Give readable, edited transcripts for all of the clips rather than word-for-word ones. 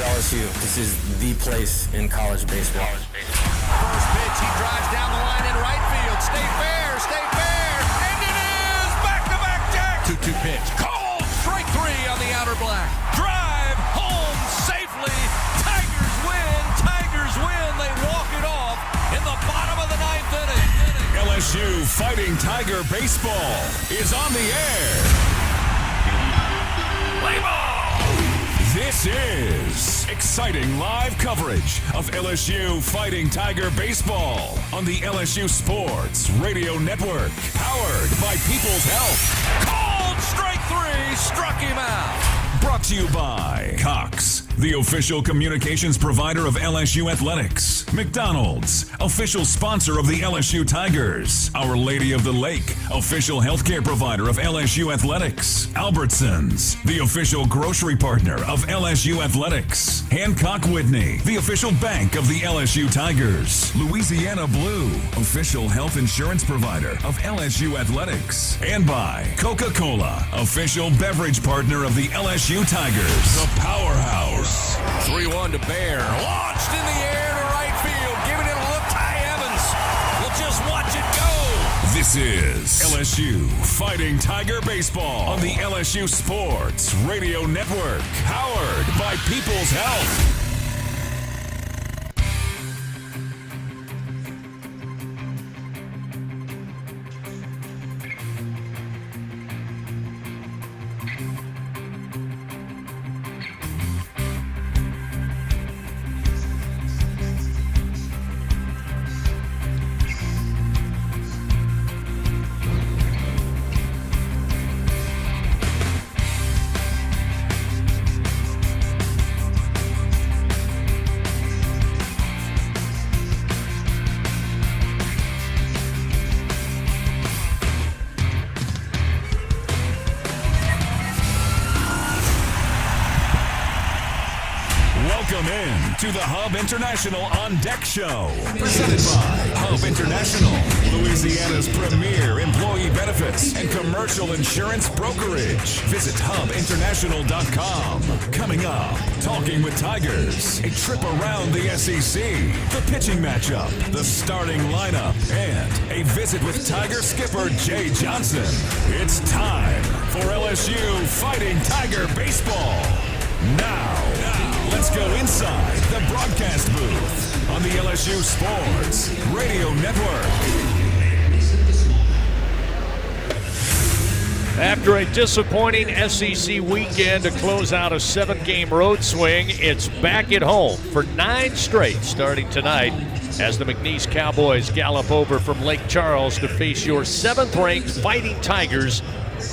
LSU. This is the place in college baseball. First pitch, he drives down the line in right field. Stay fair, and it is back-to-back jacks. 2-2 pitch, Called strike three on the outer black. Drive home safely. Tigers win. They walk it off in the bottom of the ninth inning. LSU Fighting Tiger Baseball is on the air. Play ball. This is exciting live coverage of LSU Fighting Tiger Baseball on the LSU Sports Radio Network, powered by People's Health. Called strike three, struck him out. Brought to you by Cox, the official communications provider of LSU Athletics. McDonald's, official sponsor of the LSU Tigers. Our Lady of the Lake, official healthcare provider of LSU Athletics. Albertsons, the official grocery partner of LSU Athletics. Hancock Whitney, the official bank of the LSU Tigers. Louisiana Blue, official health insurance provider of LSU Athletics. And by Coca-Cola, official beverage partner of the LSU Tigers. The Powerhouse. 3-1 to Bear. Launched in the air to right field. Giving it a look. Ty Evans will just watch it go. This is LSU Fighting Tiger Baseball on the LSU Sports Radio Network. Powered by People's Health. Welcome in to the Hub International On Deck Show. Presented by Hub International, Louisiana's premier employee benefits and commercial insurance brokerage. Visit hubinternational.com. Coming up, Talking with Tigers, a trip around the SEC, the pitching matchup, the starting lineup, and a visit with Tiger skipper Jay Johnson. It's time for LSU Fighting Tiger Baseball. Now, let's go inside the broadcast booth on the LSU Sports Radio Network. After a disappointing SEC weekend to close out a 7-game road swing, it's back at home for 9 straight starting tonight as the McNeese Cowboys gallop over from Lake Charles to face your 7th-ranked Fighting Tigers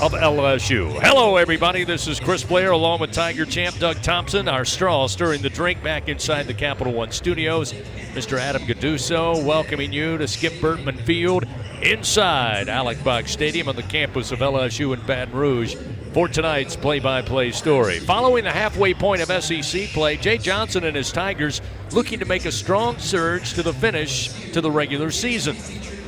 of LSU. Hello, everybody. This is Chris Blair along with Tiger champ Doug Thompson. Our straw stirring the drink back inside the Capital One studios. Mr. Adam Gaduso welcoming you to Skip Bertman Field inside Alec Bach Stadium on the campus of LSU in Baton Rouge for tonight's play-by-play story. Following the halfway point of SEC play, Jay Johnson and his Tigers looking to make a strong surge to the finish to the regular season.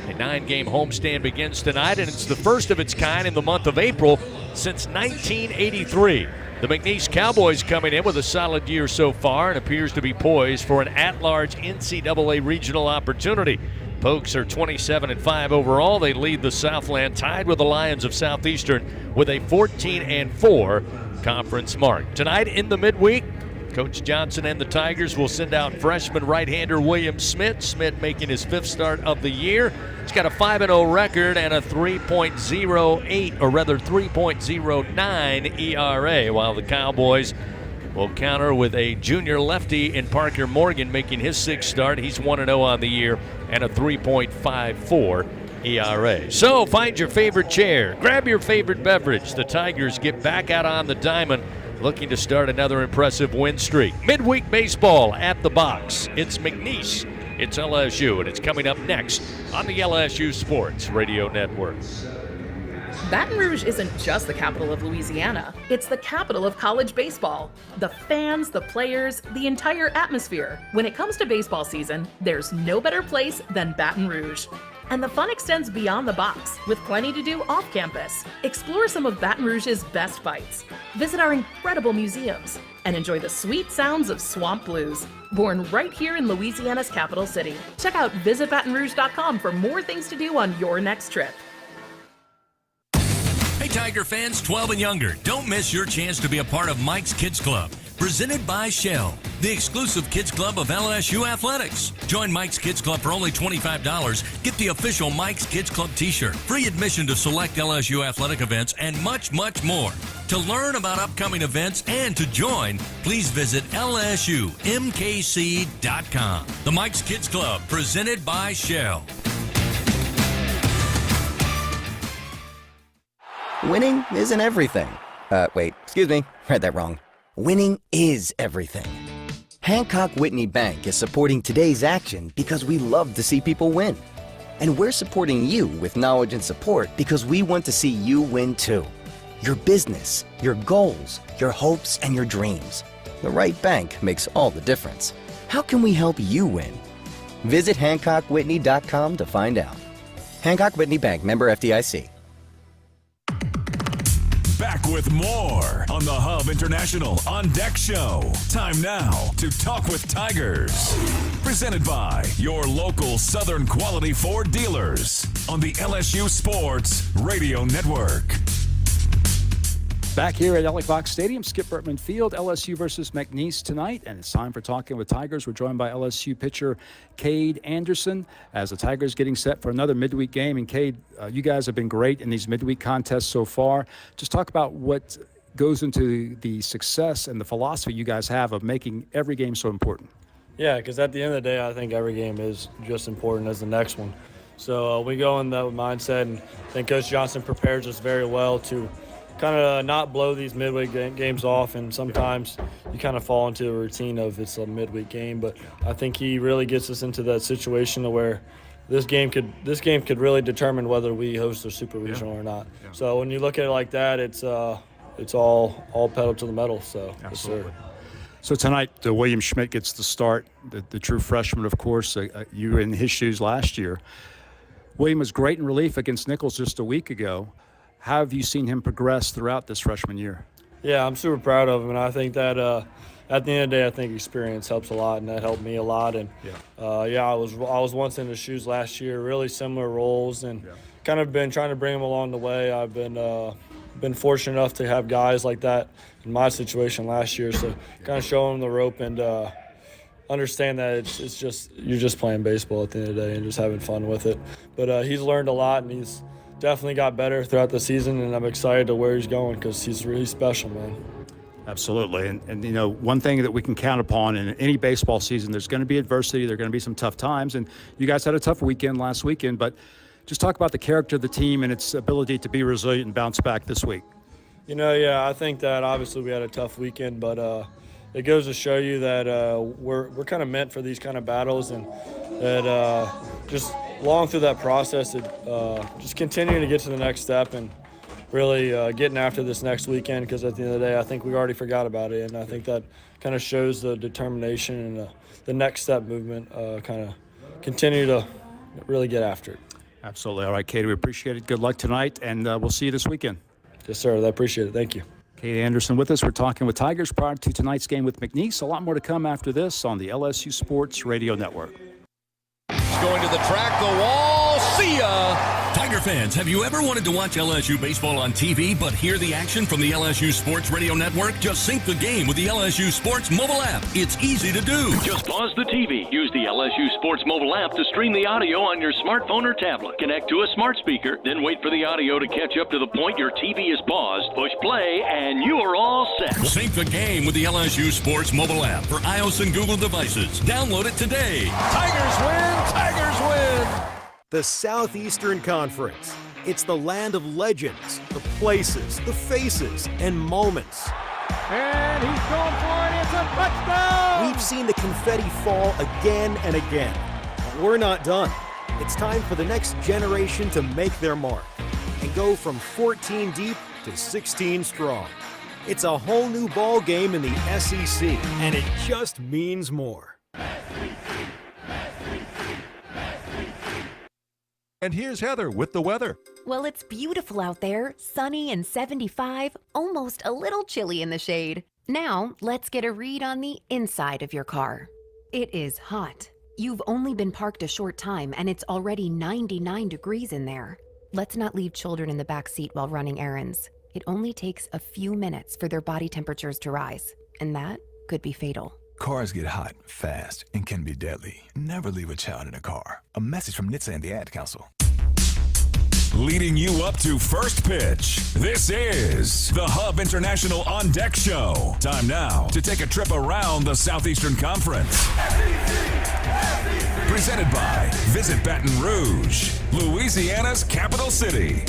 A 9-game homestand begins tonight, and it's the first of its kind in the month of April since 1983. The McNeese Cowboys coming in with a solid year so far and appears to be poised for an at-large NCAA regional opportunity. Pokes are 27-5 overall. They lead the Southland, tied with the Lions of Southeastern with a 14-4 conference mark. Tonight in the midweek, Coach Johnson and the Tigers will send out freshman right-hander William Smith. Smith making his 5th start of the year. He's got a 5-0 record and a 3.09 ERA, while the Cowboys will counter with a junior lefty in Parker Morgan making his 6th start. He's 1-0 on the year and a 3.54 ERA. So find your favorite chair, grab your favorite beverage. The Tigers get back out on the diamond, looking to start another impressive win streak. Midweek baseball at the box. It's McNeese, it's LSU, and it's coming up next on the LSU Sports Radio Network. Baton Rouge isn't just the capital of Louisiana. It's the capital of college baseball. The fans, the players, the entire atmosphere. When it comes to baseball season, there's no better place than Baton Rouge. And the fun extends beyond the box, with plenty to do off campus. Explore some of Baton Rouge's best fights. Visit our incredible museums. and enjoy the sweet sounds of swamp blues. Born right here in Louisiana's capital city. Check out visitbatonrouge.com for more things to do on your next trip. Hey, Tiger fans 12 and younger, don't miss your chance to be a part of Mike's Kids Club, presented by Shell, the exclusive kids club of LSU Athletics. Join Mike's Kids Club for only $25. Get the official Mike's Kids Club t-shirt, free admission to select LSU athletic events, and much, much more. To learn about upcoming events and to join, please visit LSUMKC.com. The Mike's Kids Club, presented by Shell. Winning isn't everything. Wait, excuse me, read that wrong. Winning is everything. Hancock Whitney Bank is supporting today's action because we love to see people win. And we're supporting you with knowledge and support because we want to see you win too. Your business, your goals, your hopes, and your dreams. The right bank makes all the difference. How can we help you win? Visit HancockWhitney.com to find out. Hancock Whitney Bank, member FDIC. Back with more on the Hub International On Deck Show. Time now to talk with Tigers. Presented by your local Southern Quality Ford dealers on the LSU Sports Radio Network. Back here at Elliott Box Stadium, Skip Bertman Field, LSU versus McNeese tonight, and it's time for Talking with Tigers. We're joined by LSU pitcher Cade Anderson as the Tigers getting set for another midweek game. And Cade, you guys have been great in these midweek contests so far. Just talk about what goes into the success and the philosophy you guys have of making every game so important. Yeah, because at the end of the day, I think every game is just important as the next one. So we go in that mindset, and I think Coach Johnson prepares us very well to kind of not blow these midweek games off, and sometimes you kind of fall into a routine of it's a midweek game. But I think he really gets us into that situation where this game could really determine whether we host a super regional or not. Yeah. So when you look at it like that, it's all pedal to the metal. So absolutely. Yes, sir. So tonight, William Schmidt gets the start, the true freshman, of course. You were in his shoes last year. William was great in relief against Nichols just a week ago. How have you seen him progress throughout this freshman year? Yeah, I'm super proud of him, and I think that at the end of the day, I think experience helps a lot, and that helped me a lot. And I was once in his shoes last year, really similar roles, and kind of been trying to bring him along the way. I've been fortunate enough to have guys like that in my situation last year, so kind of show him the rope and understand that it's just you're just playing baseball at the end of the day and just having fun with it. But he's learned a lot, and he's definitely got better throughout the season, and I'm excited to where he's going because he's really special, man. Absolutely. And, you know, one thing that we can count upon in any baseball season, there's going to be adversity, there are going to be some tough times, and you guys had a tough weekend last weekend, but just talk about the character of the team and its ability to be resilient and bounce back this week. You know, yeah, I think that obviously we had a tough weekend, but it goes to show you that we're kind of meant for these kind of battles, and that just long through that process, just continuing to get to the next step and really getting after this next weekend, because at the end of the day, I think we already forgot about it, and I think that kind of shows the determination and the next step movement, kind of continue to really get after it. Absolutely. All right, Cade, we appreciate it. Good luck tonight, and we'll see you this weekend. Yes, sir. I appreciate it. Thank you. Cade Anderson with us. We're talking with Tigers prior to tonight's game with McNeese. A lot more to come after this on the LSU Sports Radio Network. Going to the track, the wall, see ya! Tiger fans, have you ever wanted to watch LSU baseball on TV but hear the action from the LSU Sports Radio Network? Just sync the game with the LSU Sports mobile app. It's easy to do. Just pause the TV. Use the LSU Sports mobile app to stream the audio on your smartphone or tablet. Connect to a smart speaker, then wait for the audio to catch up to the point your TV is paused. Push play, and you are all set. Sync the game with the LSU Sports mobile app for iOS and Google devices. Download it today. Tigers win! Tigers win! The Southeastern Conference. It's the land of legends, the places, the faces, and moments. And he's going for it. It's a touchdown! We've seen the confetti fall again and again. But we're not done. It's time for the next generation to make their mark and go from 14 deep to 16 strong. It's a whole new ball game in the SEC, and it just means more. And here's Heather with the weather. Well, it's beautiful out there, sunny and 75, almost a little chilly in the shade. Now, let's get a read on the inside of your car. It is hot. You've only been parked a short time and it's already 99 degrees in there. Let's not leave children in the back seat while running errands. It only takes a few minutes for their body temperatures to rise, and that could be fatal. Cars get hot, fast, and can be deadly. Never leave a child in a car. A message from NHTSA and the Ad Council. Leading you up to first pitch, this is the Hub International On Deck Show. Time now to take a trip around the Southeastern Conference. Presented by Visit Baton Rouge, Louisiana's capital city.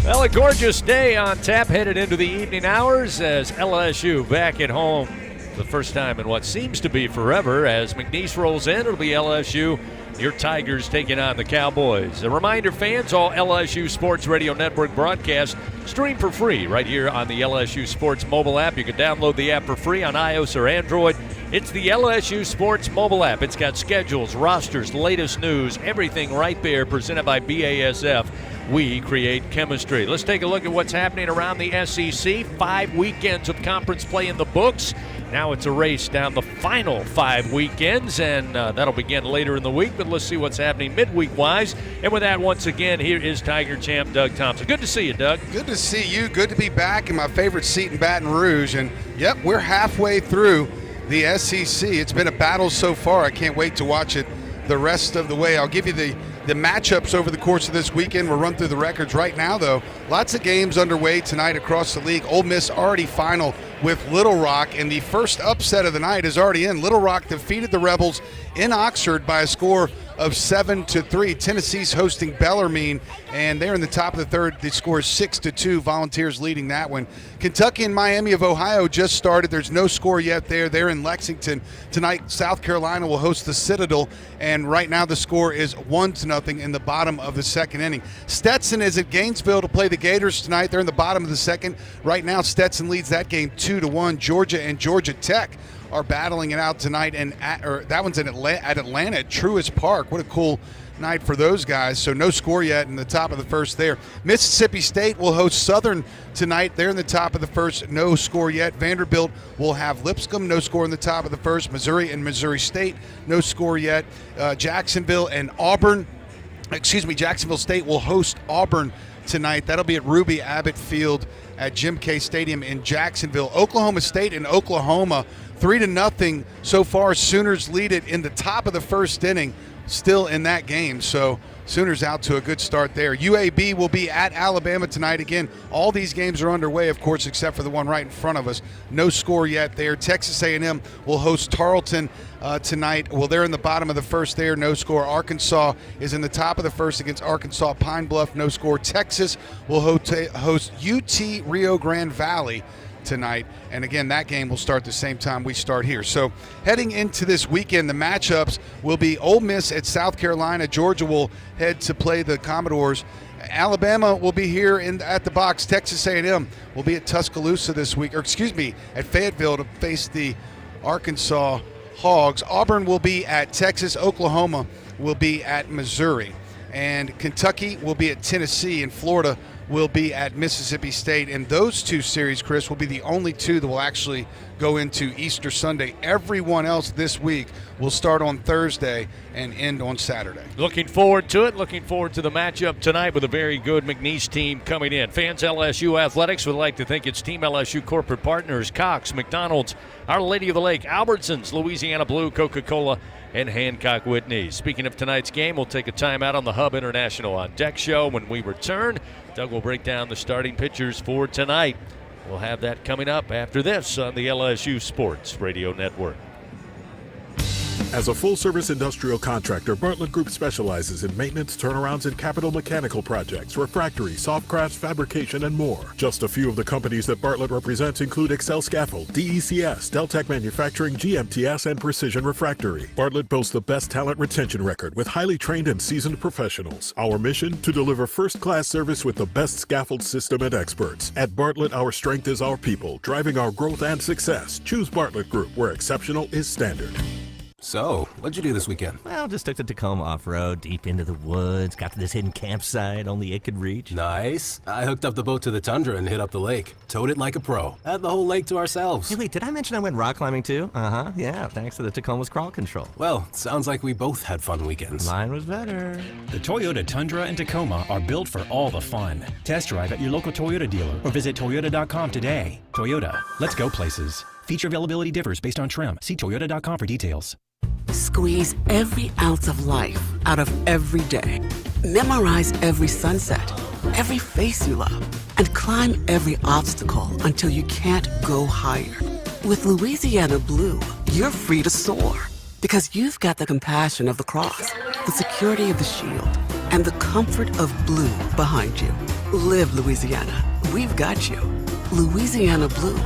Well, a gorgeous day on tap headed into the evening hours as LSU back at home. The first time in what seems to be forever as McNeese rolls in. It'll be LSU, your Tigers taking on the Cowboys. A reminder, fans, all LSU Sports Radio Network broadcasts stream for free right here on the LSU Sports mobile app. You can download the app for free on iOS or Android. It's the LSU Sports mobile app. It's got schedules, rosters, latest news, everything right there, presented by BASF. We create chemistry. Let's take a look at what's happening around the SEC. 5 weekends of conference play in the books. Now it's a race down the final 5 weekends, and that'll begin later in the week. But let's see what's happening midweek-wise. And with that, once again, here is Tiger champ Doug Thompson. Good to see you, Doug. Good to see you. Good to be back in my favorite seat in Baton Rouge. And, yep, we're halfway through the SEC. It's been a battle so far. I can't wait to watch it the rest of the way. I'll give you the matchups over the course of this weekend. We'll run through the records right now, though. Lots of games underway tonight across the league. Ole Miss already final with Little Rock, and the first upset of the night is already in. Little Rock defeated the Rebels in Oxford by a score of 7-3. Tennessee's hosting Bellarmine, and they're in the top of the third. The score is 6-2. Volunteers leading that one. Kentucky and Miami of Ohio just started. There's no score yet there. They're in Lexington tonight. South Carolina will host the Citadel, and right now the score is 1-0 in the bottom of the second inning. Stetson is at Gainesville to play the Gators tonight. They're in the bottom of the second. Right now Stetson leads that game 2-1. Georgia and Georgia Tech are battling it out tonight, and that one's at Atlanta at Truist Park. What a cool night for those guys. So no score yet in the top of the first there. Mississippi State will host Southern tonight. They're in the top of the first. No score yet. Vanderbilt will have Lipscomb. No score in the top of the first. Missouri and Missouri State. No score yet. Jacksonville State will host Auburn tonight. That'll be at Ruby Abbott Field at Jim K Stadium in Jacksonville. Oklahoma State and Oklahoma 3-0 so far. Sooners lead it in the top of the first inning, still in that game. So Sooners out to a good start there. UAB will be at Alabama tonight. Again, all these games are underway, of course, except for the one right in front of us. No score yet there. Texas A&M will host Tarleton tonight. Well, they're in the bottom of the first there. No score. Arkansas is in the top of the first against Arkansas Pine Bluff. No score. Texas will host UT Rio Grande Valley tonight, and again that game will start the same time we start here. So heading into this weekend, the matchups will be Ole Miss at South Carolina. Georgia will head to play the Commodores. Alabama will be here at the box. Texas A&M will be at Tuscaloosa this week, at Fayetteville to face the Arkansas Hogs. Auburn will be at Texas. Oklahoma will be at Missouri, and Kentucky will be at Tennessee, and Florida will be at Mississippi State. And those two series, Chris, will be the only two that will actually go into Easter Sunday. Everyone else this week will start on Thursday and end on Saturday. Looking forward to it. Looking forward to the matchup tonight with a very good McNeese team coming in. Fans, LSU Athletics would like to thank its Team LSU corporate partners, Cox, McDonald's, Our Lady of the Lake, Albertsons, Louisiana Blue, Coca-Cola, and Hancock Whitney. Speaking of tonight's game, we'll take a timeout on the Hub International On Deck show. When we return, Doug will break down the starting pitchers for tonight. We'll have that coming up after this on the LSU Sports Radio Network. As a full-service industrial contractor, Bartlett Group specializes in maintenance, turnarounds, and capital mechanical projects, refractory, soft crafts, fabrication, and more. Just a few of the companies that Bartlett represents include Excel Scaffold, DECS, Deltec Manufacturing, GMTS, and Precision Refractory. Bartlett boasts the best talent retention record with highly trained and seasoned professionals. Our mission? To deliver first-class service with the best scaffold system and experts. At Bartlett, our strength is our people, driving our growth and success. Choose Bartlett Group, where exceptional is standard. So, what'd you do this weekend? Well, just took the Tacoma off-road, deep into the woods, got to this hidden campsite only it could reach. Nice. I hooked up the boat to the Tundra and hit up the lake. Towed it like a pro. Had the whole lake to ourselves. Hey, wait, did I mention I went rock climbing too? Uh-huh, yeah, thanks to the Tacoma's crawl control. Well, sounds like we both had fun weekends. Mine was better. The Toyota Tundra and Tacoma are built for all the fun. Test drive at your local Toyota dealer or visit Toyota.com today. Toyota, let's go places. Feature availability differs based on trim. See Toyota.com for details. Squeeze every ounce of life out of every day. Memorize every sunset, every face you love, and climb every obstacle until you can't go higher. With Louisiana Blue, you're free to soar because you've got the compassion of the cross, the security of the shield, and the comfort of blue behind you. Live Louisiana. We've got you. Louisiana Blue.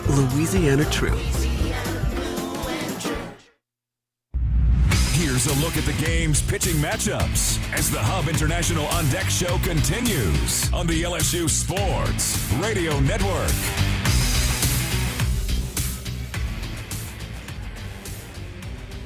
Louisiana True. Here's a look at the game's pitching matchups as the Hub International On Deck show continues on the LSU Sports Radio Network.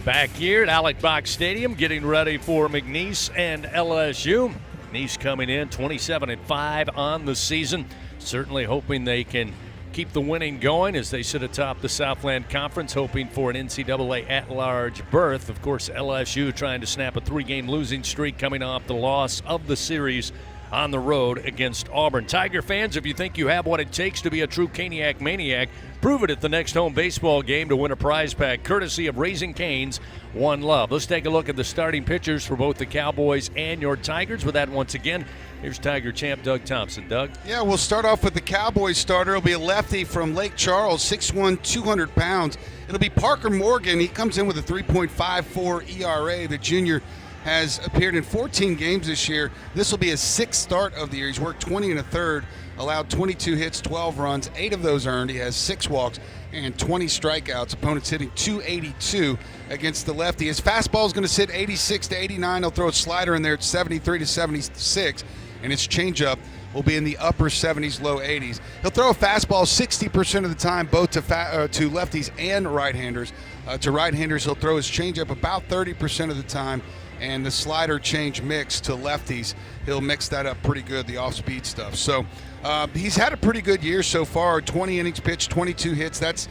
Back here at Alec Box Stadium, getting ready for McNeese and LSU. McNeese coming in 27-5 on the season. Certainly hoping they can keep the winning going as they sit atop the Southland Conference, hoping for an NCAA at-large berth. Of course, LSU trying to snap a 3-game losing streak coming off the loss of the series on the road against Auburn. Tiger fans, if you think you have what it takes to be a true Caniac maniac, prove it at the next home baseball game to win a prize pack courtesy of Raising Cane's One Love. Let's take a look at the starting pitchers for both the Cowboys and your Tigers. With that, once again, here's Tiger champ Doug Thompson. Doug? Yeah, we'll start off with the Cowboys starter. It'll be a lefty from Lake Charles, 6'1", 200 pounds. It'll be Parker Morgan. He comes in with a 3.54 ERA. The junior has appeared in 14 games this year. This will be his 6th start of the year. He's worked 20 1/3, allowed 22 hits, 12 runs, 8 of those earned. He has 6 walks and 20 strikeouts. Opponents hitting .282 against the lefty. His fastball is going to sit 86 to 89. He'll throw a slider in there at 73 to 76, and his changeup will be in the upper 70s, low 80s. He'll throw a fastball 60% of the time, both to lefties and right-handers. To right-handers, he'll throw his changeup about 30% of the time, and the slider change mix to lefties, he'll mix that up pretty good, the off-speed stuff. So he's had a pretty good year so far. 20 innings pitched, 22 hits. That's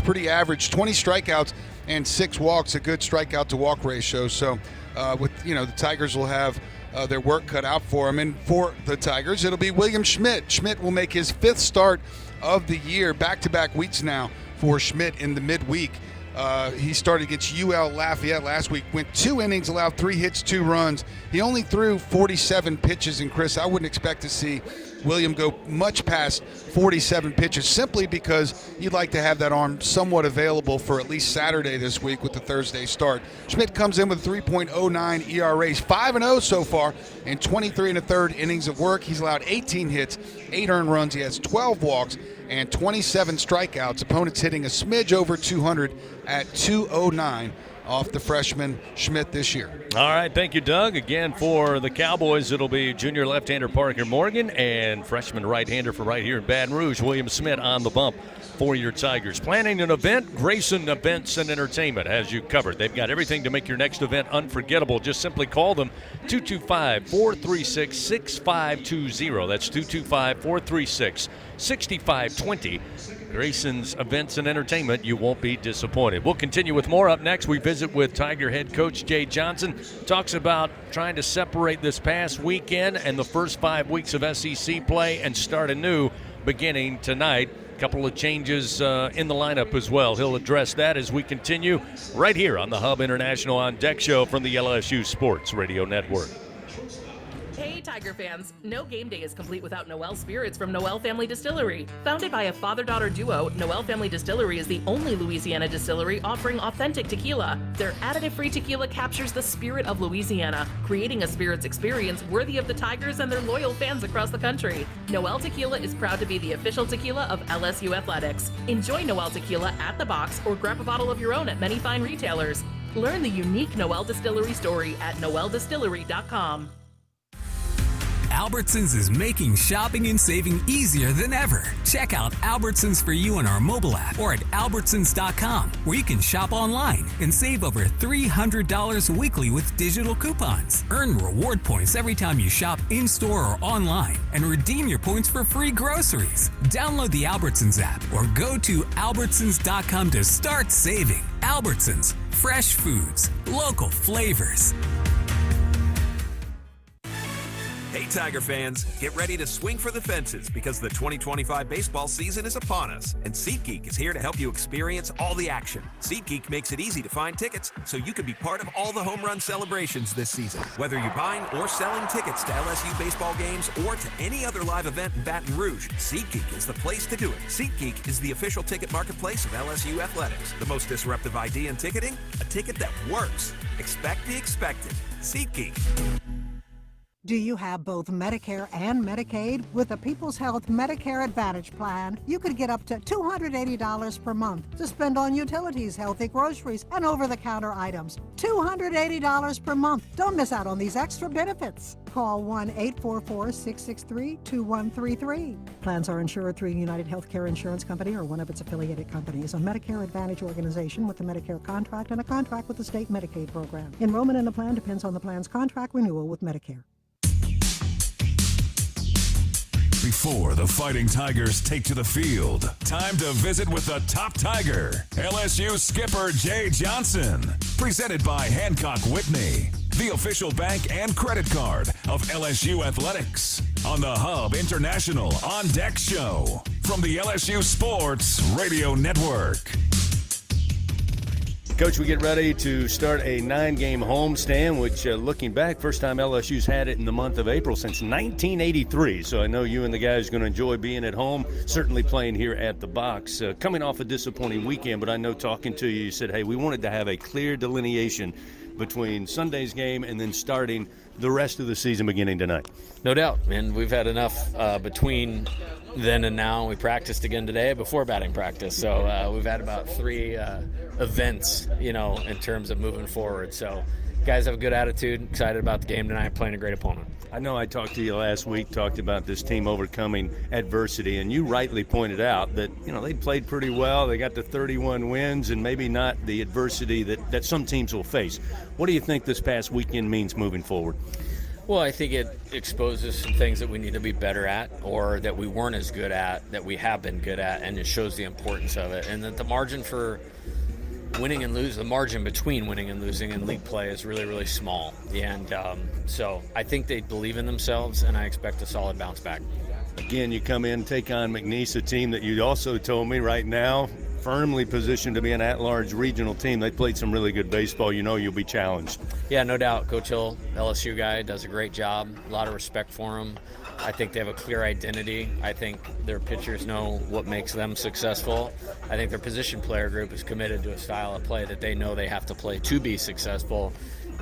pretty average. 20 strikeouts and 6 walks, a good strikeout to walk ratio. So the Tigers will have their work cut out for him. And for the Tigers, it'll be William Schmidt. Schmidt will make his 5th start of the year, back-to-back weeks now for Schmidt in the midweek. He started against UL Lafayette last week, went 2 innings, allowed 3 hits, 2 runs. He only threw 47 pitches, and Chris, I wouldn't expect to see William go much past 47 pitches simply because you'd like to have that arm somewhat available for at least Saturday this week with the Thursday start. Schmidt comes in with 3.09 ERAs, 5-0 so far in 23 1/3 innings of work. He's allowed 18 hits, 8 earned runs. He has 12 walks and 27 strikeouts. Opponents hitting a smidge over 200 at 209 off the freshman Schmidt this year. All right, thank you, Doug. Again, for the Cowboys, it'll be junior left-hander Parker Morgan and freshman right-hander for right here in Baton Rouge, William Schmidt on the bump for your Tigers. Planning an event, Grayson Events and Entertainment has you covered. They've got everything to make your next event unforgettable. Just simply call them 225-436-6520. That's 225-436-6520. Grayson's Events and Entertainment, you won't be disappointed. We'll continue with more. Up next, we visit with Tiger head coach Jay Johnson. Talks about trying to separate this past weekend and the first 5 weeks of SEC play and start anew beginning tonight. A couple of changes in the lineup as well. He'll address that as we continue right here on the Hub International On Deck show from the LSU Sports Radio Network. Hey Tiger fans, no game day is complete without Noel Spirits from Noel Family Distillery. Founded by a father-daughter duo, Noel Family Distillery is the only Louisiana distillery offering authentic tequila. Their additive-free tequila captures the spirit of Louisiana, creating a spirits experience worthy of the Tigers and their loyal fans across the country. Noel Tequila is proud to be the official tequila of LSU Athletics. Enjoy Noel Tequila at the box or grab a bottle of your own at many fine retailers. Learn the unique Noel Distillery story at noeldistillery.com. Albertsons is making shopping and saving easier than ever. Check out Albertsons for you on our mobile app or at albertsons.com, where you can shop online and save over $300 weekly with digital coupons. Earn reward points every time you shop in-store or online and redeem your points for free groceries. Download the Albertsons app or go to albertsons.com to start saving. Albertsons, fresh foods, local flavors. Hey Tiger fans, get ready to swing for the fences because the 2025 baseball season is upon us, and SeatGeek is here to help you experience all the action. SeatGeek makes it easy to find tickets so you can be part of all the home run celebrations this season. Whether you're buying or selling tickets to LSU baseball games or to any other live event in Baton Rouge, SeatGeek is the place to do it. SeatGeek is the official ticket marketplace of LSU Athletics. The most disruptive idea in ticketing? A ticket that works. Expect the expected. SeatGeek. Do you have both Medicare and Medicaid? With the People's Health Medicare Advantage Plan, you could get up to $280 per month to spend on utilities, healthy groceries, and over-the-counter items. $280 per month. Don't miss out on these extra benefits. Call 1-844-663-2133. Plans are insured through United Healthcare Insurance Company or one of its affiliated companies, a Medicare Advantage organization with a Medicare contract and a contract with the state Medicaid program. Enrollment in the plan depends on the plan's contract renewal with Medicare. Before the Fighting Tigers take to the field, time to visit with the top Tiger, LSU skipper Jay Johnson. Presented by Hancock Whitney, the official bank and credit card of LSU Athletics. On the Hub International On Deck Show from the LSU Sports Radio Network. Coach, we get ready to start a 9-game homestand, which, looking back, first time LSU's had it in the month of April since 1983. So I know you and the guys are going to enjoy being at home, certainly playing here at the box. Coming off a disappointing weekend, but I know talking to you, you said, hey, we wanted to have a clear delineation between Sunday's game and then starting the rest of the season beginning tonight. No doubt, and we've had enough between then and now. We practiced again today before batting practice, so we've had about 3 events, in terms of moving forward. So guys have a good attitude, excited about the game tonight, playing a great opponent. I know I talked to you last week, talked about this team overcoming adversity, and you rightly pointed out that, they played pretty well. They got to 31 wins and maybe not the adversity that some teams will face. What do you think this past weekend means moving forward? Well, I think it exposes some things that we need to be better at or that we weren't as good at, that we have been good at, and it shows the importance of it. And that the margin for winning and lose, the margin between winning and losing in league play is really, really small. And so I think they believe in themselves, and I expect a solid bounce back. Again, you come in, take on McNeese, a team that you also told me right now firmly positioned to be an at-large regional team. They played some really good baseball. You'll be challenged. Yeah, no doubt. Coach Hill, LSU guy, does a great job. A lot of respect for him. I think they have a clear identity. I think their pitchers know what makes them successful. I think their position player group is committed to a style of play that they know they have to play to be successful,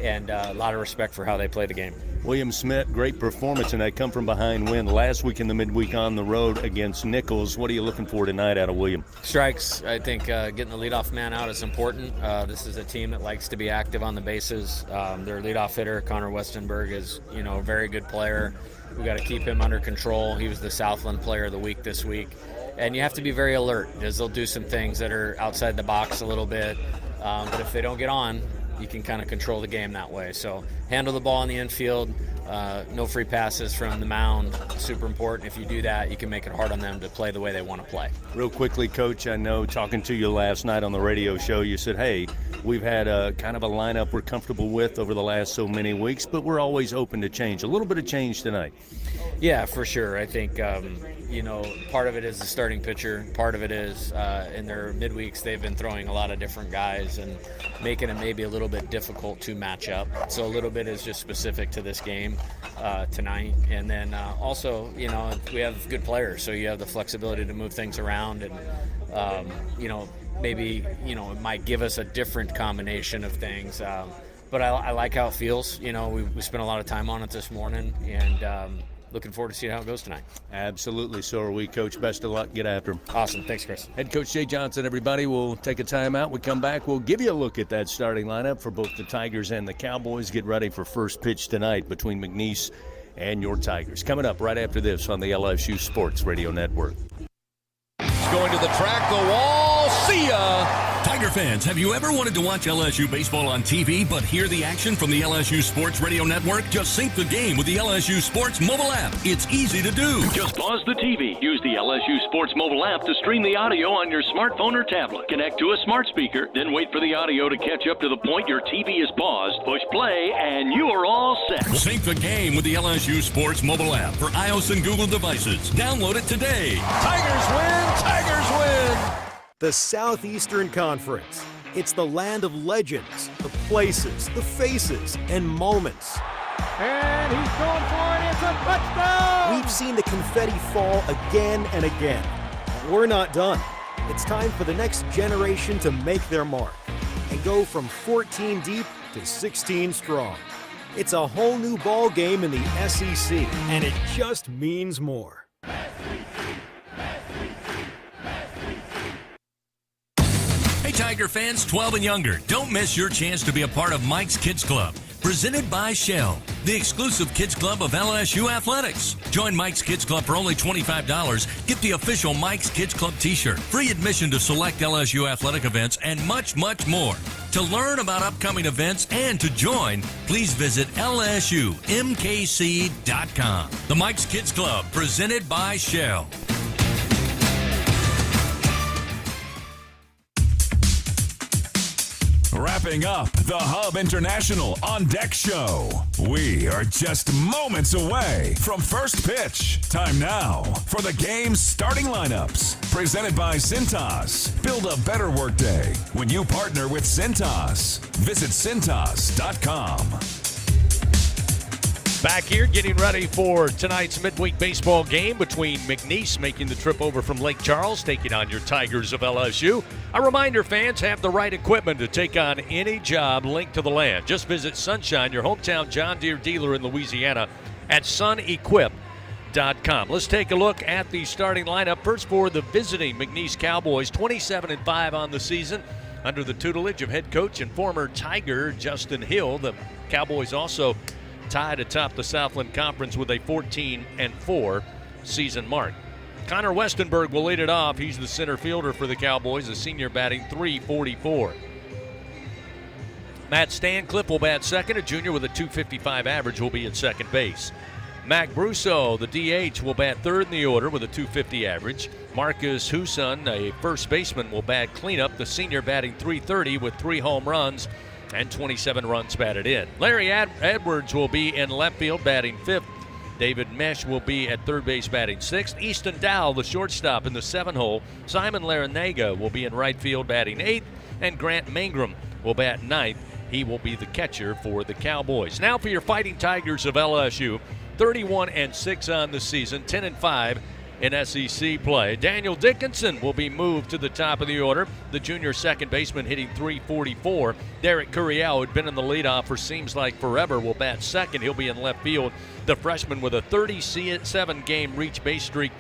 and a lot of respect for how they play the game. William Smith, great performance, and they come from behind win last week in the midweek on the road against Nichols. What are you looking for tonight out of William? Strikes. I think getting the leadoff man out is important. This is a team that likes to be active on the bases. Their leadoff hitter, Connor Westenberg, is a very good player. We've got to keep him under control. He was the Southland Player of the Week this week. And you have to be very alert, because they'll do some things that are outside the box a little bit. But if they don't get on, you can kind of control the game that way. So handle the ball in the infield. No free passes from the mound. Super important. If you do that, you can make it hard on them to play the way they want to play. Real quickly, Coach, I know talking to you last night on the radio show, you said, hey, we've had a kind of a lineup we're comfortable with over the last so many weeks, but we're always open to change. A little bit of change tonight. Yeah, for sure. I think, part of it is the starting pitcher. Part of it is in their midweeks, they've been throwing a lot of different guys and making it maybe a little bit difficult to match up. So a little bit is just specific to this game tonight. And then also, we have good players, so you have the flexibility to move things around. And, maybe, it might give us a different combination of things. But I like how it feels. We spent a lot of time on it this morning, and looking forward to seeing how it goes tonight. Absolutely. So are we, Coach. Best of luck. Get after him. Awesome. Thanks, Chris. Head Coach Jay Johnson, everybody. We'll take a timeout. We come back. We'll give you a look at that starting lineup for both the Tigers and the Cowboys. Get ready for first pitch tonight between McNeese and your Tigers. Coming up right after this on the LSU Sports Radio Network. Going to the track, the wall, see ya! Tiger fans, have you ever wanted to watch LSU baseball on TV but hear the action from the LSU Sports Radio Network? Just sync the game with the LSU Sports mobile app. It's easy to do. Just pause the TV. Use the LSU Sports mobile app to stream the audio on your smartphone or tablet. Connect to a smart speaker, then wait for the audio to catch up to the point your TV is paused. Push play, and you are all set. Sync the game with the LSU Sports mobile app for iOS and Google devices. Download it today. Tigers win! Tigers win! The Southeastern Conference. It's the land of legends, the places, the faces, and moments. And he's going for it. It's a touchdown! We've seen the confetti fall again and again. But we're not done. It's time for the next generation to make their mark and go from 14 deep to 16 strong. It's a whole new ball game in the SEC, and it just means more. Hey Tiger fans, 12 and younger, don't miss your chance to be a part of Mike's Kids Club, presented by Shell, the exclusive kids club of LSU Athletics. Join Mike's Kids Club for only $25. Get the official Mike's Kids Club t-shirt, free admission to select LSU athletic events, and much, much more. To learn about upcoming events and to join, please visit lsumkc.com. The Mike's Kids Club, presented by Shell. Wrapping up the Hub International On Deck Show. We are just moments away from first pitch. Time now for the game's starting lineups. Presented by Cintas. Build a better workday when you partner with Cintas. Visit Cintas.com. Back here getting ready for tonight's midweek baseball game between McNeese making the trip over from Lake Charles, taking on your Tigers of LSU. A reminder, fans have the right equipment to take on any job linked to the land. Just visit Sunshine, your hometown John Deere dealer in Louisiana, at sunequip.com. Let's take a look at the starting lineup. First for the visiting McNeese Cowboys, 27-5 on the season under the tutelage of head coach and former Tiger Justin Hill. The Cowboys also tied atop the Southland Conference with a 14-4 season mark. Connor Westenberg will lead it off. He's the center fielder for the Cowboys, a senior batting .344. Matt Stancliffe will bat second. A junior with a .255 average will be at second base. Mac Brusso, the DH, will bat third in the order with a .250 average. Marcus Huson, a first baseman, will bat cleanup. The senior batting .330 with 3 home runs and 27 runs batted in. Larry Edwards will be in left field batting 5th. David Mesh will be at third base batting 6th. Easton Dowell, the shortstop, in the 7-hole. Simon Larinaga will be in right field batting 8th. And Grant Mangrum will bat 9th. He will be the catcher for the Cowboys. Now for your Fighting Tigers of LSU. 31-6 on the season, 10-5 in SEC play. Daniel Dickinson will be moved to the top of the order. The junior second baseman hitting .344. Derek Curiel, who had been in the leadoff for seems like forever, will bat second. He'll be in left field. The freshman with a 37-game reach base streak,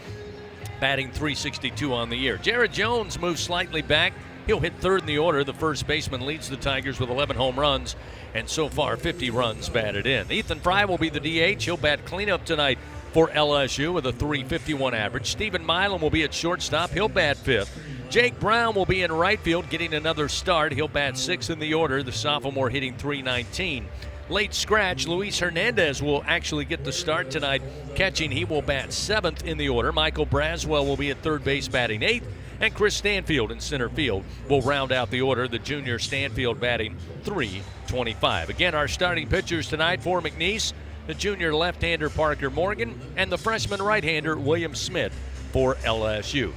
batting .362 on the year. Jared Jones moves slightly back. He'll hit third in the order. The first baseman leads the Tigers with 11 home runs and so far 50 runs batted in. Ethan Fry will be the DH. He'll bat cleanup tonight for LSU with a .351 average. Stephen Milam will be at shortstop. He'll bat 5th. Jake Brown will be in right field getting another start. He'll bat 6th in the order. The sophomore hitting .319. Late scratch, Luis Hernandez will actually get the start tonight. Catching, he will bat 7th in the order. Michael Braswell will be at third base batting 8th. And Chris Stanfield in center field will round out the order. The junior Stanfield batting .325. Again, our starting pitchers tonight for McNeese: the junior left-hander Parker Morgan and the freshman right-hander William Smith for LSU.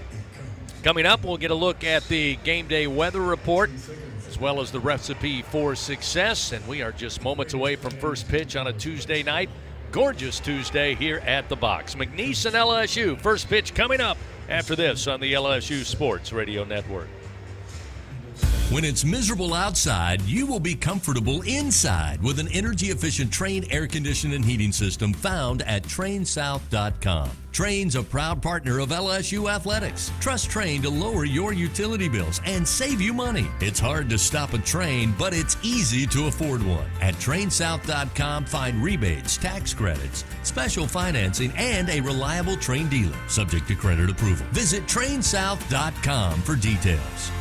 Coming up, we'll get a look at the game day weather report as well as the recipe for success. And we are just moments away from first pitch on a Tuesday night. Gorgeous Tuesday here at the box. McNeese and LSU. First pitch coming up after this on the LSU Sports Radio Network. When it's miserable outside, you will be comfortable inside with an energy-efficient Trane air conditioning and heating system found at TraneSouth.com. Trane's a proud partner of LSU Athletics. Trust Trane to lower your utility bills and save you money. It's hard to stop a train, but it's easy to afford one. At TraneSouth.com, find rebates, tax credits, special financing, and a reliable Trane dealer, subject to credit approval. Visit TraneSouth.com for details.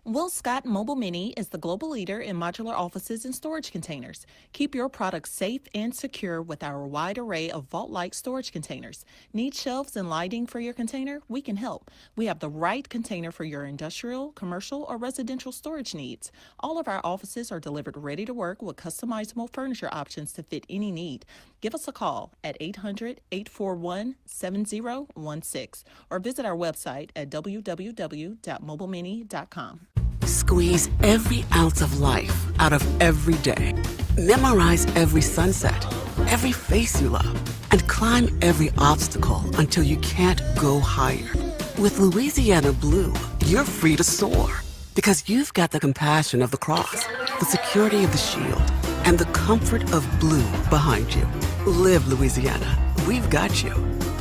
Will Scott Mobile Mini is the global leader in modular offices and storage containers. Keep your products safe and secure with our wide array of vault-like storage containers. Need shelves and lighting for your container? We can help. We have the right container for your industrial, commercial, or residential storage needs. All of our offices are delivered ready to work with customizable furniture options to fit any need. Give us a call at 800-841-7016 or visit our website at www.mobilemini.com. Squeeze every ounce of life out of every day. Memorize every sunset, every face you love, and climb every obstacle until you can't go higher. With Louisiana Blue, you're free to soar because you've got the compassion of the cross, the security of the shield, and the comfort of blue behind you. Live Louisiana. We've got you.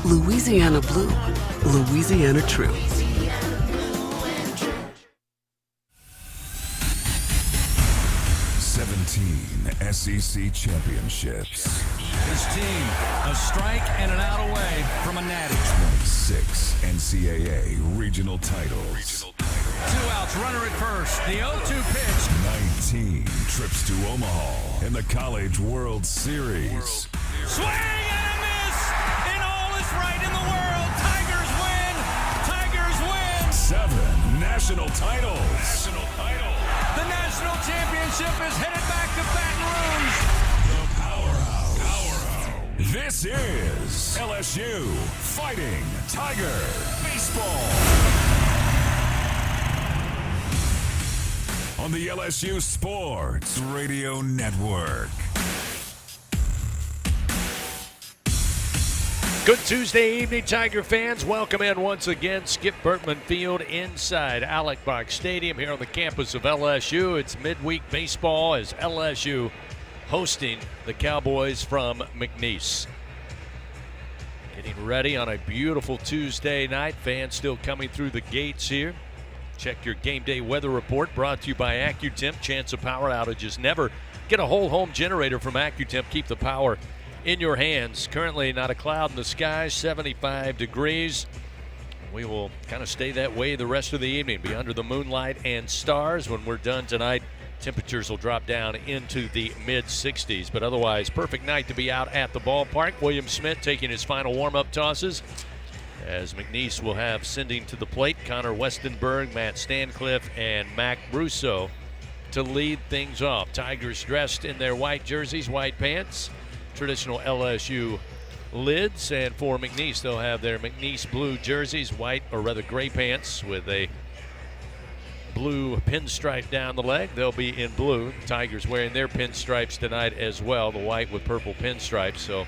Louisiana Blue. Louisiana True. 17 SEC championships. His team, a strike and an out away from a natty. 26 NCAA regional titles. 2 outs, runner at first. The 0-2 pitch. 19 trips to Omaha in the College World Series. Swing and a miss, and all is right in the world. Tigers win. Tigers win. 7 national titles. The national championship is headed back to Baton Rouge. The Powerhouse. This is LSU Fighting Tiger Baseball. On the LSU Sports Radio Network. Good Tuesday evening, Tiger fans. Welcome in once again. Skip Bertman Field inside Alex Box Stadium here on the campus of LSU. It's midweek baseball as LSU hosting the Cowboys from McNeese. Getting ready on a beautiful Tuesday night. Fans still coming through the gates here. Check your game day weather report brought to you by AccuTemp. Chance of power outages never. Get a whole home generator from AccuTemp. Keep the power in your hands. Currently not a cloud in the sky, 75 degrees. We will kind of stay that way the rest of the evening, be under the moonlight and stars. When we're done tonight, temperatures will drop down into the mid-60s, but otherwise perfect night to be out at the ballpark. William Smith taking his final warm-up tosses as McNeese will have sending to the plate Connor Westenberg, Matt Stancliffe, and Mac Russo to lead things off. Tigers dressed in their white jerseys, white pants, traditional LSU lids, and for McNeese they'll have their McNeese blue jerseys, white or rather gray pants with a blue pinstripe down the leg. They'll be in blue. Tigers wearing their pinstripes tonight as well, the white with purple pinstripes. So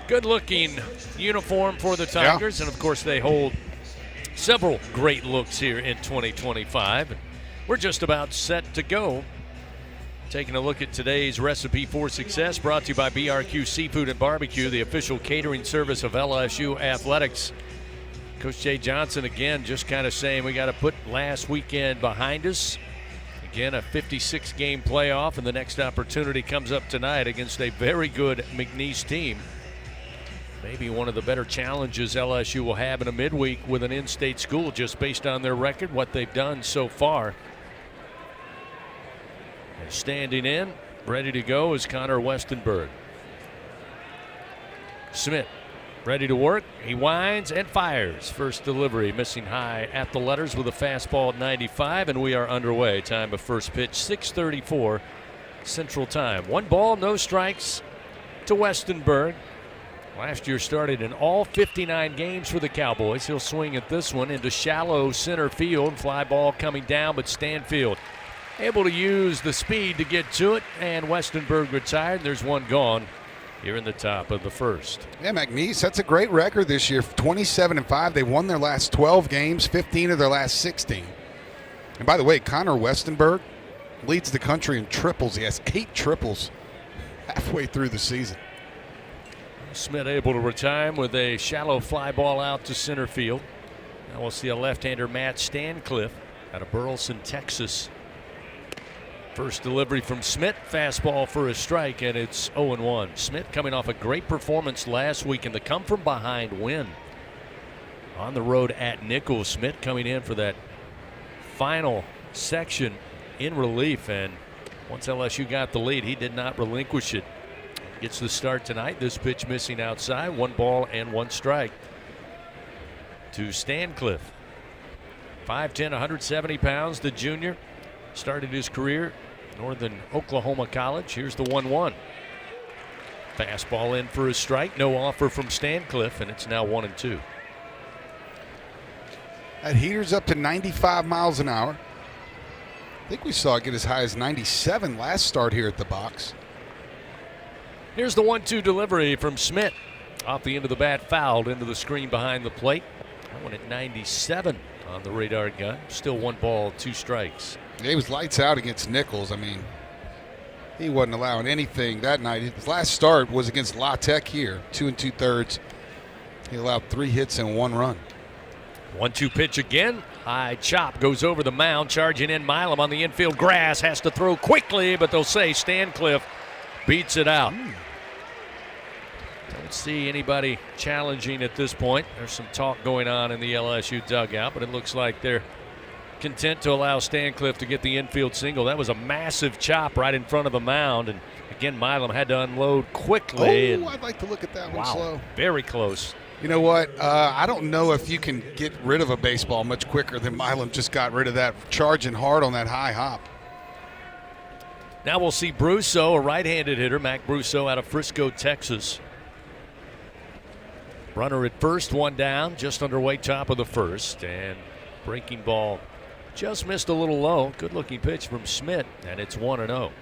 good looking uniform for the Tigers, and of course they hold several great looks here in 2025. We're just about set to go. Taking a look at today's recipe for success, brought to you by BRQ Seafood and Barbecue, the official catering service of LSU Athletics. Coach Jay Johnson, again, just kind of saying we got to put last weekend behind us. Again, a 56-game playoff, and the next opportunity comes up tonight against a very good McNeese team. Maybe one of the better challenges LSU will have in a midweek with an in-state school, just based on their record, what they've done so far. Standing in, ready to go is Connor Westenberg. Smith, ready to work. He winds and fires. First delivery, missing high at the letters with a fastball at 95, and we are underway. Time of first pitch, 6:34 Central Time. 1 ball, no strikes to Westenberg. Last year started in all 59 games for the Cowboys. He'll swing at this one into shallow center field. Fly ball coming down, but Stanfield able to use the speed to get to it, and Westenberg retired. There's one gone here in the top of the first. Yeah, McNeese, that's a great record this year. 27-5. They won their last 12 games, 15 of their last 16. And by the way, Connor Westenberg leads the country in triples. He has 8 triples halfway through the season. Smith able to retire with a shallow fly ball out to center field. Now we'll see a left-hander, Matt Stancliffe, out of Burleson, Texas. First delivery from Smith, fastball for a strike, and it's 0-1. Smith coming off a great performance last week in the come-from-behind win on the road at Nichols. Smith coming in for that final section in relief, and once LSU got the lead, he did not relinquish it. Gets the start tonight. This pitch missing outside. 1 ball and 1 strike to Stancliffe. 5'10", 170 pounds, the junior. Started his career Northern Oklahoma College. Here's the 1-1. Fastball in for a strike. No offer from Stancliffe, and it's now 1-2. That heater's up to 95 miles an hour. I think we saw it get as high as 97 last start here at the box. Here's the 1-2 delivery from Smith. Off the end of the bat, fouled into the screen behind the plate. That one at 97 on the radar gun. Still 1 ball, 2 strikes. He was lights out against Nichols. I mean, he wasn't allowing anything that night. His last start was against La Tech here, 2 2/3. He allowed 3 hits and 1 run. 1-2 pitch again. High chop goes over the mound. Charging in Milam on the infield grass. Has to throw quickly, but they'll say Stancliffe beats it out. Don't see anybody challenging at this point. There's some talk going on in the LSU dugout, but it looks like they're content to allow Stancliffe to get the infield single. That was a massive chop right in front of the mound, and again Milam had to unload quickly. Oh, I'd like to look at that one slow. Very close. You know what? I don't know if you can get rid of a baseball much quicker than Milam just got rid of that, charging hard on that high hop. Now we'll see Brusso, a right-handed hitter. Mac Brusso out of Frisco, Texas. Runner at first, 1 down, just underway top of the first, and breaking ball just missed a little low. Good looking pitch from Smith, and it's 1-0.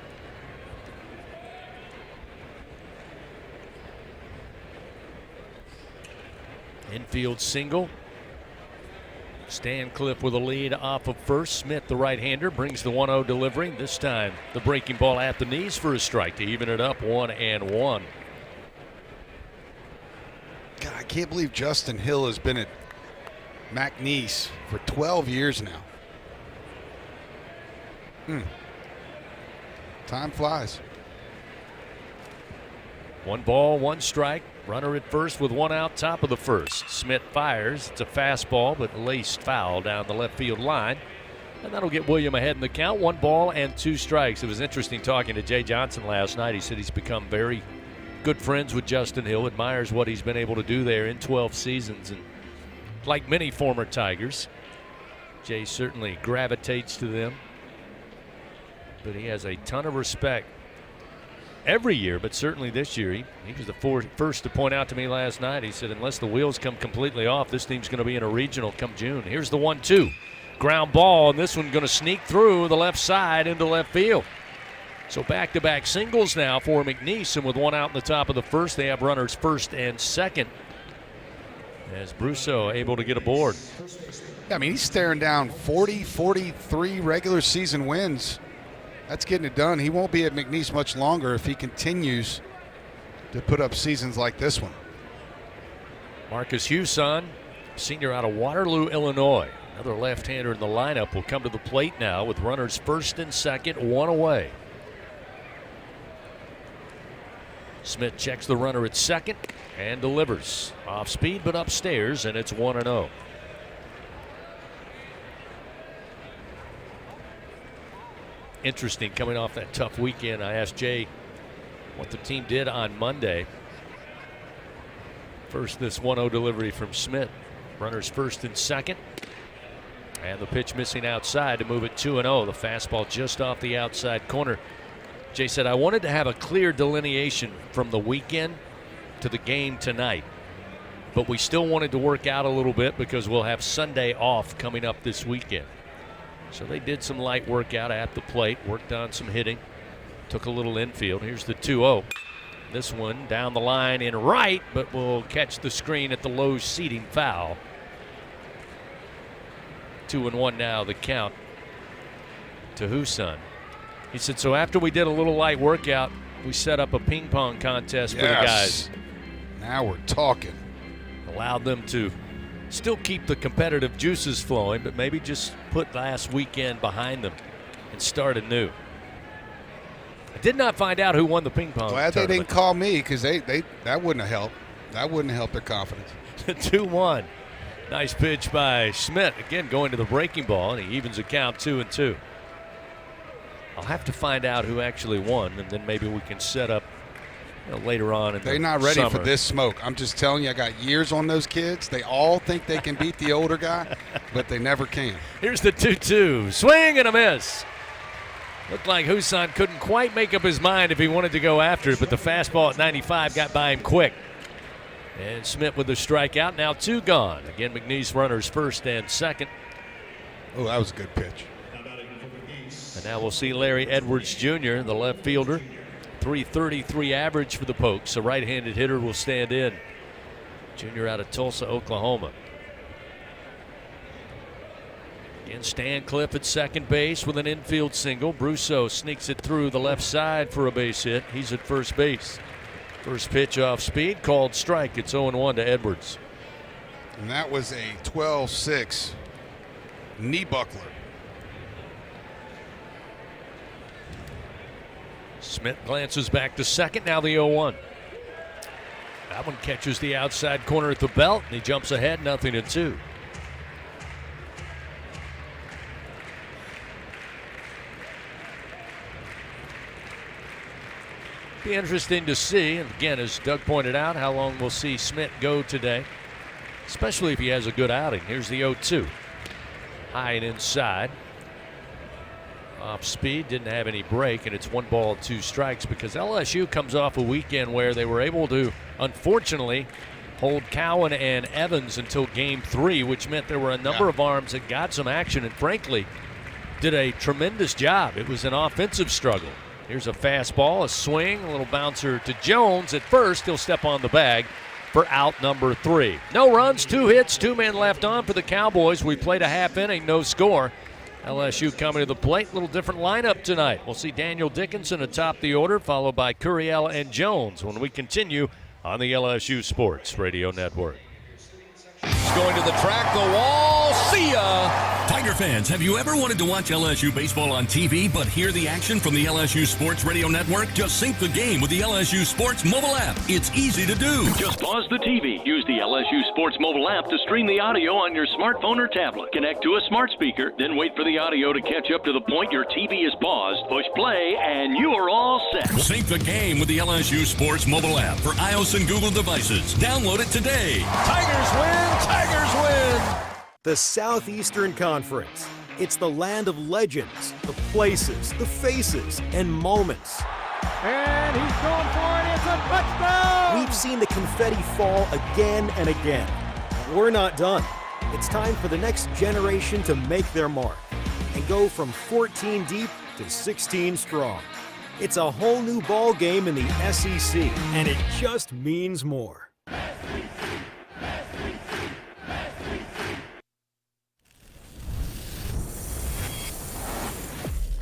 Infield single. Stancliffe with a lead off of first. Smith, the right-hander, brings the 1-0 delivery. This time the breaking ball at the knees for a strike to even it up 1-1. God, I can't believe Justin Hill has been at McNeese for 12 years now. Time flies. 1 ball, 1 strike. Runner at first with 1 out, top of the first. Smith fires. It's a fastball, but laced foul down the left field line. And that'll get William ahead in the count. 1 ball and 2 strikes. It was interesting talking to Jay Johnson last night. He said he's become very good friends with Justin Hill, admires what he's been able to do there in 12 seasons. And like many former Tigers, Jay certainly gravitates to them. But he has a ton of respect every year, but certainly this year. He was the first to point out to me last night. He said, unless the wheels come completely off, this team's going to be in a regional come June. Here's the 1-2. Ground ball, and this one going to sneak through the left side into left field. So back-to-back singles now for McNeese, and with 1 out in the top of the first, they have runners first and second. As Brusso able to get aboard. Yeah, I mean, he's staring down 40, 43 regular season wins. That's getting it done. He won't be at McNeese much longer if he continues to put up seasons like this one. Marcus Huson, senior out of Waterloo, Illinois. Another left-hander in the lineup will come to the plate now with runners first and second, 1 away. Smith checks the runner at second and delivers. Off speed but upstairs, and it's 1-0. Interesting, coming off that tough weekend. I asked Jay what the team did on Monday. First, this 1-0 delivery from Smith. Runners first and second. And the pitch missing outside to move it 2-0. The fastball just off the outside corner. Jay said, I wanted to have a clear delineation from the weekend to the game tonight. But we still wanted to work out a little bit because we'll have Sunday off coming up this weekend. So they did some light workout at the plate, worked on some hitting, took a little infield. Here's the 2-0. This one down the line in right, but will catch the screen at the low seating foul. 2-1 now, the count to Huson. He said, so after we did a little light workout, we set up a ping pong contest for the guys. Now we're talking. Allowed them to still keep the competitive juices flowing, but maybe just put last weekend behind them and start anew. I did not find out who won the ping pong Glad tournament. they didn't call me, because that wouldn't have helped. That wouldn't have helped their confidence. 2-1. Nice pitch by Schmidt. Again, going to the breaking ball, and he evens the count 2-2. I'll have to find out who actually won, and then maybe we can set up later on in the They're not ready summer. for this smoke. I'm just telling you, I got years on those kids. They all think they can beat the older guy, but they never can. Here's the 2-2. Swing and a miss. Looked like Huson couldn't quite make up his mind if he wanted to go after it, but the fastball at 95 got by him quick. And Smith with the strikeout. Now 2 gone. Again, McNeese runners first and second. Oh, that was a good pitch. And now we'll see Larry Edwards Jr., the left fielder. 333 average for the Pokes. A right-handed hitter will stand in. Junior out of Tulsa, Oklahoma. Again, Stan Cliff at second base with an infield single. Brousseau sneaks it through the left side for a base hit. He's at first base. First pitch off speed, called strike. It's 0-1 to Edwards. And that was a 12-6 knee buckler. Smith glances back to second. Now the 0-1. That one catches the outside corner at the belt, and he jumps ahead, 0-2. Be interesting to see, and again, as Doug pointed out, how long we'll see Smith go today, especially if he has a good outing. Here's the 0-2. High and inside. Off speed, didn't have any break, and it's 1 ball, 2 strikes because LSU comes off a weekend where they were able to, unfortunately, hold Cowan and Evans until game 3, which meant there were a number of arms that got some action and, frankly, did a tremendous job. It was an offensive struggle. Here's a fastball, a swing, a little bouncer to Jones. At first, he'll step on the bag for out number 3. No runs, 2 hits, 2 men left on for the Cowboys. We played a half inning, no score. LSU coming to the plate, a little different lineup tonight. We'll see Daniel Dickinson atop the order, followed by Curiel and Jones when we continue on the LSU Sports Radio Network. He's going to the track, the wall, see ya! Tiger fans, have you ever wanted to watch LSU baseball on TV but hear the action from the LSU Sports Radio Network? Just sync the game with the LSU Sports mobile app. It's easy to do. Just pause the TV. Use the LSU Sports mobile app to stream the audio on your smartphone or tablet. Connect to a smart speaker, then wait for the audio to catch up to the point your TV is paused. Push play, and you are all set. Sync the game with the LSU Sports mobile app for iOS and Google devices. Download it today. Tigers win! Tigers win! The Southeastern Conference. It's the land of legends, the places, the faces, and moments. And he's going for it. It's a touchdown! We've seen the confetti fall again and again. But we're not done. It's time for the next generation to make their mark and go from 14 deep to 16 strong. It's a whole new ball game in the SEC, and it just means more.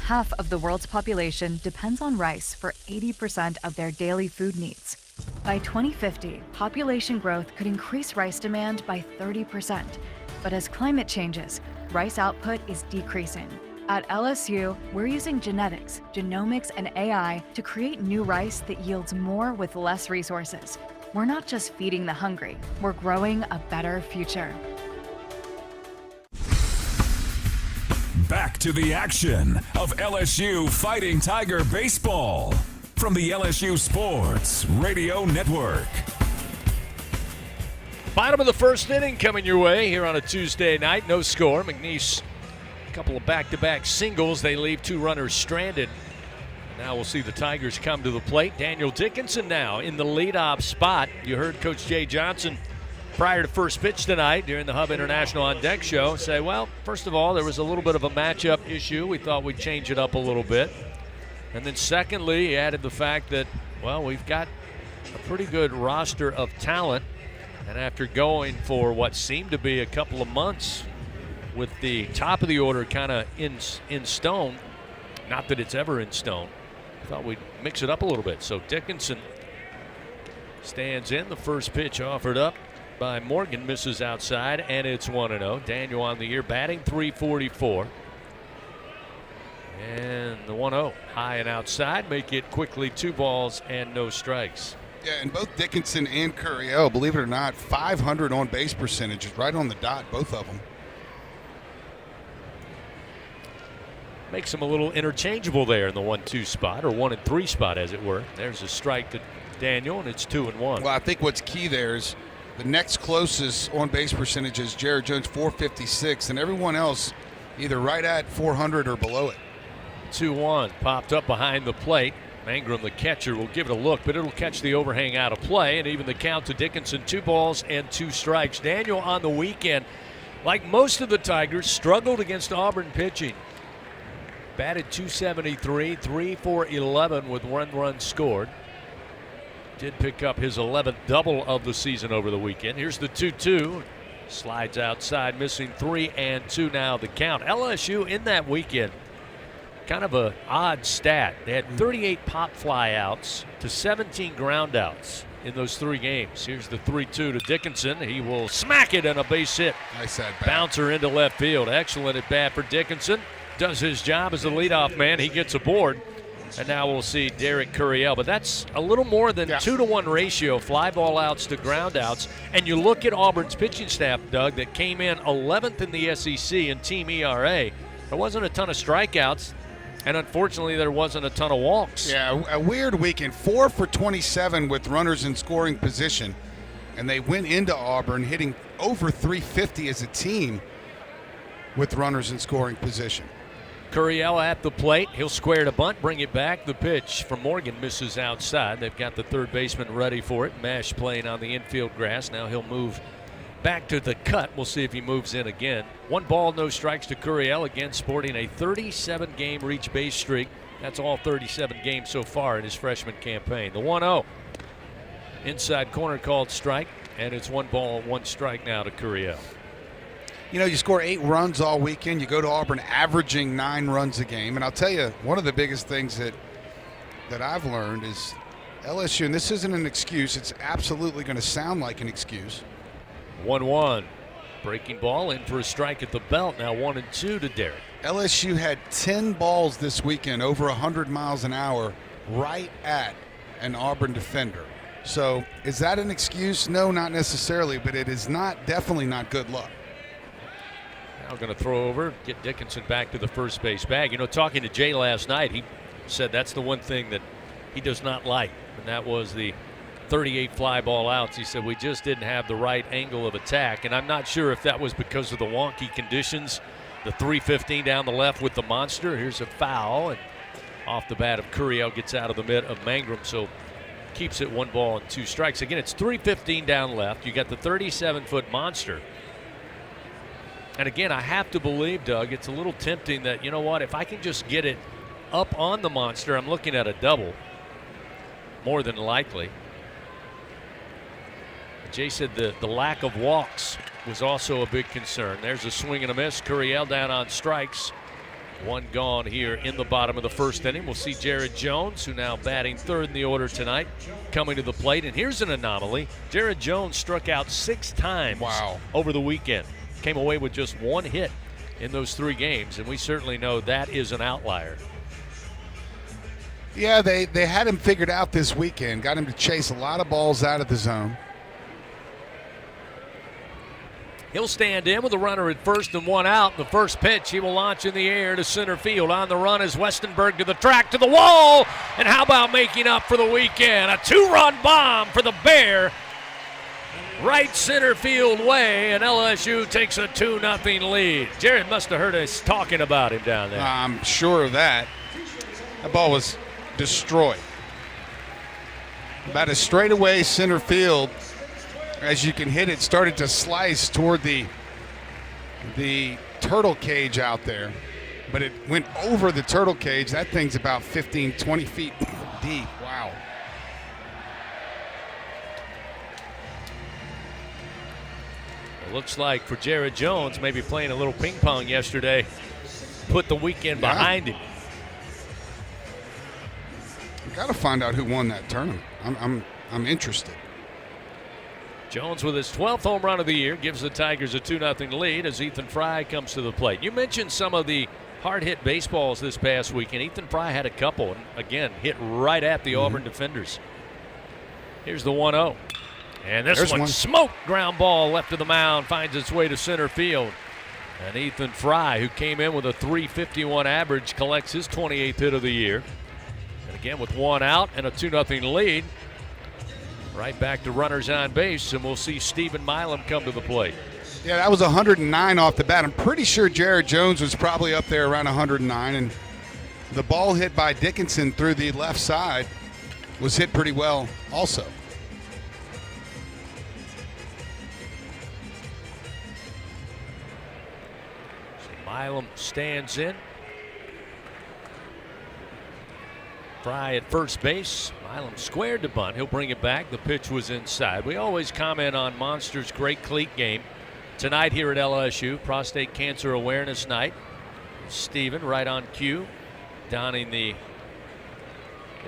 Half of the world's population depends on rice for 80% of their daily food needs. By 2050, population growth could increase rice demand by 30%. But as climate changes, rice output is decreasing. At LSU, we're using genetics, genomics, and AI to create new rice that yields more with less resources. We're not just feeding the hungry, we're growing a better future. Back to the action of LSU Fighting Tiger Baseball from the LSU Sports Radio Network. Bottom of the first inning coming your way here on a Tuesday night. No score. McNeese, a couple of back-to-back singles. They leave 2 runners stranded. Now we'll see the Tigers come to the plate. Daniel Dickinson now in the leadoff spot. You heard Coach Jay Johnson prior to first pitch tonight during the Hub International On Deck show say, well, first of all, there was a little bit of a matchup issue. We thought we'd change it up a little bit. And then secondly, he added the fact that, well, we've got a pretty good roster of talent. And after going for what seemed to be a couple of months with the top of the order kind of in stone, not that it's ever in stone, I thought we'd mix it up a little bit. So Dickinson stands in. The first pitch offered up by Morgan misses outside, and it's 1-0. Daniel on the year batting .344. And the 1-0 high and outside make it quickly 2 balls and no strikes. Yeah, and both Dickinson and Curiel, believe it or not, 500 on base percentages, right on the dot, both of them. Makes them a little interchangeable there in the 1-2 spot, or 1-3 spot, as it were. There's a strike to Daniel, and it's 2-1. Well, I think what's key there is the next closest on base percentage is Jared Jones, 456, and everyone else either right at 400 or below it. 2-1 popped up behind the plate. Mangrum, the catcher, will give it a look, but it'll catch the overhang out of play, and even the count to Dickinson, 2 balls and 2 strikes. Daniel on the weekend, like most of the Tigers, struggled against Auburn pitching. Batted .273, 3 for 11 with 1 run scored. Did pick up his 11th double of the season over the weekend. Here's the 2-2. Slides outside, missing 3 and 2 now the count. LSU in that weekend, kind of an odd stat. They had 38 pop fly outs to 17 ground outs in those 3 games. Here's the 3-2 to Dickinson. He will smack it and a base hit. Nice at bat. Bouncer into left field. Excellent at bat for Dickinson. Does his job as a leadoff man. He gets aboard. And now we'll see Derek Curiel. But that's a little more than 2-to-1 ratio, fly ball outs to ground outs. And you look at Auburn's pitching staff, Doug, that came in 11th in the SEC in team ERA. There wasn't a ton of strikeouts. And unfortunately, there wasn't a ton of walks. Yeah, a weird weekend. 4 for 27 with runners in scoring position. And they went into Auburn hitting over .350 as a team with runners in scoring position. Curiel at the plate. He'll square to bunt, bring it back. The pitch from Morgan misses outside. They've got the third baseman ready for it. Mesh playing on the infield grass. Now he'll move back to the cut. We'll see if he moves in again. 1 ball, no strikes to Curiel, again sporting a 37-game reach base streak. That's all 37 games so far in his freshman campaign. The 1-0. Inside corner called strike, and it's 1 ball, 1 strike now to Curiel. You know, you score 8 runs all weekend. You go to Auburn averaging 9 runs a game. And I'll tell you, one of the biggest things that I've learned is LSU, and this isn't an excuse, it's absolutely going to sound like an excuse. 1-1. Breaking ball in for a strike at the belt. Now 1-2 to Derek. LSU had 10 balls this weekend over 100 miles an hour right at an Auburn defender. So is that an excuse? No, not necessarily, but it is definitely not good luck. Now going to throw over, get Dickinson back to the first base bag. You know, talking to Jay last night, he said that's the one thing that he does not like, and that was the 38 fly ball outs. He said we just didn't have the right angle of attack, and I'm not sure if that was because of the wonky conditions. The 315 down the left with the monster. Here's a foul, and off the bat of Curiel gets out of the mitt of Mangrum, so keeps it 1 ball and 2 strikes. Again, it's 315 down left. You got the 37-foot monster. And again, I have to believe, Doug, it's a little tempting that, you know what, if I can just get it up on the monster, I'm looking at a double, more than likely. Jay said the lack of walks was also a big concern. There's a swing and a miss. Curiel down on strikes. 1 gone here in the bottom of the first inning. We'll see Jared Jones, who now batting 3rd in the order tonight, coming to the plate. And here's an anomaly. Jared Jones struck out 6 times over the weekend. Came away with just 1 hit in those 3 games, and we certainly know that is an outlier. Yeah, they had him figured out this weekend. Got him to chase a lot of balls out of the zone. He'll stand in with a runner at first and 1 out. The first pitch he will launch in the air to center field. On the run is Westenberg to the track, to the wall. And how about making up for the weekend? A 2-run bomb for the Bear. Right center field way, and LSU takes a 2-0 lead. Jared must have heard us talking about him down there. I'm sure of that. That ball was destroyed. About as straight away center field as you can hit it. Started to slice toward the turtle cage out there, but it went over the turtle cage. That thing's about 15, 20 feet deep. Wow. It looks like for Jared Jones, maybe playing a little ping pong yesterday, put the weekend behind him. We got to find out who won that tournament. I'm interested. Jones with his 12th home run of the year gives the Tigers a 2-0 lead as Ethan Fry comes to the plate. You mentioned some of the hard-hit baseballs this past weekend. Ethan Fry had a couple, and again, hit right at the Auburn defenders. Here's the 1-0. And this one, smoked ground ball left of the mound, finds its way to center field. And Ethan Fry, who came in with a .351 average, collects his 28th hit of the year. And again, with one out and a 2-0 lead, right back to runners on base, and we'll see Stephen Milam come to the plate. Yeah, that was 109 off the bat. I'm pretty sure Jared Jones was probably up there around 109, and the ball hit by Dickinson through the left side was hit pretty well also. So Milam stands in. Fry at first base. Milam squared to bunt. He'll bring it back. The pitch was inside. We always comment on Monsters' great cleat game. Tonight here at LSU, Prostate Cancer Awareness Night. Steven right on cue, donning the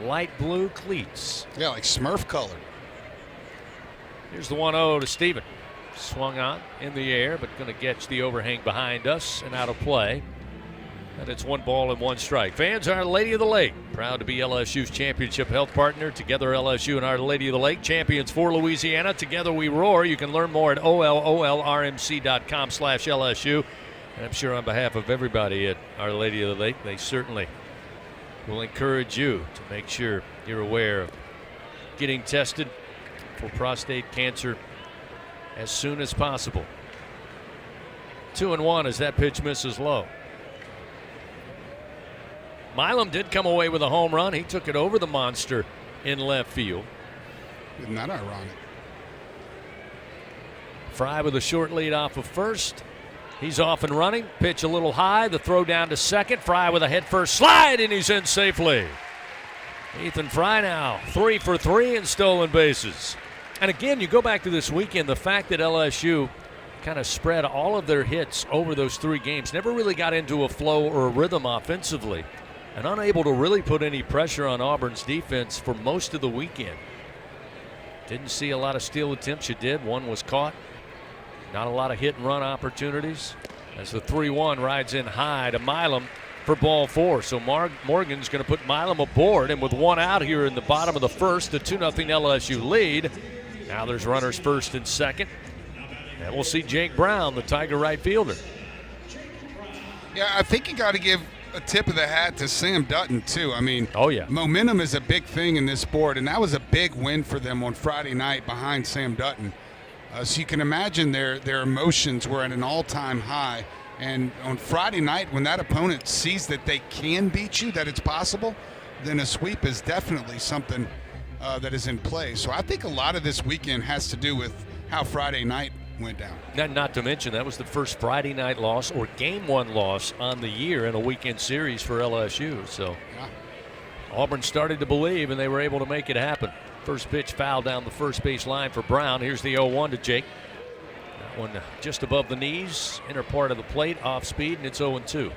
light blue cleats. Yeah, like Smurf color. Here's the 1-0 to Steven. Swung on in the air, but going to catch the overhang behind us and out of play. And it's 1 ball and 1 strike. Fans, Our Lady of the Lake, proud to be LSU's championship health partner. Together, LSU and Our Lady of the Lake, champions for Louisiana. Together we roar. You can learn more at olrmc.com/LSU. And I'm sure on behalf of everybody at Our Lady of the Lake, they certainly will encourage you to make sure you're aware of getting tested for prostate cancer as soon as possible. 2-1 as that pitch misses low. Milam did come away with a home run. He took it over the monster in left field. Isn't that ironic? Fry with a short lead off of first. He's off and running. Pitch a little high. The throw down to second. Fry with a head first slide, and he's in safely. Ethan Fry now 3 for 3 in stolen bases. And again, you go back to this weekend, the fact that LSU kind of spread all of their hits over those 3 games, never really got into a flow or a rhythm offensively, and unable to really put any pressure on Auburn's defense for most of the weekend. Didn't see a lot of steal attempts. You did. One was caught. Not a lot of hit and run opportunities. As the 3-1 rides in high to Milam for ball 4. So Morgan's going to put Milam aboard, and with 1 out here in the bottom of the first, the 2-0 LSU lead. Now there's runners first and second. And we'll see Jake Brown, the Tiger right fielder. Yeah, I think you got to give a tip of the hat to Sam Dutton, too. I mean, oh yeah, momentum is a big thing in this sport, and that was a big win for them on Friday night behind Sam Dutton. So you can imagine their emotions were at an all-time high. And on Friday night, when that opponent sees that they can beat you, that it's possible, then a sweep is definitely something that is in play. So I think a lot of this weekend has to do with how Friday night went down. Not to mention that was the first Friday night loss or game 1 loss on the year in a weekend series for LSU. So yeah. Auburn started to believe, and they were able to make it happen. First pitch foul down the first base line for Brown. Here's the 0-1 to Jake. That one just above the knees, inner part of the plate, off speed, and it's 0-2.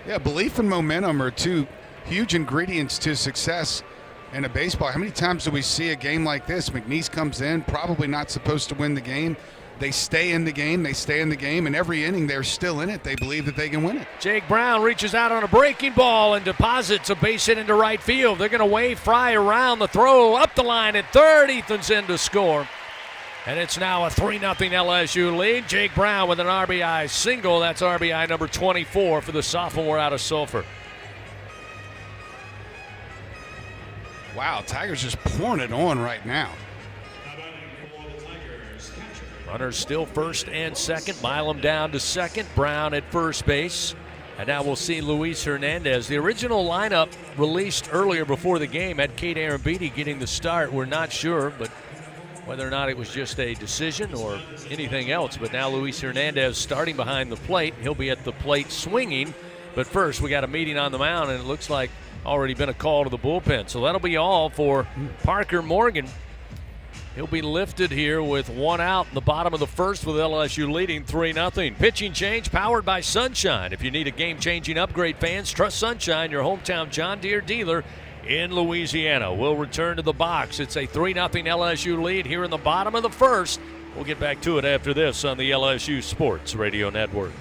Yeah, belief and momentum are 2 huge ingredients to success in a baseball. How many times do we see a game like this? McNeese comes in, probably not supposed to win the game. They stay in the game, and every inning they're still in it. They believe that they can win it. Jake Brown reaches out on a breaking ball and deposits a base hit into right field. They're going to wave Fry around. The throw up the line at third. Ethan's in to score. And it's now a 3-0 LSU lead. Jake Brown with an RBI single. That's RBI number 24 for the sophomore out of Sulphur. Wow, Tigers just pouring it on right now. Runners still first and second. Milam down to second. Brown at first base. And now we'll see Luis Hernandez. The original lineup released earlier before the game had Kate Arambidi getting the start. We're not sure, but whether or not it was just a decision or anything else. But now Luis Hernandez starting behind the plate. He'll be at the plate swinging. But first, we got a meeting on the mound, and it looks like already been a call to the bullpen. So that'll be all for Parker Morgan. He'll be lifted here with one out in the bottom of the first with LSU leading 3-0. Pitching change powered by Sunshine. If you need a game-changing upgrade, fans, trust Sunshine, your hometown John Deere dealer in Louisiana. We'll return to the box. It's a 3-0 LSU lead here in the bottom of the first. We'll get back to it after this on the LSU Sports Radio Network.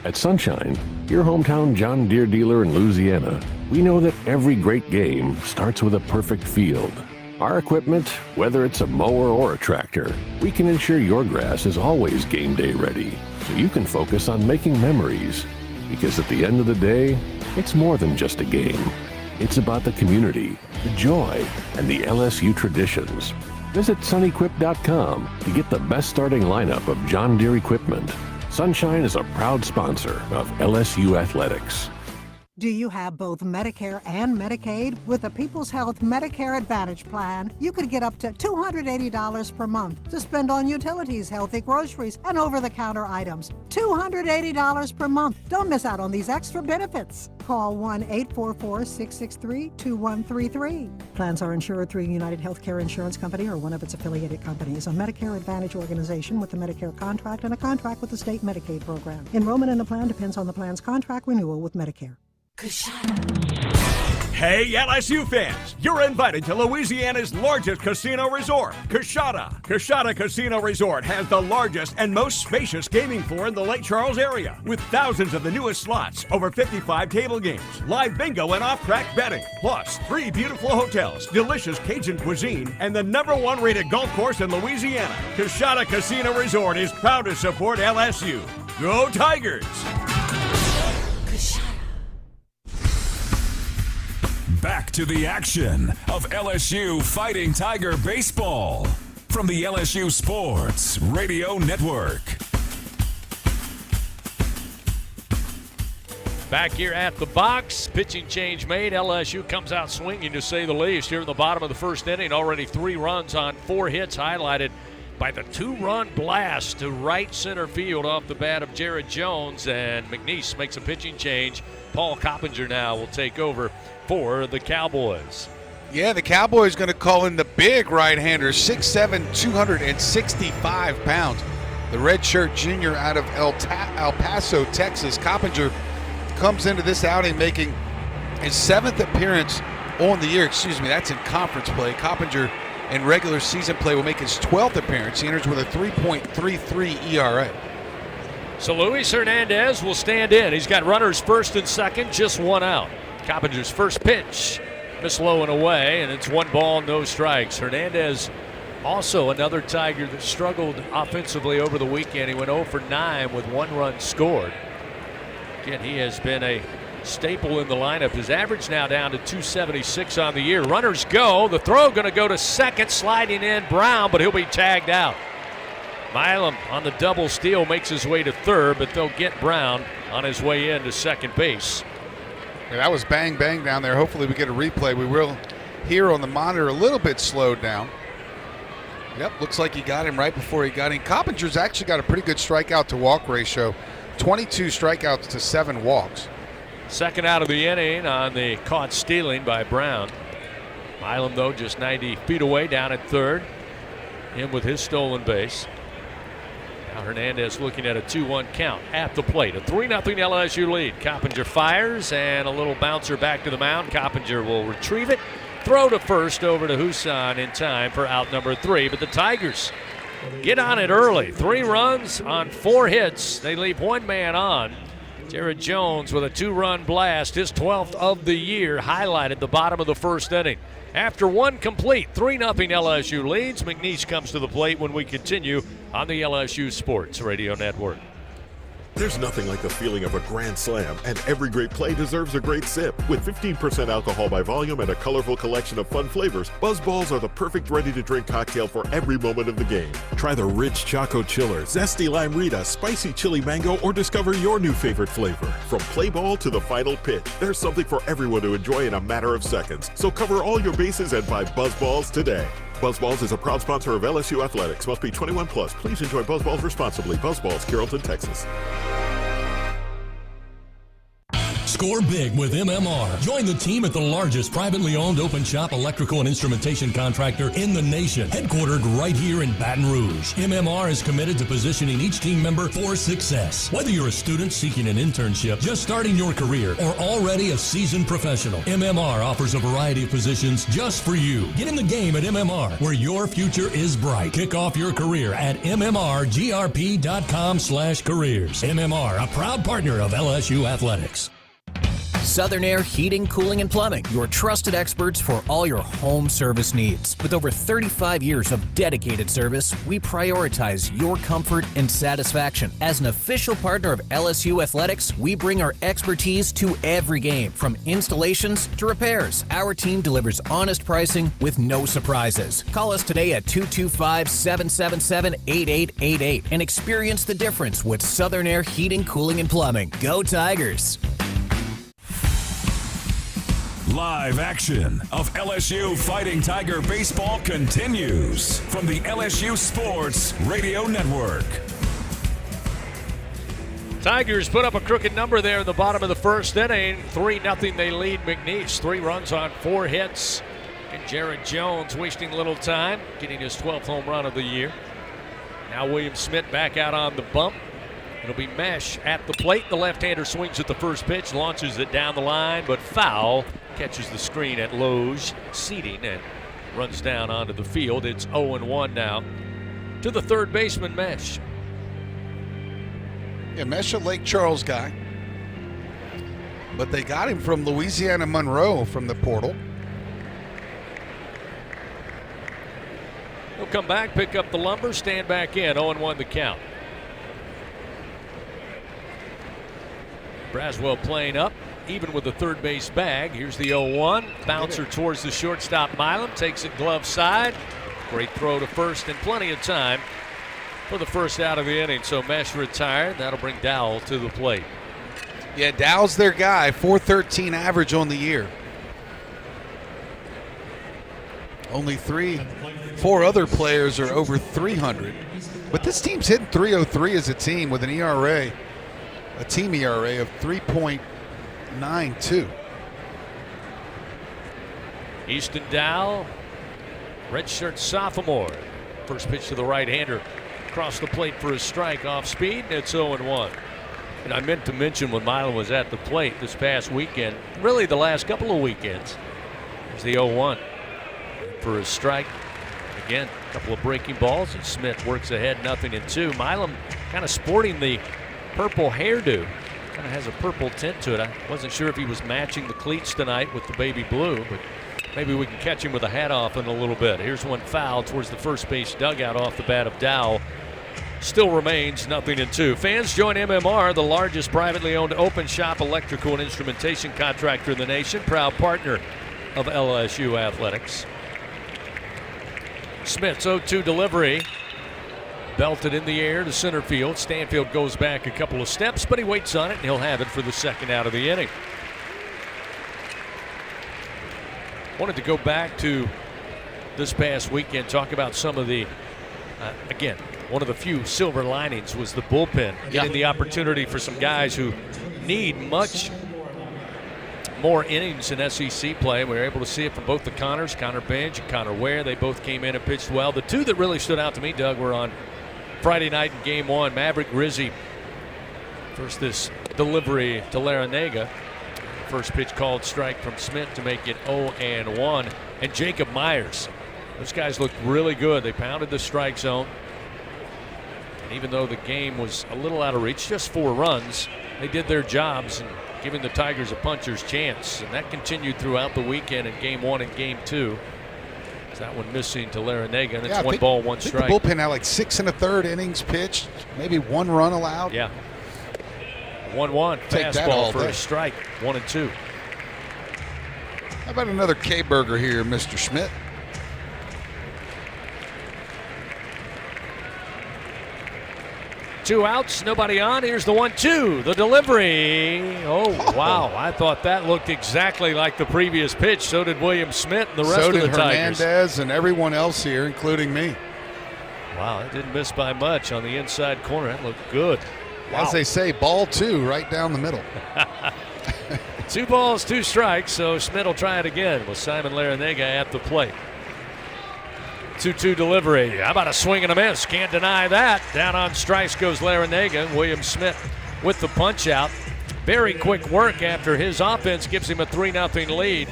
At Sunshine, your hometown John Deere dealer in Louisiana, we know that every great game starts with a perfect field. Our equipment, whether it's a mower or a tractor, we can ensure your grass is always game day ready, so you can focus on making memories. Because at the end of the day, it's more than just a game. It's about the community, the joy, and the LSU traditions. Visit sunequip.com to get the best starting lineup of John Deere equipment. Sunshine is a proud sponsor of LSU Athletics. Do you have both Medicare and Medicaid? With the People's Health Medicare Advantage Plan, you could get up to $280 per month to spend on utilities, healthy groceries, and over-the-counter items. $280 per month. Don't miss out on these extra benefits. Call 1-844-663-2133. Plans are insured through United Healthcare Insurance Company or one of its affiliated companies, a Medicare Advantage organization with a Medicare contract and a contract with the state Medicaid program. Enrollment in the plan depends on the plan's contract renewal with Medicare. Hey, LSU fans, you're invited to Louisiana's largest casino resort, Coshada. Coshada Casino Resort has the largest and most spacious gaming floor in the Lake Charles area, with thousands of the newest slots, over 55 table games, live bingo and off-track betting, plus 3 beautiful hotels, delicious Cajun cuisine, and the #1 rated golf course in Louisiana. Coshada Casino Resort is proud to support LSU. Go Tigers! Back to the action of LSU Fighting Tiger Baseball from the LSU Sports Radio Network. Back here at the box, pitching change made. LSU comes out swinging, to say the least, here in the bottom of the first inning. Already 3 runs on 4 hits, highlighted by the 2-run blast to right center field off the bat of Jared Jones, and McNeese makes a pitching change. Paul Coppinger now will take over for the Cowboys. Yeah, the Cowboys going to call in the big right-hander, 6'7", 265 pounds. The redshirt junior out of El Paso, Texas. Coppinger comes into this outing making his 7th appearance on the year. That's in conference play. Coppinger in regular season play will make his 12th appearance. He enters with a 3.33 ERA. So Luis Hernandez will stand in. He's got runners first and second, just 1 out. Coppinger's first pitch, miss low and away, and it's 1 ball, no strikes. Hernandez, also another Tiger that struggled offensively over the weekend. He went 0 for 9 with 1 run scored. Again, he has been a staple in the lineup. His average now down to 276 on the year. Runners go. The throw going to go to second, sliding in Brown, but he'll be tagged out. Milam on the double steal makes his way to third, but they'll get Brown on his way in to second base. Yeah, that was bang, bang down there. Hopefully we get a replay. We will hear on the monitor a little bit slowed down. Yep, looks like he got him right before he got in. Coppinger's actually got a pretty good strikeout to walk ratio. 22 strikeouts to 7 walks. Second out of the inning on the caught stealing by Brown. Milam, though, just 90 feet away down at third. Him with his stolen base. Now Hernandez looking at a 2-1 count at the plate. A 3-0 LSU lead. Coppinger fires and a little bouncer back to the mound. Coppinger will retrieve it. Throw to first over to Husan in time for out number 3. But the Tigers get on it early. 3 runs on 4 hits. They leave 1 man on. Jared Jones with a 2-run blast, his 12th of the year, highlighted the bottom of the first inning. After 1 complete, 3-0 LSU leads. McNeese comes to the plate when we continue on the LSU Sports Radio Network. There's nothing like the feeling of a grand slam, and every great play deserves a great sip. With 15% alcohol by volume and a colorful collection of fun flavors, Buzz Balls are the perfect ready-to-drink cocktail for every moment of the game. Try the rich Choco Chiller, zesty Lime Rita, spicy chili mango, or discover your new favorite flavor. From play ball to the final pitch, there's something for everyone to enjoy in a matter of seconds. So cover all your bases and buy Buzz Balls today. Buzz Balls is a proud sponsor of LSU Athletics. Must be 21 plus. Please enjoy Buzz Balls responsibly. Buzz Balls, Carrollton, Texas. Score big with MMR. Join the team at the largest privately owned open shop electrical and instrumentation contractor in the nation, headquartered right here in Baton Rouge. MMR is committed to positioning each team member for success. Whether you're a student seeking an internship, just starting your career, or already a seasoned professional, MMR offers a variety of positions just for you. Get in the game at MMR, where your future is bright. Kick off your career at mmrgrp.com/careers. MMR, a proud partner of LSU Athletics. Southern Air Heating, Cooling, and Plumbing, your trusted experts for all your home service needs. With over 35 years of dedicated service, we prioritize your comfort and satisfaction. As an official partner of LSU Athletics, we bring our expertise to every game, from installations to repairs. Our team delivers honest pricing with no surprises. Call us today at 225-777-8888 and experience the difference with Southern Air Heating, Cooling, and Plumbing. Go Tigers! Live action of LSU Fighting Tiger baseball continues from the LSU Sports Radio Network. Tigers put up a crooked number there in the bottom of the first inning. 3-0 they lead McNeese. 3 runs on 4 hits. And Jared Jones wasting a little time, getting his 12th home run of the year. Now William Smith back out on the bump. It'll be Mesh at the plate. The left-hander swings at the first pitch, launches it down the line, but foul. Catches the screen at Loge, seating, and runs down onto the field. It's 0-1 now to the third baseman, Mesh. Yeah, Mesh a Lake Charles guy. But they got him from Louisiana Monroe from the portal. He'll come back, pick up the lumber, stand back in. 0-1 the count. Braswell playing up, even with the third base bag. Here's the 0-1. Bouncer towards the shortstop, Milam. Takes it glove side. Great throw to first and plenty of time for the first out of the inning. So Mesh retired. That'll bring Dowell to the plate. Yeah, Dowell's their guy. .413 average on the year. Only 4 other players are over 300. But this team's hitting .303 as a team with an ERA. A team ERA of 3.92. Easton Dowell, redshirt sophomore. First pitch to the right-hander. Across the plate for a strike off speed, and it's 0-1. And I meant to mention when Milam was at the plate this past weekend, really the last couple of weekends, there's the 0-1 for a strike. Again, a couple of breaking balls, and Smith works ahead 0-2. Milam kind of sporting the purple hairdo. Kind of has a purple tint to it. I wasn't sure if he was matching the cleats tonight with the baby blue, but maybe we can catch him with a hat off in a little bit. Here's one foul towards the first base dugout off the bat of Dowell. Still remains 0-2. Fans, join MMR, the largest privately owned open shop electrical and instrumentation contractor in the nation, proud partner of LSU Athletics. Smith's 0-2 delivery. Belted in the air to center field. Stanfield goes back a couple of steps, but he waits on it, and he'll have it for the second out of the inning. Wanted to go back to this past weekend, talk about some of the, again, one of the few silver linings was the bullpen. Getting the opportunity for some guys who need much more innings in SEC play. We were able to see it from both the Connors, Connor Bench and Connor Ware. They both came in and pitched well. The two that really stood out to me, Doug, were on Friday night in Game 1. Maverick Rizzi, first this delivery to Larinaga. First pitch called strike from Smith to make it 0-1. And Jacob Myers. Those guys looked really good. They pounded the strike zone. And even though the game was a little out of reach, just 4 runs, they did their jobs and giving the Tigers a puncher's chance. And that continued throughout the weekend in Game 1 and Game 2. That one missing to Larinaga, and it's 1 ball, 1 strike. The bullpen had like 6 1/3 innings pitched, maybe 1 run allowed. Yeah. 1-1 fastball for a strike, 1-2. How about another K-Burger here, Mr. Schmidt? Two outs, nobody on. Here's the 1-2, the delivery. Oh, wow. I thought that looked exactly like the previous pitch. So did William Smith and the rest of the Tigers. So did Hernandez and everyone else here, including me. Wow, it didn't miss by much on the inside corner. That looked good. Wow. As they say, ball 2 right down the middle. 2 balls, 2 strikes, so Schmidt will try it again with Simon Larrañaga at the plate. 2-2 delivery. How about a swing and a miss? Can't deny that. Down on strikes goes Larrañaga. William Schmidt with the punch out. Very quick work after his offense gives him a 3-0 lead.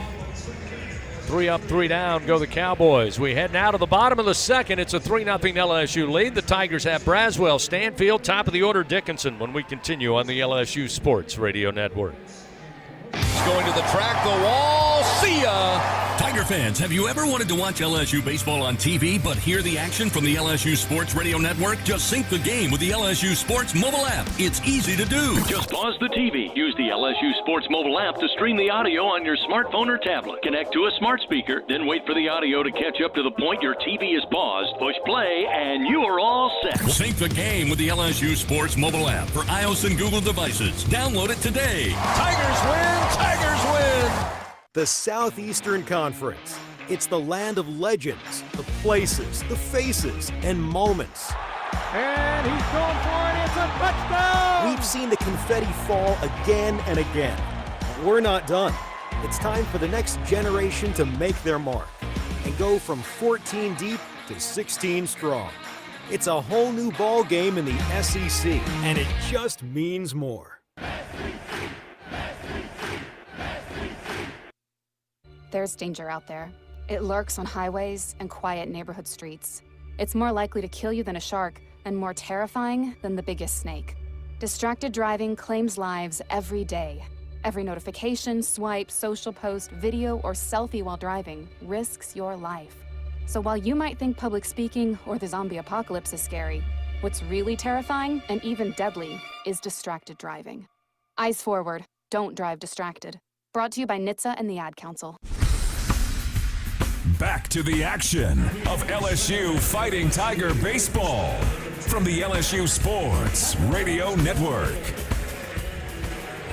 3 up, 3 down go the Cowboys. We head now to the bottom of the second. It's a 3-0 LSU lead. The Tigers have Braswell, Stanfield, top of the order Dickinson when we continue on the LSU Sports Radio Network. He's going to the track, the wall, see ya! Tiger fans, have you ever wanted to watch LSU baseball on TV but hear the action from the LSU Sports Radio Network? Just sync the game with the LSU Sports mobile app. It's easy to do. Just pause the TV. Use the LSU Sports mobile app to stream the audio on your smartphone or tablet. Connect to a smart speaker, then wait for the audio to catch up to the point your TV is paused. Push play, and you are all set. Sync the game with the LSU Sports mobile app for iOS and Google devices. Download it today. Tigers win! Tigers win! The Southeastern Conference. It's the land of legends, the places, the faces, and moments. And he's going for it. It's a touchdown! We've seen the confetti fall again and again. But we're not done. It's time for the next generation to make their mark and go from 14 deep to 16 strong. It's a whole new ball game in the SEC, and it just means more. There's danger out there. It lurks on highways and quiet neighborhood streets. It's more likely to kill you than a shark and more terrifying than the biggest snake. Distracted driving claims lives every day. Every notification, swipe, social post, video, or selfie while driving risks your life. So while you might think public speaking or the zombie apocalypse is scary, what's really terrifying and even deadly is distracted driving. Eyes forward, don't drive distracted. Brought to you by NHTSA and the Ad Council. Back to the action of LSU Fighting Tiger Baseball from the LSU Sports Radio Network.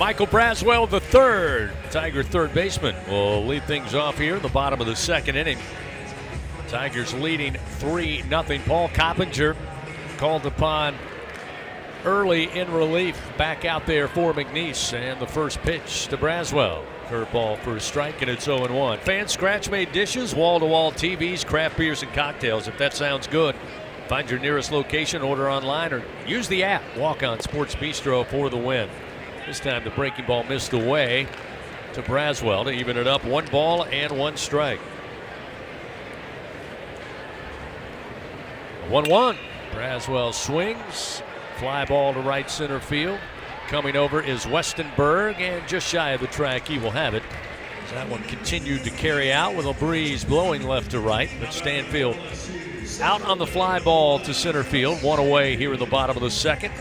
Michael Braswell, the third Tiger third baseman, will lead things off here in the bottom of the second inning. Tigers leading 3-0. Paul Coppinger called upon early in relief, back out there for McNeese, and the first pitch to Braswell. Curveball for a strike, and it's 0-1. Fan scratch-made dishes, wall-to-wall TVs, craft beers, and cocktails. If that sounds good, find your nearest location, order online, or use the app. Walk on Sports Bistro for the win. This time the breaking ball missed away to Braswell to even it up. 1 ball and 1 strike. 1-1. Braswell swings. Fly ball to right center field. Coming over is Westenberg, and just shy of the track, he will have it. That one continued to carry out with a breeze blowing left to right, but Stanfield out on the fly ball to center field. 1 away here in the bottom of the second.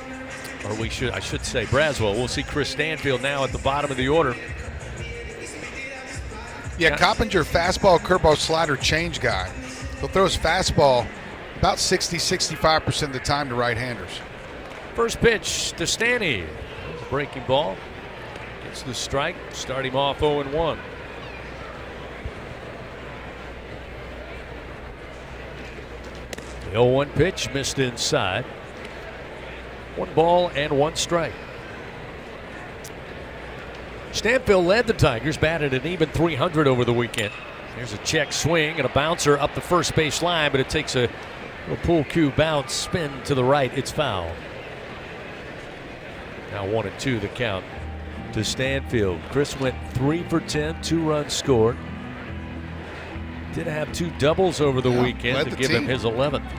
Or I should say Braswell. We'll see Chris Stanfield now at the bottom of the order. Yeah, Coppinger, fastball, curveball, slider, change guy. He'll throw his fastball about 60-65% of the time to right-handers. First pitch to Stanny. Breaking ball. Gets the strike. Start him off 0-1. The 0-1 pitch missed inside. 1 ball and 1 strike. Stanfield led the Tigers, batted an even .300 over the weekend. There's a check swing and a bouncer up the first base line, but it takes a pull cue bounce, spin to the right. It's foul. Now 1-2 the count to Stanfield. Chris went 3 for 10, 2 runs scored. Did have 2 doubles over the weekend to give him his 11th.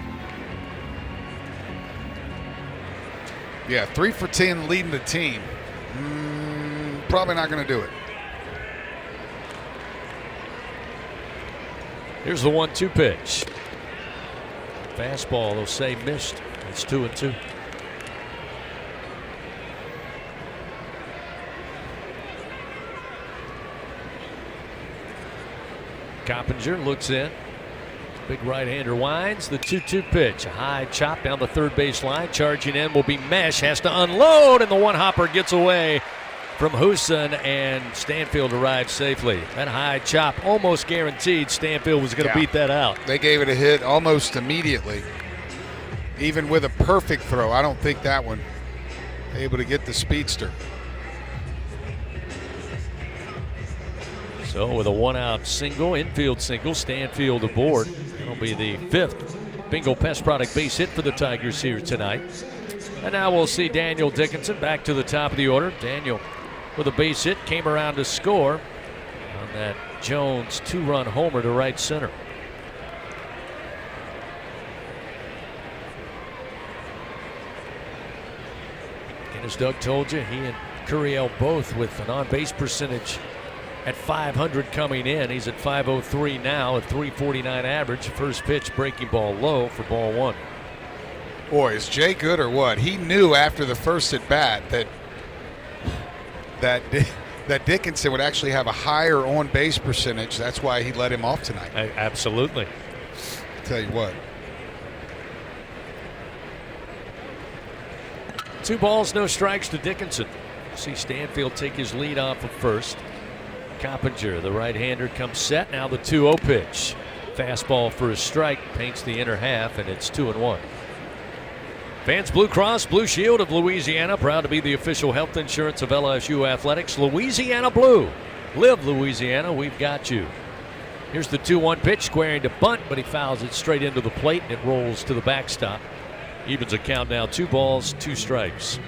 Yeah, 3 for 10 leading the team. Probably not going to do it. Here's the 1-2 pitch. Fastball, they'll say missed. It's 2-2. Coppinger looks in. Big right-hander winds. The 2-2 pitch. A high chop down the third base line. Charging in will be Mesh. Has to unload, and the one-hopper gets away from Huson, and Stanfield arrives safely. That high chop almost guaranteed Stanfield was going to beat that out. They gave it a hit almost immediately. Even with a perfect throw, I don't think that one able to get the speedster. So with a 1-out single, infield single, Stanfield aboard. It'll be the 5th Bingo Pest Product base hit for the Tigers here tonight. And now we'll see Daniel Dickinson back to the top of the order. Daniel with a base hit, came around to score on that Jones 2-run homer to right center. And as Doug told you, he and Curiel both with an on-base percentage at .500 coming in. He's at .503 now, at .349 average. First pitch, breaking ball low for ball 1. Boy, is Jay good or what? He knew after the first at bat that Dickinson would actually have a higher on-base percentage. That's why he let him off tonight. Absolutely. Tell you what. 2 balls, no strikes to Dickinson. See Stanfield take his lead off of first. Coppinger, the right-hander, comes set. Now the 2-0 pitch. Fastball for a strike, paints the inner half, and it's 2-1. Fans, Blue Cross Blue Shield of Louisiana, proud to be the official health insurance of LSU Athletics. Louisiana Blue. Live Louisiana, we've got you. Here's the 2-1 pitch, squaring to bunt, but he fouls it straight into the plate, and it rolls to the backstop. Evens a count now, 2 balls, 2 strikes.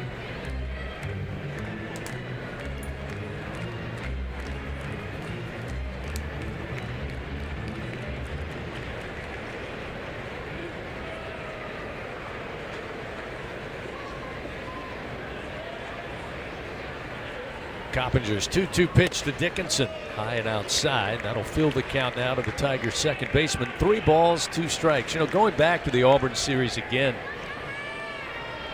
Coppinger's 2-2 pitch to Dickinson. High and outside. That'll fill the count now to the Tigers' second baseman. 3 balls, 2 strikes. You know, going back to the Auburn series again,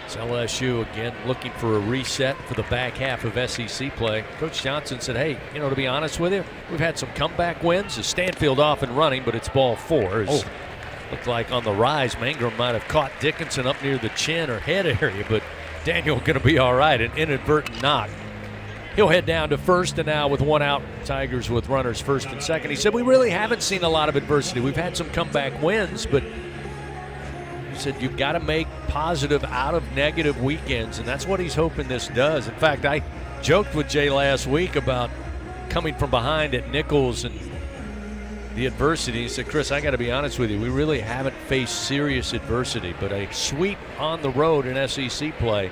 it's LSU again looking for a reset for the back half of SEC play. Coach Johnson said, hey, you know, to be honest with you, we've had some comeback wins. Stanfield off and running, but it's ball 4. Looked like on the rise, Mangrum might have caught Dickinson up near the chin or head area, but Daniel going to be all right. An inadvertent knock. He'll head down to first, and now with 1 out, Tigers with runners first and second. He said, we really haven't seen a lot of adversity. We've had some comeback wins, but he said you've got to make positive out of negative weekends, and that's what he's hoping this does. In fact, I joked with Jay last week about coming from behind at Nichols and the adversity. He said, Chris, I got to be honest with you, we really haven't faced serious adversity, but a sweep on the road in SEC play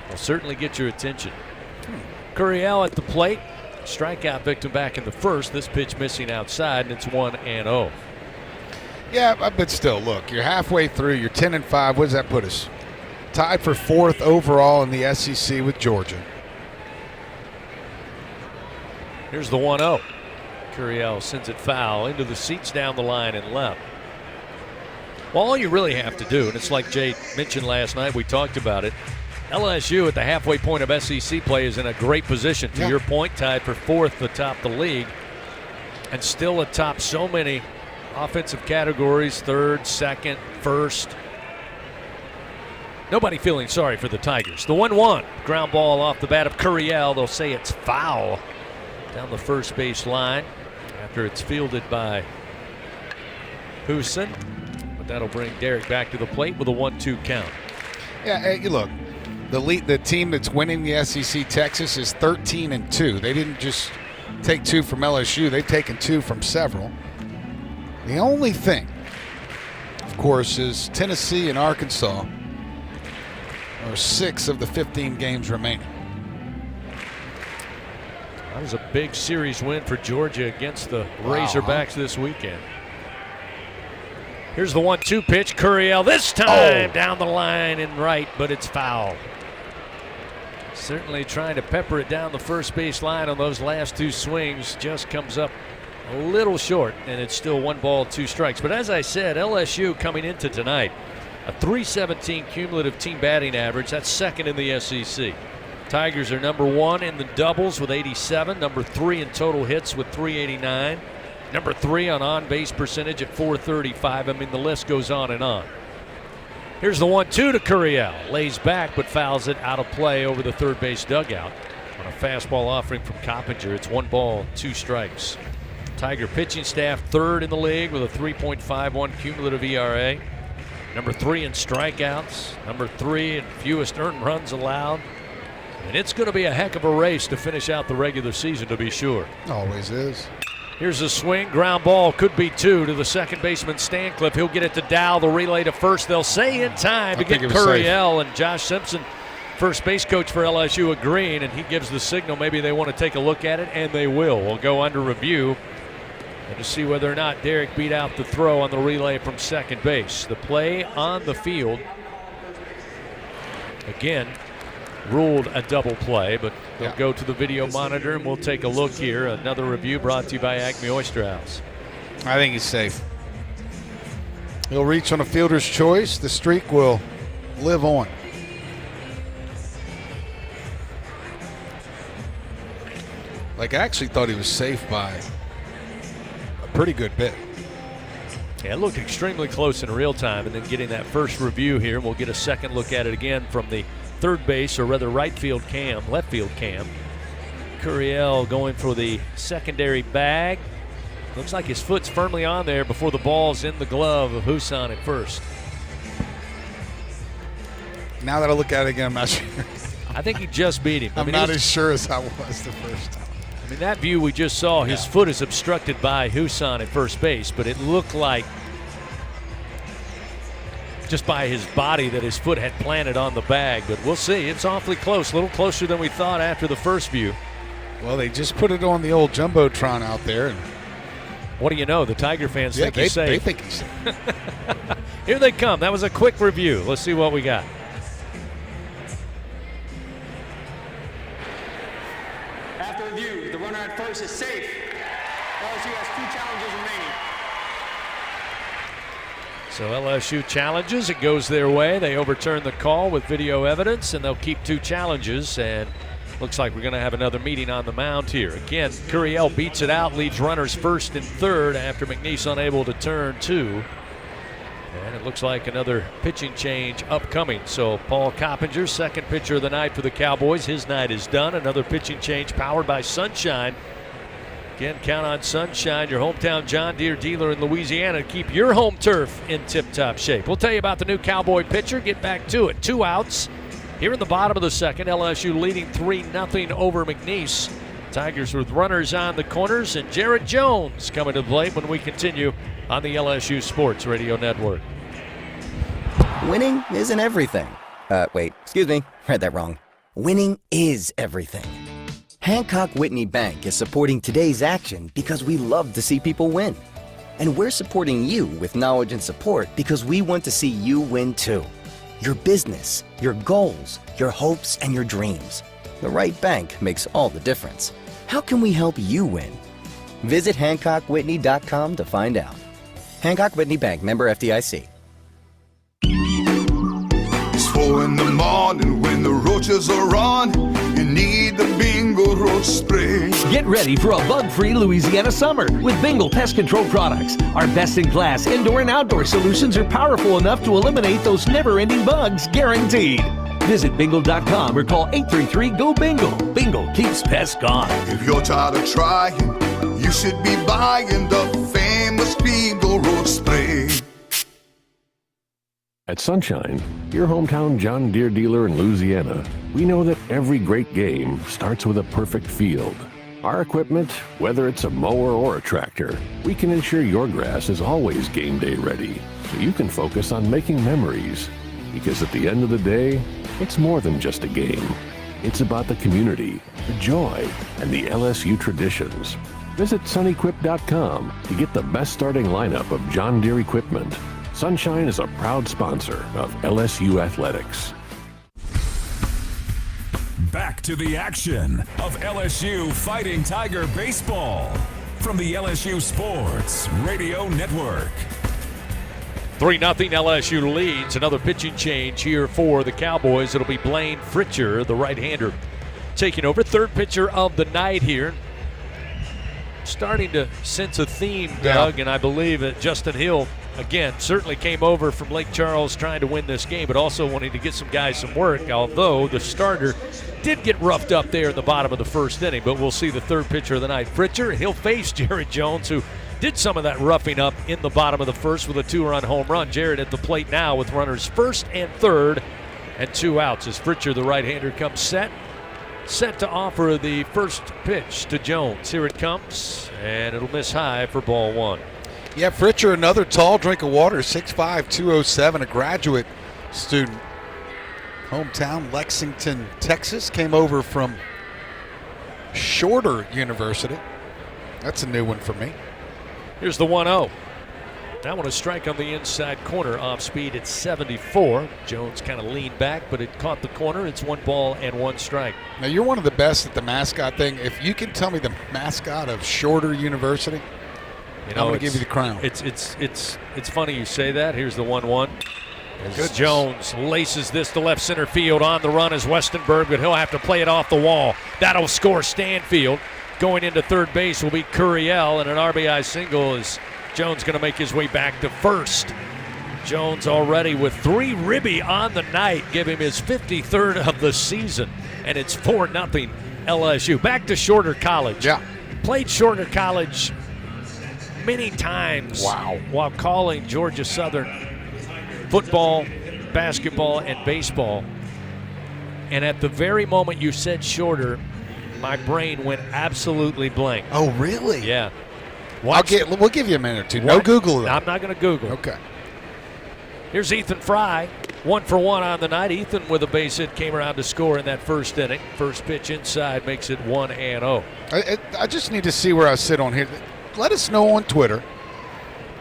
will certainly get your attention. Curiel at the plate. Strikeout victim back in the first. This pitch missing outside, and it's 1-0. Yeah, but still, look, you're halfway through. You're 10-5. What does that put us? Tied for 4th overall in the SEC with Georgia. Here's the 1-0. Curiel sends it foul into the seats down the line and left. Well, all you really have to do, and it's like Jay mentioned last night, we talked about it, LSU at the halfway point of SEC play is in a great position. To your point, tied for 4th atop the league, and still atop so many offensive categories, 3rd, 2nd, 1st. Nobody feeling sorry for the Tigers. The 1-1 ground ball off the bat of Curiel. They'll say it's foul down the first base line after it's fielded by Huson. But that'll bring Derek back to the plate with a 1-2 count. Yeah, hey, look. The team that's winning the SEC, Texas, is 13-2. They didn't just take 2 from LSU. They've taken 2 from several. The only thing, of course, is Tennessee and Arkansas are 6 of the 15 games remaining. That was a big series win for Georgia against the Razorbacks this weekend. Here's the 1-2 pitch. Curiel this time down the line and right, but it's foul. Certainly trying to pepper it down the first base line on those last 2 swings. Just comes up a little short, and it's still 1 ball, 2 strikes. But as I said, LSU coming into tonight, a .317 cumulative team batting average. That's 2nd in the SEC. Tigers are number 1 in the doubles with 87, number 3 in total hits with 389, number 3 on on-base percentage at 435. I mean, the list goes on and on. Here's the 1-2 to Curiel. Lays back but fouls it out of play over the third base dugout. On a fastball offering from Coppinger, it's 1 ball, 2 strikes. Tiger pitching staff 3rd in the league with a 3.51 cumulative ERA. Number 3 in strikeouts. Number 3 in fewest earned runs allowed. And it's going to be a heck of a race to finish out the regular season, to be sure. Always is. Here's a swing. Ground ball. Could be 2 to the second baseman, Stancliffe. He'll get it to Dow. The relay to first. They'll say in time to get Curiel. And Josh Simpson, first base coach for LSU, agreeing, and he gives the signal maybe they want to take a look at it, and they will. We'll go under review and to see whether or not Derek beat out the throw on the relay from second base. The play on the field, again, ruled a double play, but they'll go to the video monitor and we'll take a look here. Another review brought to you by Acme Oyster House. I think he's safe. He'll reach on a fielder's choice. The streak will live on. Like, I actually thought he was safe by a pretty good bit. Yeah, it looked extremely close in real time, and then getting that first review here, we'll get a second look at it again from the third base, or rather left field cam. Curiel going for the secondary bag. Looks like his foot's firmly on there before the ball's in the glove of Husan at first. Now that I look at it again, I'm not sure. I think he just beat him. I'm not as sure as I was the first time. I mean, that view we just saw, his foot is obstructed by Husan at first base, but it looked like just by his body that his foot had planted on the bag. But we'll see. It's awfully close, a little closer than we thought after the first view. Well, they just put it on the old Jumbotron out there. And what do you know? The Tiger fans think he's safe. They think he's safe. Here they come. That was a quick review. Let's see what we got. After review, the runner at first is safe. LSU has 2 challenges remaining. So LSU challenges. It goes their way. They overturn the call with video evidence, and they'll keep 2 challenges. And looks like we're going to have another meeting on the mound here. Again, Curiel beats it out, leaves runners first and third after McNeese unable to turn 2. And it looks like another pitching change upcoming. So Paul Coppinger, second pitcher of the night for the Cowboys. His night is done. Another pitching change powered by Sunshine. Again, count on Sunshine, your hometown John Deere dealer in Louisiana, to keep your home turf in tip-top shape. We'll tell you about the new Cowboy pitcher. Get back to it. 2 outs here in the bottom of the second. LSU leading 3-0 over McNeese. Tigers with runners on the corners, and Jared Jones coming to the plate when we continue on the LSU Sports Radio Network. Winning isn't everything. Wait, excuse me, read that wrong. Winning is everything. Hancock Whitney Bank is supporting today's action because we love to see people win. And we're supporting you with knowledge and support because we want to see you win too. Your business, your goals, your hopes, and your dreams. The right bank makes all the difference. How can we help you win? Visit HancockWhitney.com to find out. Hancock Whitney Bank, member FDIC. It's 4 in the morning when the roaches are on. You need the Bingo Roach Spray. Get ready for a bug-free Louisiana summer with Bingo Pest Control products. Our best-in-class indoor and outdoor solutions are powerful enough to eliminate those never-ending bugs, guaranteed. Visit bingo.com or call 833-GO-BINGO. Bingo keeps pests gone. If you're tired of trying, you should be buying the famous Bingo Roach Spray. At Sunshine, your hometown John Deere dealer in Louisiana, we know that every great game starts with a perfect field. Our equipment, whether it's a mower or a tractor, we can ensure your grass is always game day ready, so you can focus on making memories. Because at the end of the day, it's more than just a game. It's about the community, the joy, and the LSU traditions. Visit sunequip.com to get the best starting lineup of John Deere equipment. Sunshine is a proud sponsor of LSU Athletics. Back to the action of LSU Fighting Tiger Baseball from the LSU Sports Radio Network. 3-0 LSU leads. Another pitching change here for the Cowboys. It'll be Blaine Fritcher, the right-hander, taking over. Third pitcher of the night here. Starting to sense a theme, Doug, and I believe that Justin Hill, again, certainly came over from Lake Charles trying to win this game, but also wanting to get some guys some work, although the starter did get roughed up there in the bottom of the first inning. But we'll see the third pitcher of the night, Fritcher. He'll face Jared Jones, who did some of that roughing up in the bottom of the first with a 2-run home run. Jared at the plate now with runners first and third and 2 outs as Fritcher, the right-hander, comes set set to offer the first pitch to Jones. Here it comes, and it'll miss high for ball one. Yeah, Fritcher, another tall drink of water, 6'5", 207, a graduate student. Hometown, Lexington, Texas, came over from Shorter University. That's a new one for me. Here's the 1-0. That one a strike on the inside corner, off speed at 74. Jones kind of leaned back, but it caught the corner. It's 1 ball and 1 strike. Now, you're one of the best at the mascot thing. If you can tell me the mascot of Shorter University, I'm going to give you the crown. It's funny you say that. Here's the 1-1. As Jones laces this to left center field. On the run is Westenberg, but he'll have to play it off the wall. That'll score Stanfield. Going into third base will be Curiel, and an RBI single is Jones going to make his way back to first. Jones already with 3 ribby on the night, give him his 53rd of the season, and it's 4-0 LSU. Back to Shorter College. Yeah. Played Shorter College many times. Wow. While calling Georgia Southern football, basketball, and baseball. And at the very moment you said Shorter, my brain went absolutely blank. Oh, really? Yeah. We'll give you a minute or two. No Google. I'm not going to Google. Okay. Here's Ethan Fry, 1 for 1 on the night. Ethan with a base hit came around to score in that first inning. First pitch inside makes it 1-0. I just need to see where I sit on here. Let us know on Twitter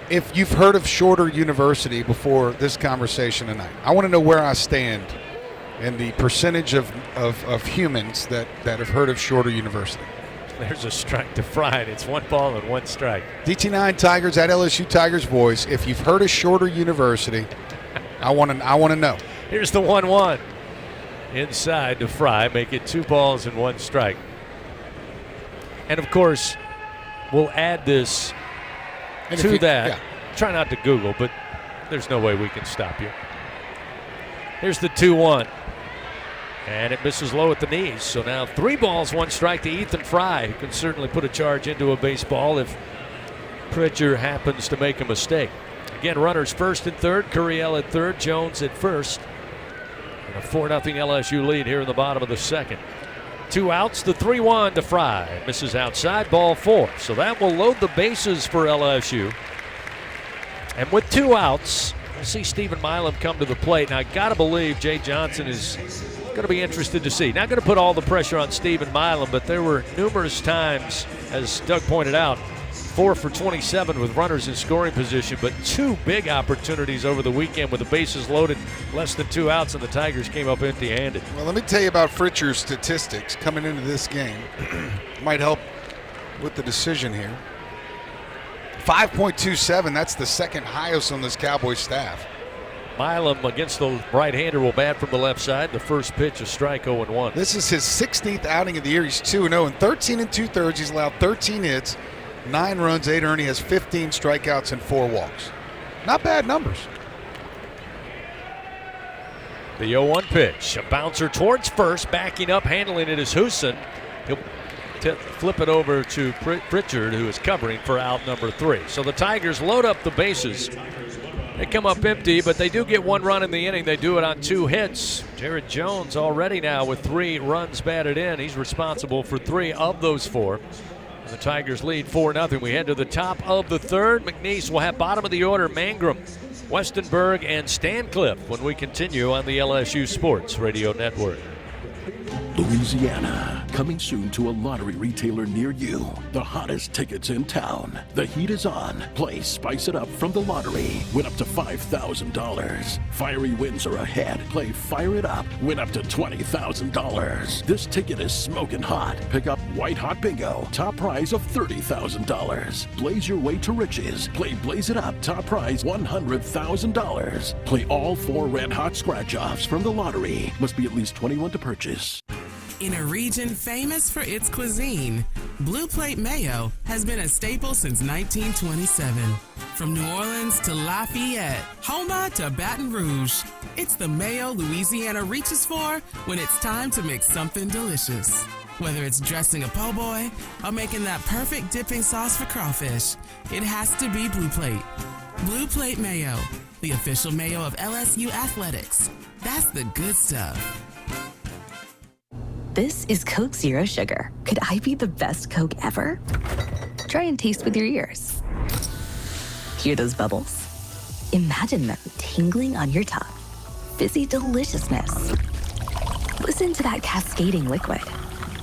if you've heard of Shorter University before this conversation tonight. I want to know where I stand in the percentage of humans that have heard of Shorter University. There's a strike to Fry, and it's 1 ball and 1 strike. DT9 Tigers at LSU Tigers voice. If you've heard of Shorter University, I want to know. Here's the 1-1. Inside to Fry, make it 2 balls and 1 strike. And of course, we'll add this to that. Yeah. Try not to Google, but there's no way we can stop you. Here's the 2-1. And it misses low at the knees. So now 3 balls, 1 strike to Ethan Fry, who can certainly put a charge into a baseball if Pritchard happens to make a mistake. Again, runners first and third. Curiel at third, Jones at first. And a 4-0 LSU lead here in the bottom of the second. 2 outs, the 3-1 to Fry. Misses outside, ball 4. So that will load the bases for LSU. And with 2 outs, we'll see Stephen Milam come to the plate. Now, I got to believe Jay Johnson is going to be interested to see. Not going to put all the pressure on Stephen Milam, but there were numerous times, as Doug pointed out, 4 for 27 with runners in scoring position, but 2 big opportunities over the weekend with the bases loaded, less than 2 outs, and the Tigers came up empty-handed. Well, let me tell you about Fritcher's statistics coming into this game. Might help with the decision here. 5.27, that's the second highest on this Cowboys staff. Milam against the right-hander will bat from the left side. The first pitch, a strike, 0-1. This is his 16th outing of the year. He's 2-0 in 13 2/3. He's allowed 13 hits, 9 runs, 8 earned. He has 15 strikeouts and 4 walks. Not bad numbers. The 0-1 pitch, a bouncer towards first, backing up, handling it is Huson. He'll flip it over to Pritchard, who is covering for out number 3. So the Tigers load up the bases. They come up empty, but they do get 1 run in the inning. They do it on 2 hits. Jared Jones already now with 3 runs batted in. He's responsible for 3 of those 4. And the Tigers lead 4-0. We head to the top of the third. McNeese will have bottom of the order Mangrum, Westenberg, and Stancliffe when we continue on the LSU Sports Radio Network. Louisiana, coming soon to a lottery retailer near you. The hottest tickets in town. The heat is on. Play Spice It Up from the lottery. Win up to $5,000. Fiery wins are ahead. Play Fire It Up. Win up to $20,000. This ticket is smoking hot. Pick up White Hot Bingo. Top prize of $30,000. Blaze your way to riches. Play Blaze It Up. Top prize $100,000. Play all 4 Red Hot Scratch-Offs from the lottery. Must be at least 21 to purchase. In a region famous for its cuisine, Blue Plate Mayo has been a staple since 1927. From New Orleans to Lafayette, Houma to Baton Rouge, it's the mayo Louisiana reaches for when it's time to make something delicious. Whether it's dressing a po' boy or making that perfect dipping sauce for crawfish, it has to be Blue Plate. Blue Plate Mayo, the official mayo of LSU Athletics. That's the good stuff. This is Coke Zero Sugar. Could I be the best Coke ever? Try and taste with your ears. Hear those bubbles? Imagine them tingling on your tongue. Fizzy deliciousness. Listen to that cascading liquid.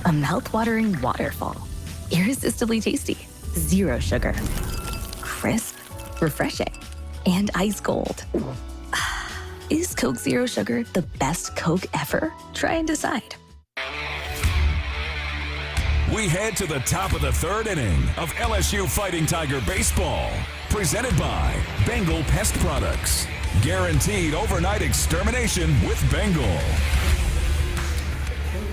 A mouth-watering waterfall. Irresistibly tasty. Zero sugar. Crisp, refreshing, and ice cold. Is Coke Zero Sugar the best Coke ever? Try and decide. We head to the top of the third inning of LSU Fighting Tiger Baseball. Presented by Bengal Pest Products. Guaranteed overnight extermination with Bengal.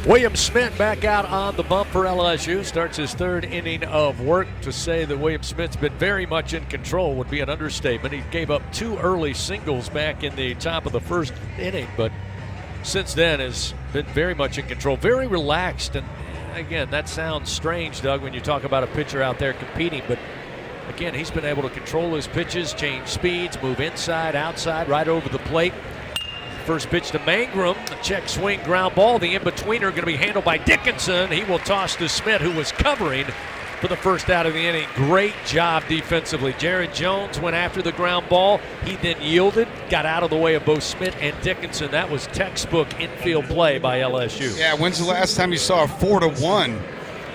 William Smith back out on the bump for LSU. Starts his third inning of work. To say that William Smith's been very much in control would be an understatement. He gave up 2 early singles back in the top of the first inning, but since then has been very much in control, very relaxed. And again, that sounds strange, Doug, when you talk about a pitcher out there competing, but again, he's been able to control his pitches, change speeds, move inside, outside, right over the plate. First pitch to Mangrum, the check swing, ground ball. The in-betweener going to be handled by Dickinson. He will toss to Smith, who was covering for the first out of the inning. Great job defensively. Jared Jones went after the ground ball. He then yielded, got out of the way of both Smith and Dickinson. That was textbook infield play by LSU. Yeah, when's the last time you saw a 4-1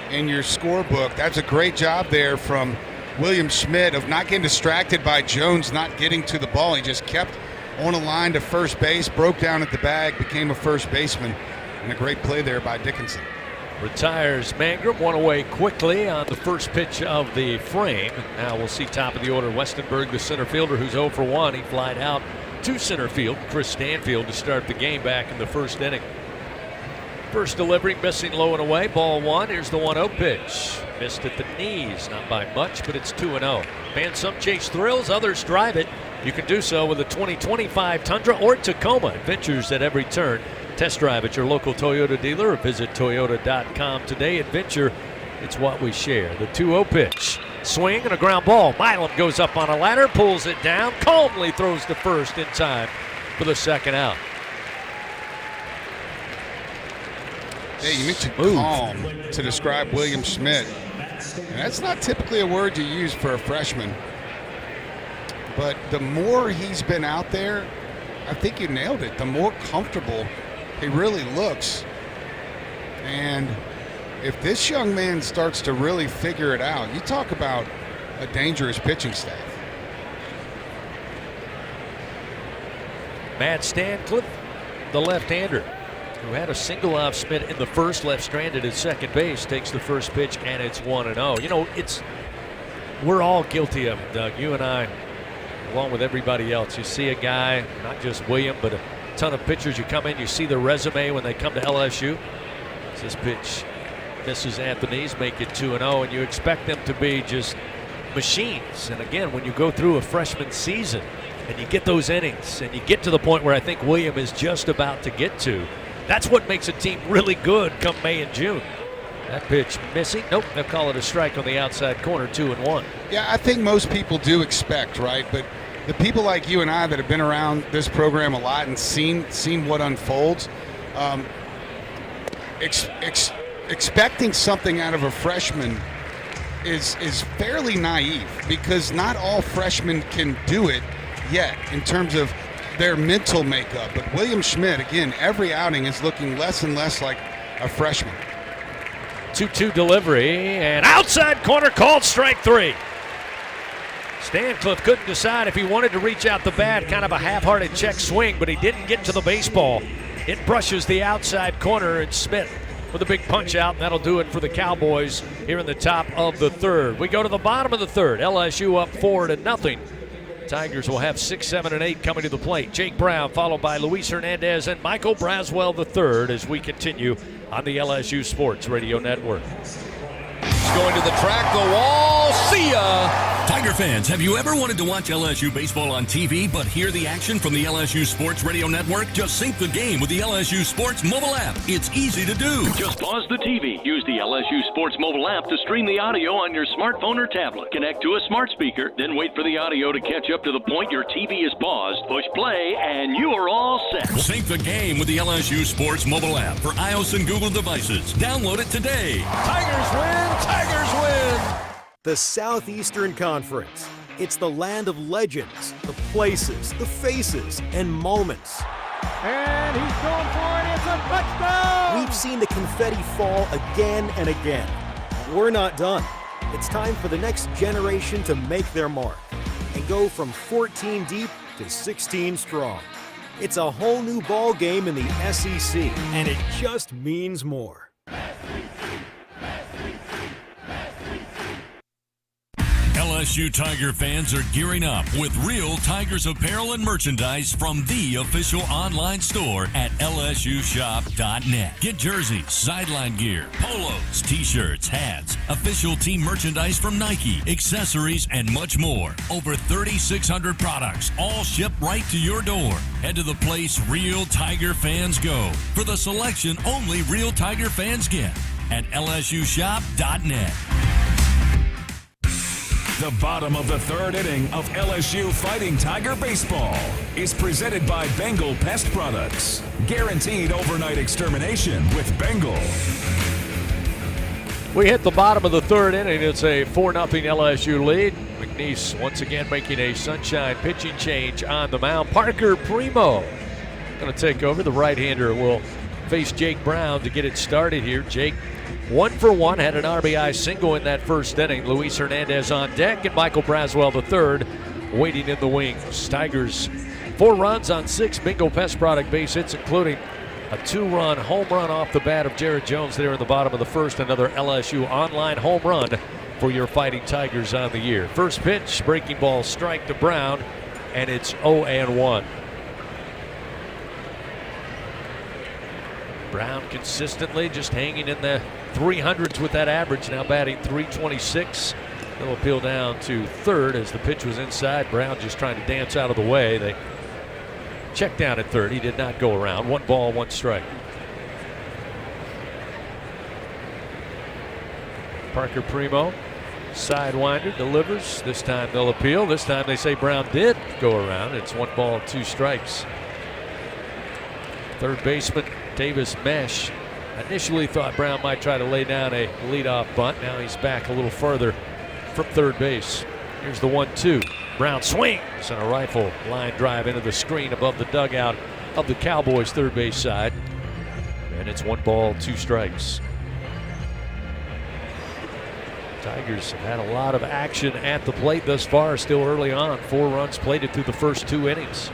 in your scorebook? That's a great job there from William Smith of not getting distracted by Jones not getting to the ball. He just kept on a line to first base, broke down at the bag, became a first baseman, and a great play there by Dickinson. Retires Mangrum, one away quickly on the first pitch of the frame. Now we'll see top of the order Westenberg, the center fielder, who's 0 for 1. He flied out to center field. Chris Stanfield to start the game back in the first inning. First delivery, missing low and away, ball 1. Here's the 1-0 pitch. Missed at the knees, not by much, but it's 2-0. Fans, some chase thrills, others drive it. You can do so with the 2025 Tundra or Tacoma. Adventures at every turn. Test drive at your local Toyota dealer or visit Toyota.com today. Adventure, it's what we share. The 2-0 pitch. Swing and a ground ball. Milam goes up on a ladder, pulls it down, calmly throws to first in time for the second out. Hey, you mentioned calm to describe William Smith. And that's not typically a word you use for a freshman. But the more he's been out there, I think you nailed it. The more comfortable he really looks. And if this young man starts to really figure it out, you talk about a dangerous pitching staff. Matt Stancliffe, the left-hander, who had a single off Smith in the first, left stranded at second base, takes the first pitch, and it's 1-0. You know, we're all guilty of it, Doug. You and I, along with everybody else. You see a guy, not just William, but a ton of pitchers. You come in, you see the resume when they come to LSU. This pitch misses Anthony's, make it 2-0, and you expect them to be just machines. And again, when you go through a freshman season and you get those innings and you get to the point where I think William is just about to get to, that's what makes a team really good come May and June. That pitch missing. Nope, they'll call it a strike on the outside corner, 2-1. Yeah, I think most people do expect, right? But the people like you and I that have been around this program a lot and seen what unfolds, expecting something out of a freshman is fairly naive, because not all freshmen can do it yet in terms of their mental makeup. But William Schmidt, again, every outing is looking less and less like a freshman. 2-2 delivery, and outside corner, called strike 3. Stancliffe couldn't decide if he wanted to reach out the bat, kind of a half-hearted check swing, but he didn't get to the baseball. It brushes the outside corner, and Smith with a big punch out, and that'll do it for the Cowboys here in the top of the third. We go to the bottom of the third. LSU up 4-0. Tigers will have 6, 7, and 8 coming to the plate. Jake Brown followed by Luis Hernandez and Michael Braswell III as we continue on the LSU Sports Radio Network. He's going to the track, the wall, see ya! Tiger fans, have you ever wanted to watch LSU baseball on TV but hear the action from the LSU Sports Radio Network? Just sync the game with the LSU Sports mobile app. It's easy to do. Just pause the TV. Use the LSU Sports mobile app to stream the audio on your smartphone or tablet. Connect to a smart speaker, then wait for the audio to catch up to the point your TV is paused. Push play, and you are all set. Sync the game with the LSU Sports mobile app for iOS and Google devices. Download it today. Tigers win! Tigers win! The Southeastern Conference. It's the land of legends, the places, the faces, and moments. And he's going for it. It's a touchdown! We've seen the confetti fall again and again. We're not done. It's time for the next generation to make their mark and go from 14 deep to 16 strong. It's a whole new ball game in the SEC, and it just means more. LSU Tiger fans are gearing up with real Tigers apparel and merchandise from the official online store at lsushop.net. Get jerseys, sideline gear, polos, t-shirts, hats, official team merchandise from Nike, accessories, and much more. Over 3,600 products, all shipped right to your door. Head to the place real Tiger fans go for the selection only real Tiger fans get at lsushop.net. The bottom of the third inning of LSU Fighting Tiger Baseball is presented by Bengal Pest Products. Guaranteed overnight extermination with Bengal. We hit the bottom of the third inning. It's a 4-0 LSU lead. McNeese once again making a sunshine pitching change on the mound. Parker Primo going to take over. The right-hander will face Jake Brown to get it started here. Jake 1 for 1, had an RBI single in that first inning. Luis Hernandez on deck, and Michael Braswell III waiting in the wings. Tigers 4 runs on 6 Bingo Pest Product base hits, including a 2-run home run off the bat of Jared Jones there in the bottom of the first. Another LSU online home run for your Fighting Tigers on the year. First pitch, breaking ball strike to Brown, and it's 0-1. Brown consistently just hanging in the 300s with that average, now batting .326. They'll appeal down to third as the pitch was inside. Brown just trying to dance out of the way. They checked down at third. He did not go around. 1 ball, 1 strike. Parker Primo, sidewinder, delivers. This time they'll appeal. This time they say Brown did go around. It's 1 ball, 2 strikes. Third baseman Davis Mesh initially thought Brown might try to lay down a leadoff bunt. Now he's back a little further from third base. Here's the 1-2. Brown swings and a rifle line drive into the screen above the dugout of the Cowboys' third base side. And it's 1 ball, 2 strikes. Tigers have had a lot of action at the plate thus far, still early on. 4 runs plated through the first 2 innings.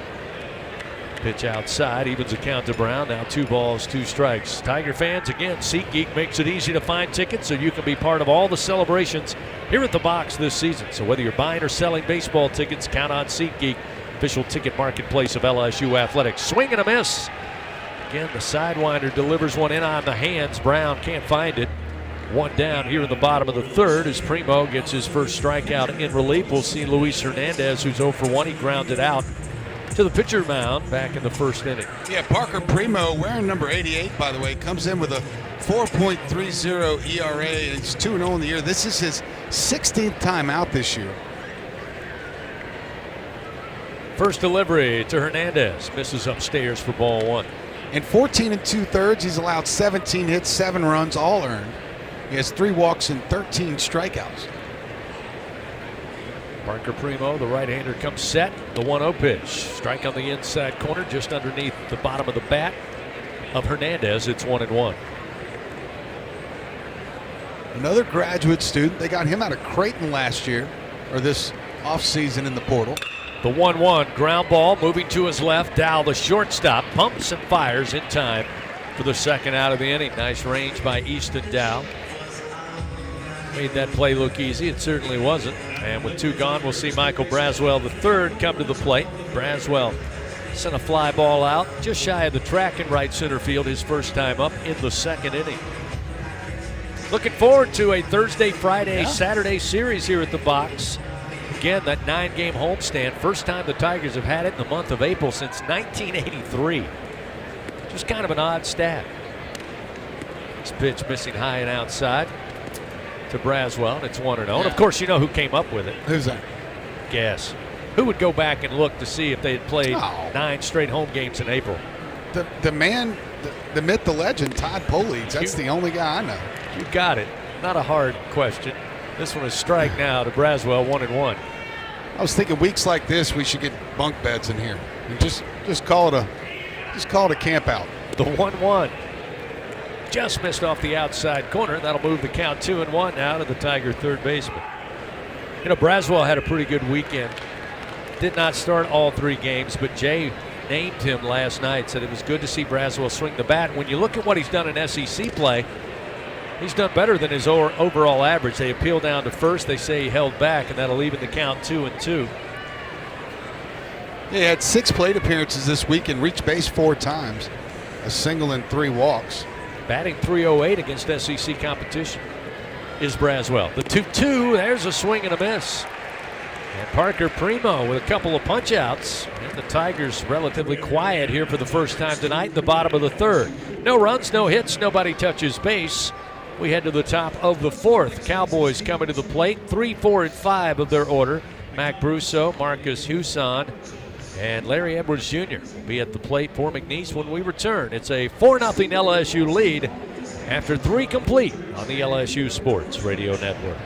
Pitch outside, evens the count to Brown. Now 2 balls, 2 strikes. Tiger fans, again, SeatGeek makes it easy to find tickets so you can be part of all the celebrations here at the box this season. So whether you're buying or selling baseball tickets, count on SeatGeek, official ticket marketplace of LSU Athletics. Swing and a miss. Again, the sidewinder delivers one in on the hands. Brown can't find it. 1 down here in the bottom of the third as Primo gets his first strikeout in relief. We'll see Luis Hernandez, who's 0 for 1. He grounded out to the pitcher mound back in the first inning. Yeah, Parker Primo, wearing number 88, by the way, comes in with a 4.30 ERA. It's 2-0 in the year. This is his 16th time out this year. First delivery to Hernandez. Misses upstairs for ball 1. In 14 2/3, he's allowed 17 hits, 7 runs, all earned. He has 3 walks and 13 strikeouts. Parker Primo, the right-hander, comes set. The 1-0 pitch. Strike on the inside corner, just underneath the bottom of the bat of Hernandez. It's 1-1. Another graduate student. They got him out of Creighton last year, or this offseason in the portal. The 1-1 ground ball moving to his left. Dow, the shortstop, pumps and fires in time for the second out of the inning. Nice range by Easton Dow. Made that play look easy. It certainly wasn't. And with 2 gone, we'll see Michael Braswell III come to the plate. Braswell sent a fly ball out just shy of the track in right center field his first time up in the second inning. Looking forward to a Thursday, Friday, Saturday series here at the box. Again, that 9-game homestand, first time the Tigers have had it in the month of April since 1983. Just kind of an odd stat. This pitch missing high and outside to Braswell, and it's 1-0. And of course, you know who came up with it. Who's that? Guess. Who would go back and look to see if they had played 9 straight home games in April? The man, the myth, the legend, Todd Polides. That's the only guy I know. You got it. Not a hard question. This one is strike now to Braswell, 1-1. I was thinking weeks like this, we should get bunk beds in here and just call it a camp out. The 1-1 just missed off the outside corner. That'll move the count 2-1 now to the Tiger third baseman. You know, Braswell had a pretty good weekend. Did not start all 3 games, but Jay named him last night, said it was good to see Braswell swing the bat. When you look at what he's done in SEC play, he's done better than his overall average. They appeal down to first. They say he held back, and that'll even the count 2-2. He had 6 plate appearances this week and reached base 4 times, a single and 3 walks. Batting .308 against SEC competition is Braswell. The 2-2, there's a swing and a miss. And Parker Primo with a couple of punch-outs. And the Tigers relatively quiet here for the first time tonight in the bottom of the third. No runs, no hits, nobody touches base. We head to the top of the 4th. Cowboys coming to the plate. 3, 4, and 5 of their order. Mac Brusso, Marcus Huson, and Larry Edwards Jr. will be at the plate for McNeese when we return. It's a 4-0 LSU lead after 3 complete on the LSU Sports Radio Network.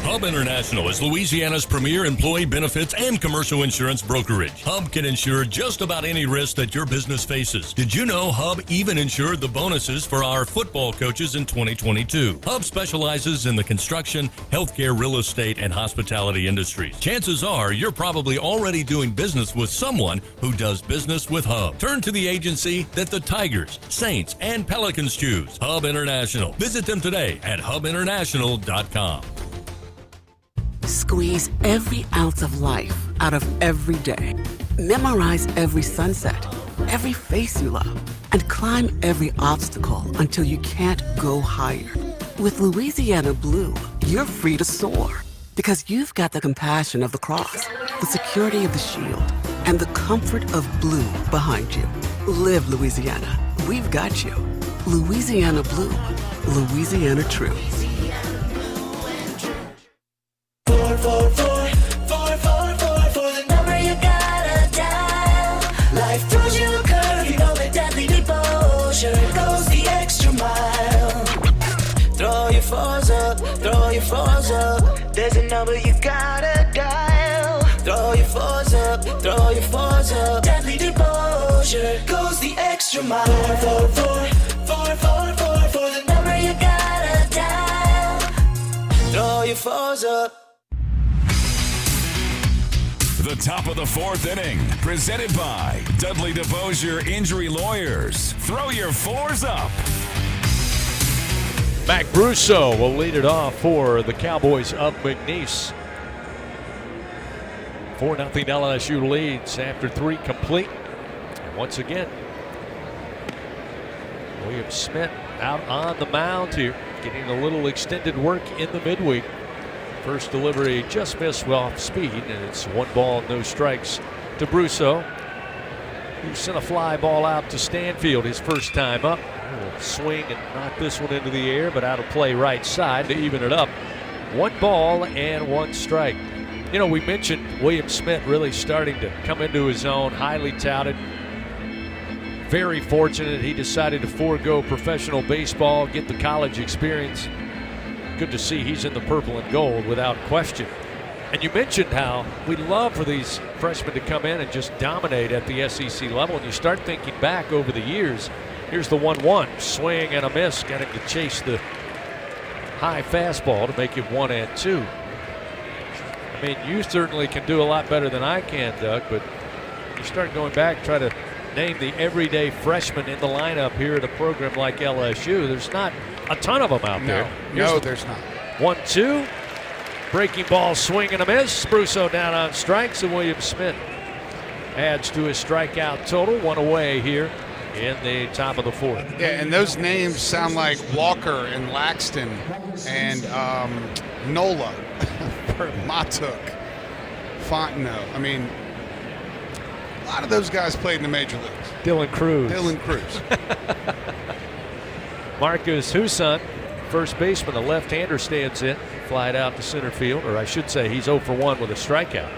Hub International is Louisiana's premier employee benefits and commercial insurance brokerage. Hub can insure just about any risk that your business faces. Did you know Hub even insured the bonuses for our football coaches in 2022? Hub specializes in the construction, healthcare, real estate, and hospitality industries. Chances are you're probably already doing business with someone who does business with Hub. Turn to the agency that the Tigers, Saints, and Pelicans choose. Hub International. Visit them today at hubinternational.com. Squeeze every ounce of life out of every day. Memorize every sunset, every face you love, and climb every obstacle until you can't go higher. With Louisiana Blue, you're free to soar because you've got the compassion of the cross, the security of the shield, and the comfort of blue behind you. Live Louisiana. We've got you. Louisiana Blue. Louisiana True. For the number you gotta dial. Life throws you a curve, you know that deadly devotion goes the extra mile. Throw your fours up, throw your fours up. There's a number you gotta dial. Throw your fours up, throw your fours up. Deadly devotion goes the extra mile. For the number you gotta dial. Throw your fours up. The top of the 4th inning, presented by Dudley DeBosier Injury Lawyers. Throw your fours up. Mac Brusso will lead it off for the Cowboys of McNeese. 4-0 LSU leads after 3 complete. And once again, William Smith out on the mound here, getting a little extended work in the midweek. First delivery just missed off speed, and it's 1 ball, no strikes to Brusso, who sent a fly ball out to Stanfield his first time up. We'll swing and knock this one into the air, but out of play right side to even it up. 1 ball and 1 strike. You know, we mentioned William Smith really starting to come into his own, highly touted. Very fortunate he decided to forego professional baseball, get the college experience. Good to see he's in the purple and gold without question. And you mentioned how we love for these freshmen to come in and just dominate at the SEC level. And you start thinking back over the years. Here's the 1-1 swing and a miss, getting to chase the high fastball to make it 1-2. I mean, you certainly can do a lot better than I can, Doug, but you start going back, try to name the everyday freshman in the lineup here at a program like LSU. There's not a ton of them out there. No, there's not. 1-2. Breaking ball, swing and a miss. Brusso down on strikes, and William Smith adds to his strikeout total. 1 away here in the top of the 4th. Yeah, and those names sound like Walker and Laxton and Nola for Matuk. Fontenot. I mean, a lot of those guys played in the major leagues. Dylan Cruz. Marcus Huson, first baseman, a left-hander, stands in. Flied out to center field, or I should say he's 0 for 1 with a strikeout.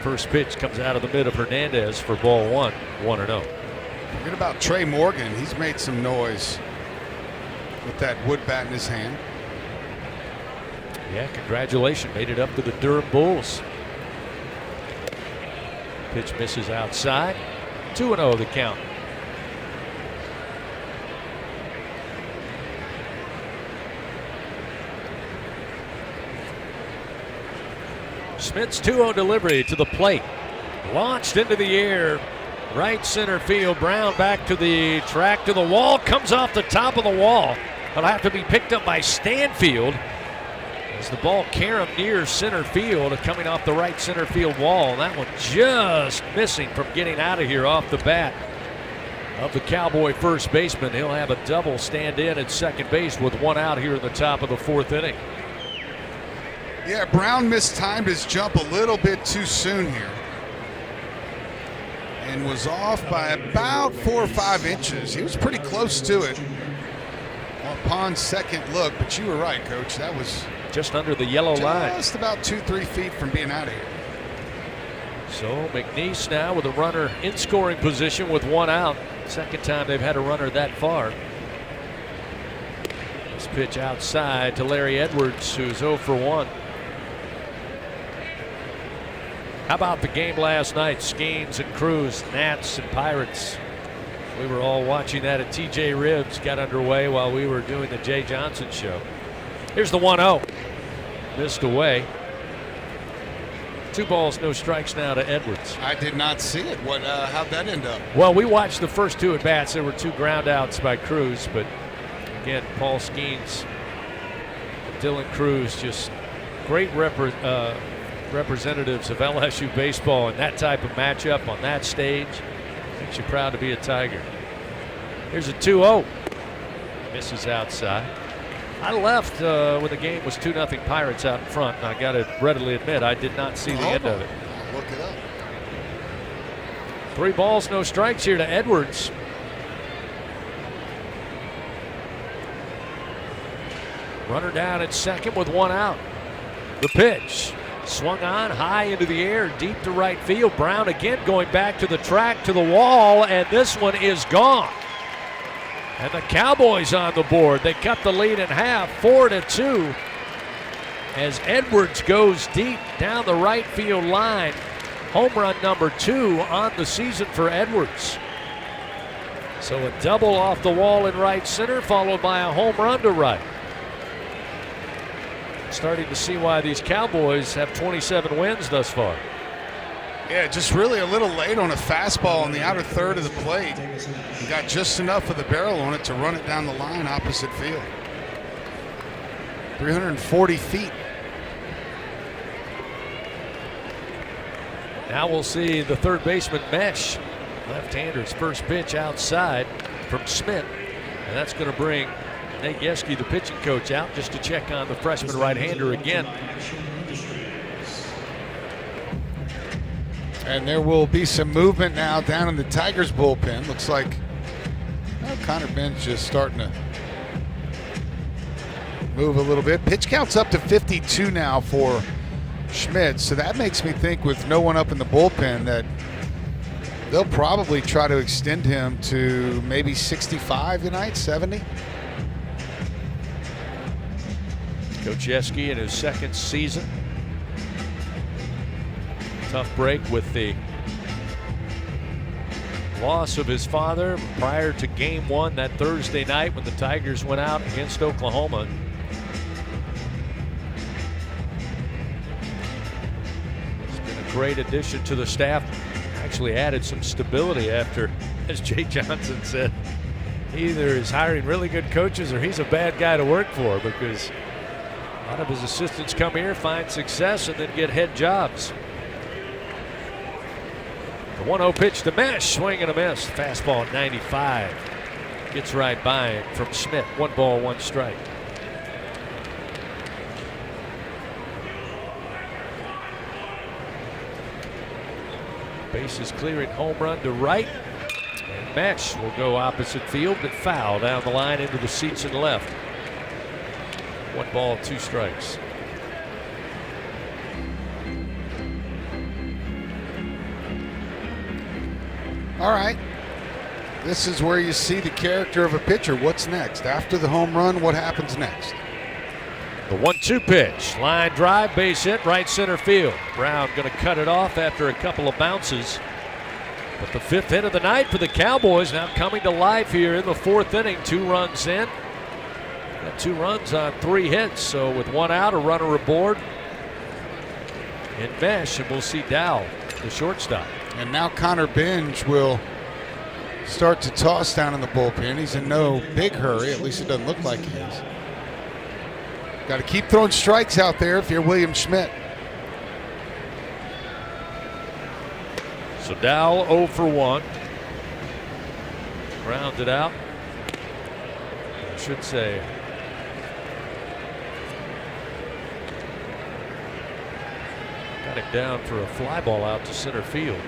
First pitch comes out of the mid of Hernandez for ball 1, 1-0. Forget about Trey Morgan. He's made some noise with that wood bat in his hand. Yeah, congratulations. Made it up to the Durham Bulls. Pitch misses outside. 2-0 the count. Smith's 2-0 delivery to the plate. Launched into the air. Right center field. Brown back to the track, to the wall. Comes off the top of the wall. It'll have to be picked up by Stanfield as the ball caromed near center field, coming off the right center field wall. That one just missing from getting out of here off the bat of the Cowboy first baseman. He'll have a double stand in at second base with 1 out here in the top of the 4th inning. Yeah, Brown mistimed his jump a little bit too soon here and was off by about 4 or 5 inches. He was pretty close to it upon second look, but you were right, Coach. That was just under the yellow line. Just about 2-3 feet from being out of here. So McNeese now with a runner in scoring position with 1 out. Second time they've had a runner that far. This pitch outside to Larry Edwards, who's 0 for 1. How about the game last night? Skeens and Cruz, Nats and Pirates. We were all watching that at TJ Ribs. Got underway while we were doing the Jay Johnson show. Here's the 1-0. Missed away. 2 balls, no strikes now to Edwards. I did not see it. How'd that end up? Well, we watched the first 2 at bats. There were 2 ground outs by Cruz, but again, Paul Skeens, Dylan Cruz, just great representatives of LSU baseball in that type of matchup on that stage. Makes you proud to be a Tiger. Here's a 2-0. Misses outside. I left when the game was 2-0 Pirates out in front, and I got to readily admit I did not see the end of it. I'll look it up. 3 balls, no strikes here to Edwards. Runner down at second with 1 out. The pitch. Swung on high into the air, deep to right field. Brown again going back to the track, to the wall, and this one is gone. And the Cowboys on the board. They cut the lead in half, 4-2, as Edwards goes deep down the right field line. Home run number 2 on the season for Edwards. So a double off the wall in right center, followed by a home run to right. Starting to see why these Cowboys have 27 wins thus far. Yeah, just really a little late on a fastball in the outer third of the plate. He got just enough of the barrel on it to run it down the line opposite field. 340 feet. Now we'll see the third baseman mesh. Left-hander's first pitch outside from Smith. And that's going to bring Nate Yeske, the pitching coach, out just to check on the freshman right-hander again. And there will be some movement now down in the Tigers bullpen. Looks like Connor Ben's just starting to move a little bit. Pitch count's up to 52 now for Schmidt, so that makes me think with no one up in the bullpen that they'll probably try to extend him to maybe 65 tonight, 70. Coach Yeske in his second season. Tough break with the loss of his father prior to game 1 that Thursday night when the Tigers went out against Oklahoma. It's been a great addition to the staff. Actually added some stability after, as Jay Johnson said, he either is hiring really good coaches or he's a bad guy to work for, because a lot of his assistants come here, find success, and then get head jobs. The 1-0 pitch to Mesh, swing and a miss. Fastball at 95. Gets right by him from Schmidt. 1 ball, 1 strike. Bases clearing home run to right. And Mesh will go opposite field, but foul down the line into the seats and left. 1 ball, 2 strikes. All right. This is where you see the character of a pitcher. What's next? After the home run, what happens next? The 1-2 pitch. Line drive, base hit, right center field. Brown going to cut it off after a couple of bounces. But the 5th hit of the night for the Cowboys now coming to life here in the 4th inning. 2 runs in. Got 2 runs on 3 hits. So with 1 out, a runner aboard. In Mesh, and we'll see Dow, the shortstop. And now Connor Binge will start to toss down in the bullpen. He's in no big hurry. At least it doesn't look like he is. Got to keep throwing strikes out there if you're William Schmidt. So Dow 0 for 1. Grounded out. I should say. Got him down for a fly ball out to center field.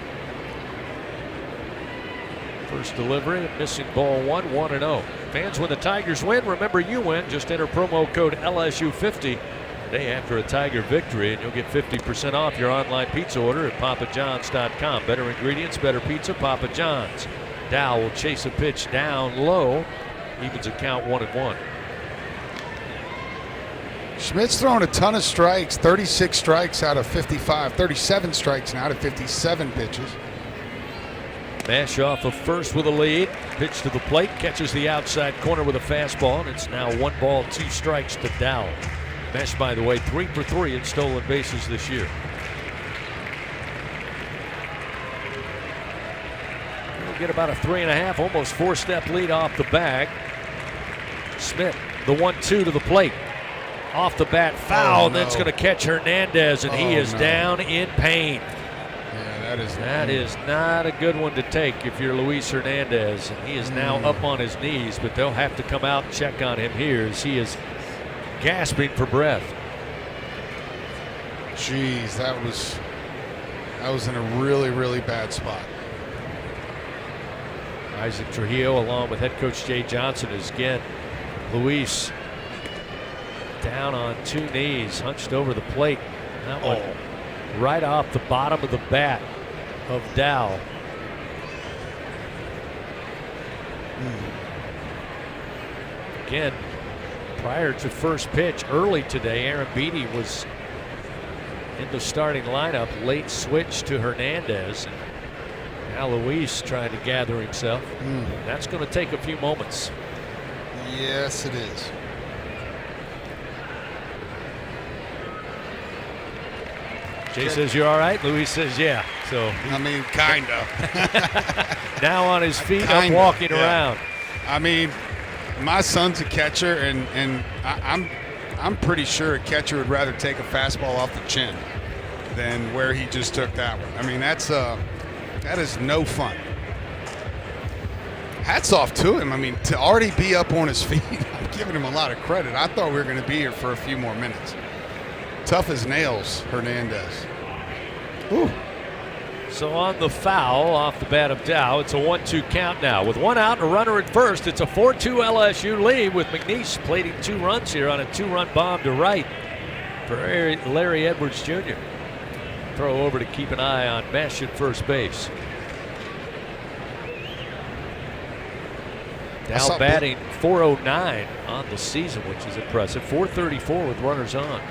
First delivery, missing ball 1, 1-0. Fans, when the Tigers win, remember you win. Just enter promo code LSU50 day after a Tiger victory, and you'll get 50% off your online pizza order at papajohns.com. Better ingredients, better pizza, Papa John's. Dow will chase a pitch down low. Evens a count 1-1. Schmidt's throwing a ton of strikes, 36 strikes out of 55, 37 strikes now to 57 pitches. Mash off of first with a lead. Pitch to the plate, catches the outside corner with a fastball, and it's now 1 ball, 2 strikes to Dow. Mesh, by the way, 3 for 3 in stolen bases this year. We'll get about a 3.5, almost 4-step lead off the bag. Smith, the 1-2 to the plate. Off the bat, foul, and that's going to catch Hernandez, and he is down in pain. That is not a good one to take if you're Luis Hernandez. And he is now up on his knees, but they'll have to come out and check on him here as he is gasping for breath. Jeez, that was in a really, really bad spot. Isaac Trujillo along with head coach Jay Johnson is again. Luis down on 2 knees, hunched over the plate. That one right off the bottom of the bat of Dow. Again, prior to first pitch early today, Aaron Beatty was in the starting lineup. Late switch to Hernandez. Now Luis trying to gather himself. That's going to take a few moments. Yes, it is. Jay says you're all right. Luis says yeah. So I mean, kind of. Now on his feet, up walking around. I mean, my son's a catcher, and I'm pretty sure a catcher would rather take a fastball off the chin than where he just took that one. I mean, that is no fun. Hats off to him. I mean, to already be up on his feet, I'm giving him a lot of credit. I thought we were going to be here for a few more minutes. Tough as nails, Hernandez. Ooh. So on the foul off the bat of Dow, it's a 1-2 count now. With 1 out and a runner at first, it's a 4-2 LSU lead with McNeese plating 2 runs here on a 2-run bomb to right for Larry Edwards Jr. Throw over to keep an eye on Mesh at first base. Dow batting .409 on the season, which is impressive. .434 with runners on.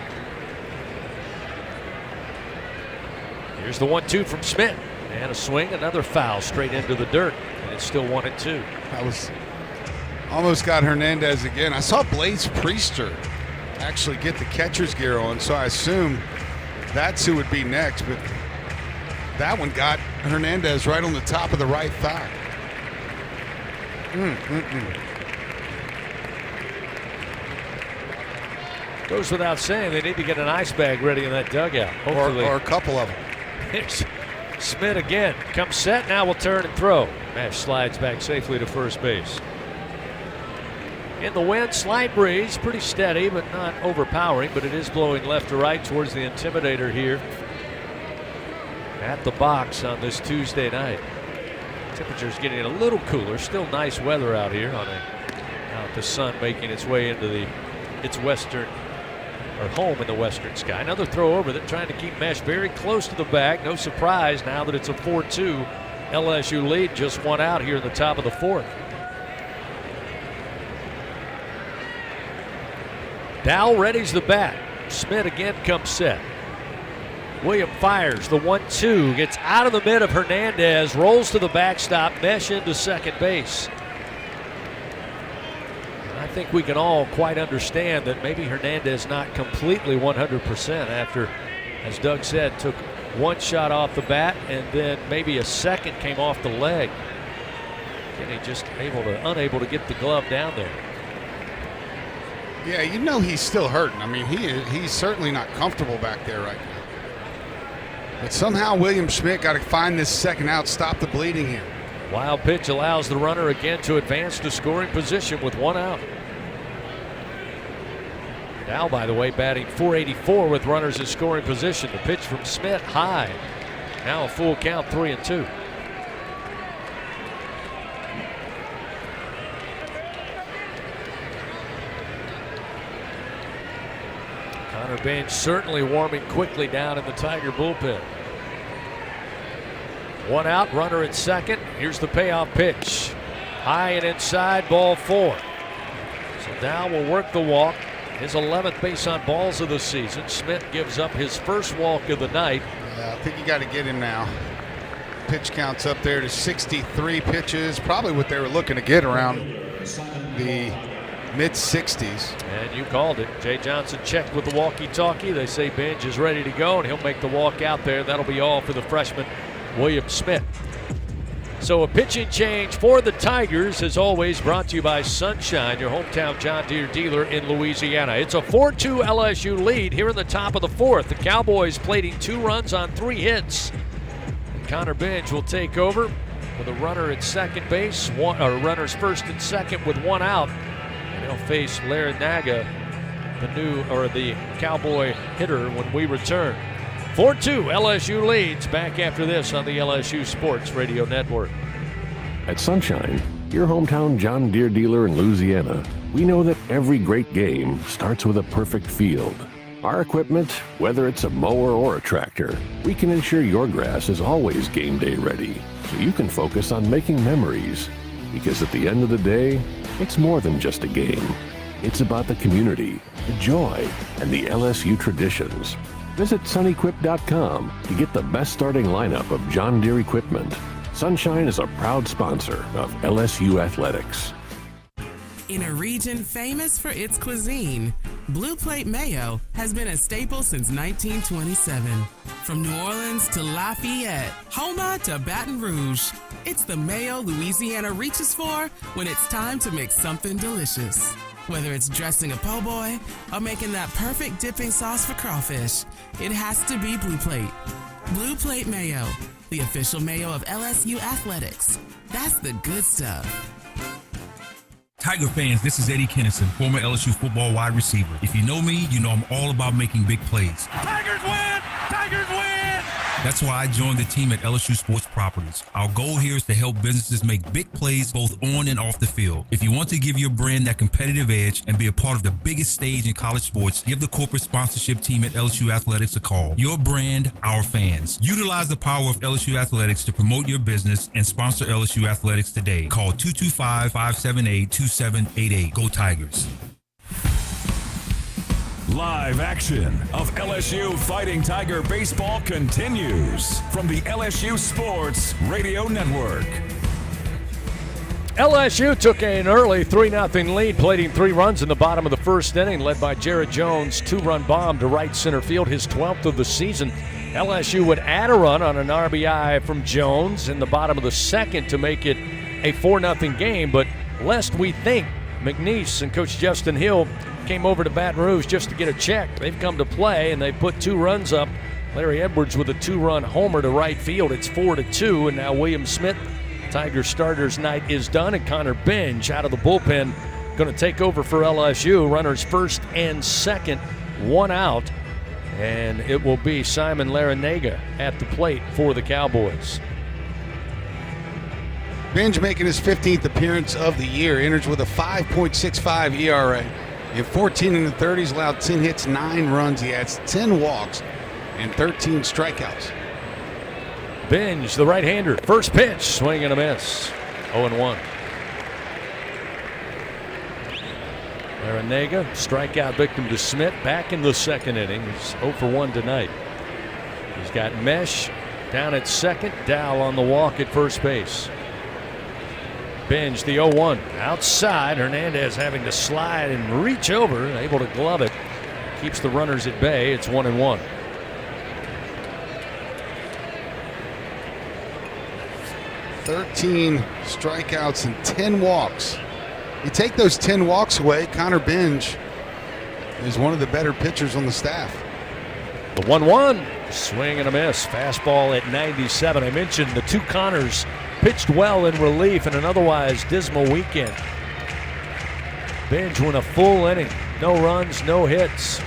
Here's the 1-2 from Smith. And a swing, another foul straight into the dirt. And it's still 1-2. That was almost got Hernandez again. I saw Blaze Priester actually get the catcher's gear on, so I assume that's who would be next. But that one got Hernandez right on the top of the right thigh. Goes without saying, they need to get an ice bag ready in that dugout. Hopefully. Or a couple of them. Here's Smith again. Comes set, now will turn and throw. Mesh slides back safely to first base. In the wind, slight breeze, pretty steady, but not overpowering, but it is blowing left to right towards the Intimidator here at the box on this Tuesday night. Temperature's getting a little cooler. Still nice weather out here out the sun making its way into its western or home in the western sky. Another throw over that, trying to keep Mesh very close to the bag. No surprise now that it's a 4-2 LSU lead. Just one out here in the top of the fourth. Dow readies the bat. Smith again comes set. William fires the 1-2, gets out of the mid of Hernandez, rolls to the backstop, Mesh into second base. And I think we can all quite understand that maybe Hernandez not completely 100% after, as Doug said, took one shot off the bat and then maybe a second came off the leg. Kenny just unable to get the glove down there. Yeah, you know he's still hurting. I mean, he's certainly not comfortable back there right now. But somehow William Schmidt got to find this second out, stop the bleeding here. Wild pitch allows the runner again to advance to scoring position with one out. Dow, by the way, batting .484 with runners in scoring position. The pitch from Schmidt high. Now a full count, 3-2. Connor Bench certainly warming quickly down in the Tiger bullpen. One out, runner at second. Here's the payoff pitch. High and inside, ball 4. So Dow will work the walk. His 11th base on balls of the season. Schmidt gives up his first walk of the night. Yeah, I think you got to get him now. Pitch count's up there to 63 pitches. Probably what they were looking to get around the mid-60s. And you called it. Jay Johnson checked with the walkie-talkie. They say Benj is ready to go, and he'll make the walk out there. That'll be all for the freshman, William Schmidt. So a pitching change for the Tigers, as always, brought to you by Sunshine, your hometown John Deere dealer in Louisiana. It's a 4-2 LSU lead here in the top of the fourth. The Cowboys plating 2 runs on 3 hits. And Connor Benj will take over with a runner at second base, runners first and second with 1 out. And he'll face Larinaga, the Cowboy hitter, when we return. 4-2 LSU leads. Back after this on the LSU Sports Radio Network. At Sunshine, your hometown John Deere dealer in Louisiana, we know that every great game starts with a perfect field. Our equipment, whether it's a mower or a tractor, we can ensure your grass is always game day ready, so you can focus on making memories. Because at the end of the day, it's more than just a game. It's about the community, the joy, and the LSU traditions. Visit sunequip.com to get the best starting lineup of John Deere equipment. Sunshine is a proud sponsor of LSU Athletics. In a region famous for its cuisine, Blue Plate Mayo has been a staple since 1927. From New Orleans to Lafayette, Houma to Baton Rouge, it's the mayo Louisiana reaches for when it's time to make something delicious. Whether it's dressing a po' boy or making that perfect dipping sauce for crawfish, it has to be Blue Plate. Blue Plate Mayo, the official mayo of LSU Athletics. That's the good stuff. Tiger fans, this is Eddie Kennison, former LSU football wide receiver. If you know me, you know I'm all about making big plays. Tigers win! Tigers win! That's why I joined the team at LSU Sports Properties. Our goal here is to help businesses make big plays both on and off the field. If you want to give your brand that competitive edge and be a part of the biggest stage in college sports, give the corporate sponsorship team at LSU Athletics a call. Your brand, our fans. Utilize the power of LSU Athletics to promote your business and sponsor LSU Athletics today. Call 225-578-2788. Go Tigers. Live action of LSU Fighting Tiger baseball continues from the LSU Sports Radio Network. LSU took an early 3-0 lead, plating 3 runs in the bottom of the first inning, led by Jared Jones' 2-run bomb to right center field, his 12th of the season. LSU would add a run on an RBI from Jones in the bottom of the second to make it a 4-0 game, but lest we think McNeese and Coach Justin Hill came over to Baton Rouge just to get a check. They've come to play, and they put 2 runs up. Larry Edwards with a 2-run homer to right field. It's 4-2, and now William Schmidt, Tiger starters night is done, and Connor Benj out of the bullpen going to take over for LSU. Runners first and second, 1 out. And it will be Simon Larrañaga at the plate for the Cowboys. Binge making his 15th appearance of the year, enters with a 5.65 ERA. In 14 in the 30s, allowed 10 hits, 9 runs. He has 10 walks and 13 strikeouts. Binge, the right-hander, first pitch, swing and a miss. 0-1. Larrañaga, strikeout victim to Smith, back in the second inning. He's 0 for 1 tonight. He's got Mesh down at second, Dow on the walk at first base. Binge, the 0-1. Outside, Hernandez having to slide and reach over, able to glove it. Keeps the runners at bay. It's 1-1. "13 strikeouts and 10 walks. You take those 10 walks away, Connor Binge is one of the better pitchers on the staff. The 1-1, swing and a miss. Fastball at 97. I mentioned the two Connors pitched well in relief in an otherwise dismal weekend. Binge went a full inning. No runs, no hits.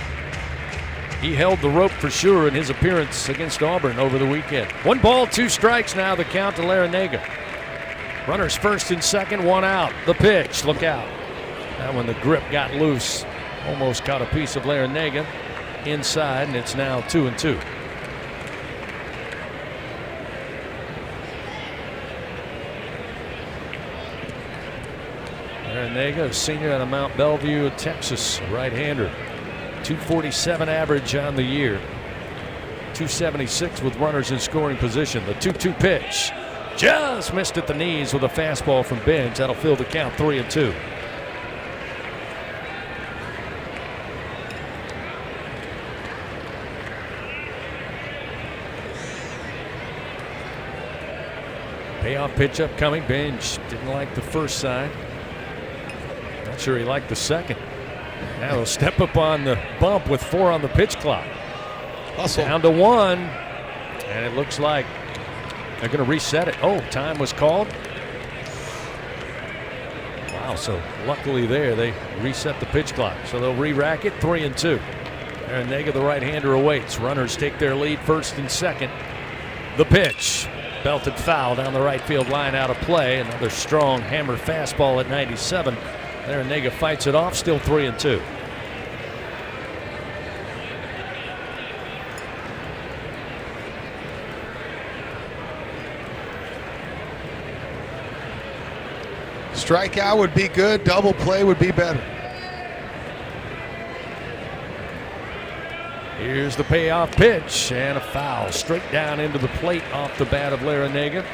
He held the rope for sure in his appearance against Auburn over the weekend. 1 ball, 2 strikes now, the count to Larrañaga. Runners first and second, 1 out. The pitch, look out. That when the grip got loose, almost caught a piece of Larrañaga inside, and it's now 2-2. Larrañaga, a senior out of Mount Bellevue, Texas, right-hander. 247 average on the year. 276 with runners in scoring position. The 2-2 pitch. Just missed at the knees with a fastball from Binge. That'll fill the count 3-2. Payoff pitch upcoming. Binge didn't like the first sign. Not sure he liked the second. Now he'll step up on the bump with 4 on the pitch clock. Hustle. Down to 1. And it looks like they're going to reset it. Oh, time was called. Wow, so luckily there they reset the pitch clock. So they'll re-rack it 3-2. Larrañaga, the right-hander, awaits. Runners take their lead first and second. The pitch. Belted foul down the right field line, out of play. Another strong hammer fastball at 97. Larrañaga fights it off, still 3-2. Strikeout would be good, double play would be better. Here's the payoff pitch and a foul straight down into the plate off the bat of Larrañaga.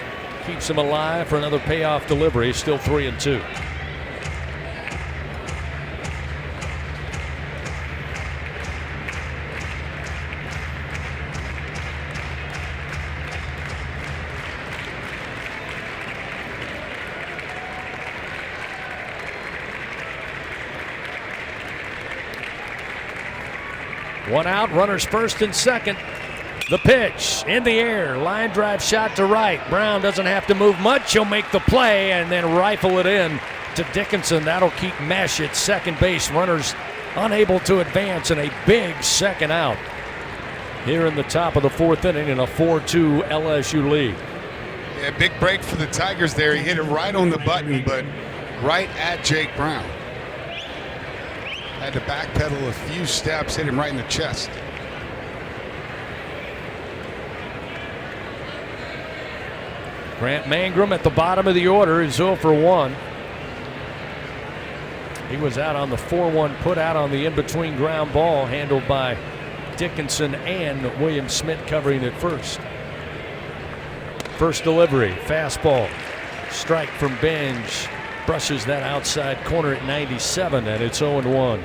Keeps him alive for another payoff delivery, still 3-2. One out, runners first and second. The pitch in the air, line drive shot to right. Brown doesn't have to move much. He'll make the play and then rifle it in to Dickinson. That'll keep Mesh at second base. Runners unable to advance, and a big second out here in the top of the 4th inning in a 4-2 LSU lead. Yeah, big break for the Tigers there. He hit it right on the button, but right at Jake Brown. Had to backpedal a few steps, hit him right in the chest. Grant Mangrum at the bottom of the order is 0 for 1. He was out on the 4-1 put out on the in-between ground ball handled by Dickinson and William Smith covering at first. First delivery, fastball, strike from Binge. Brushes that outside corner at 97, and it's 0-1.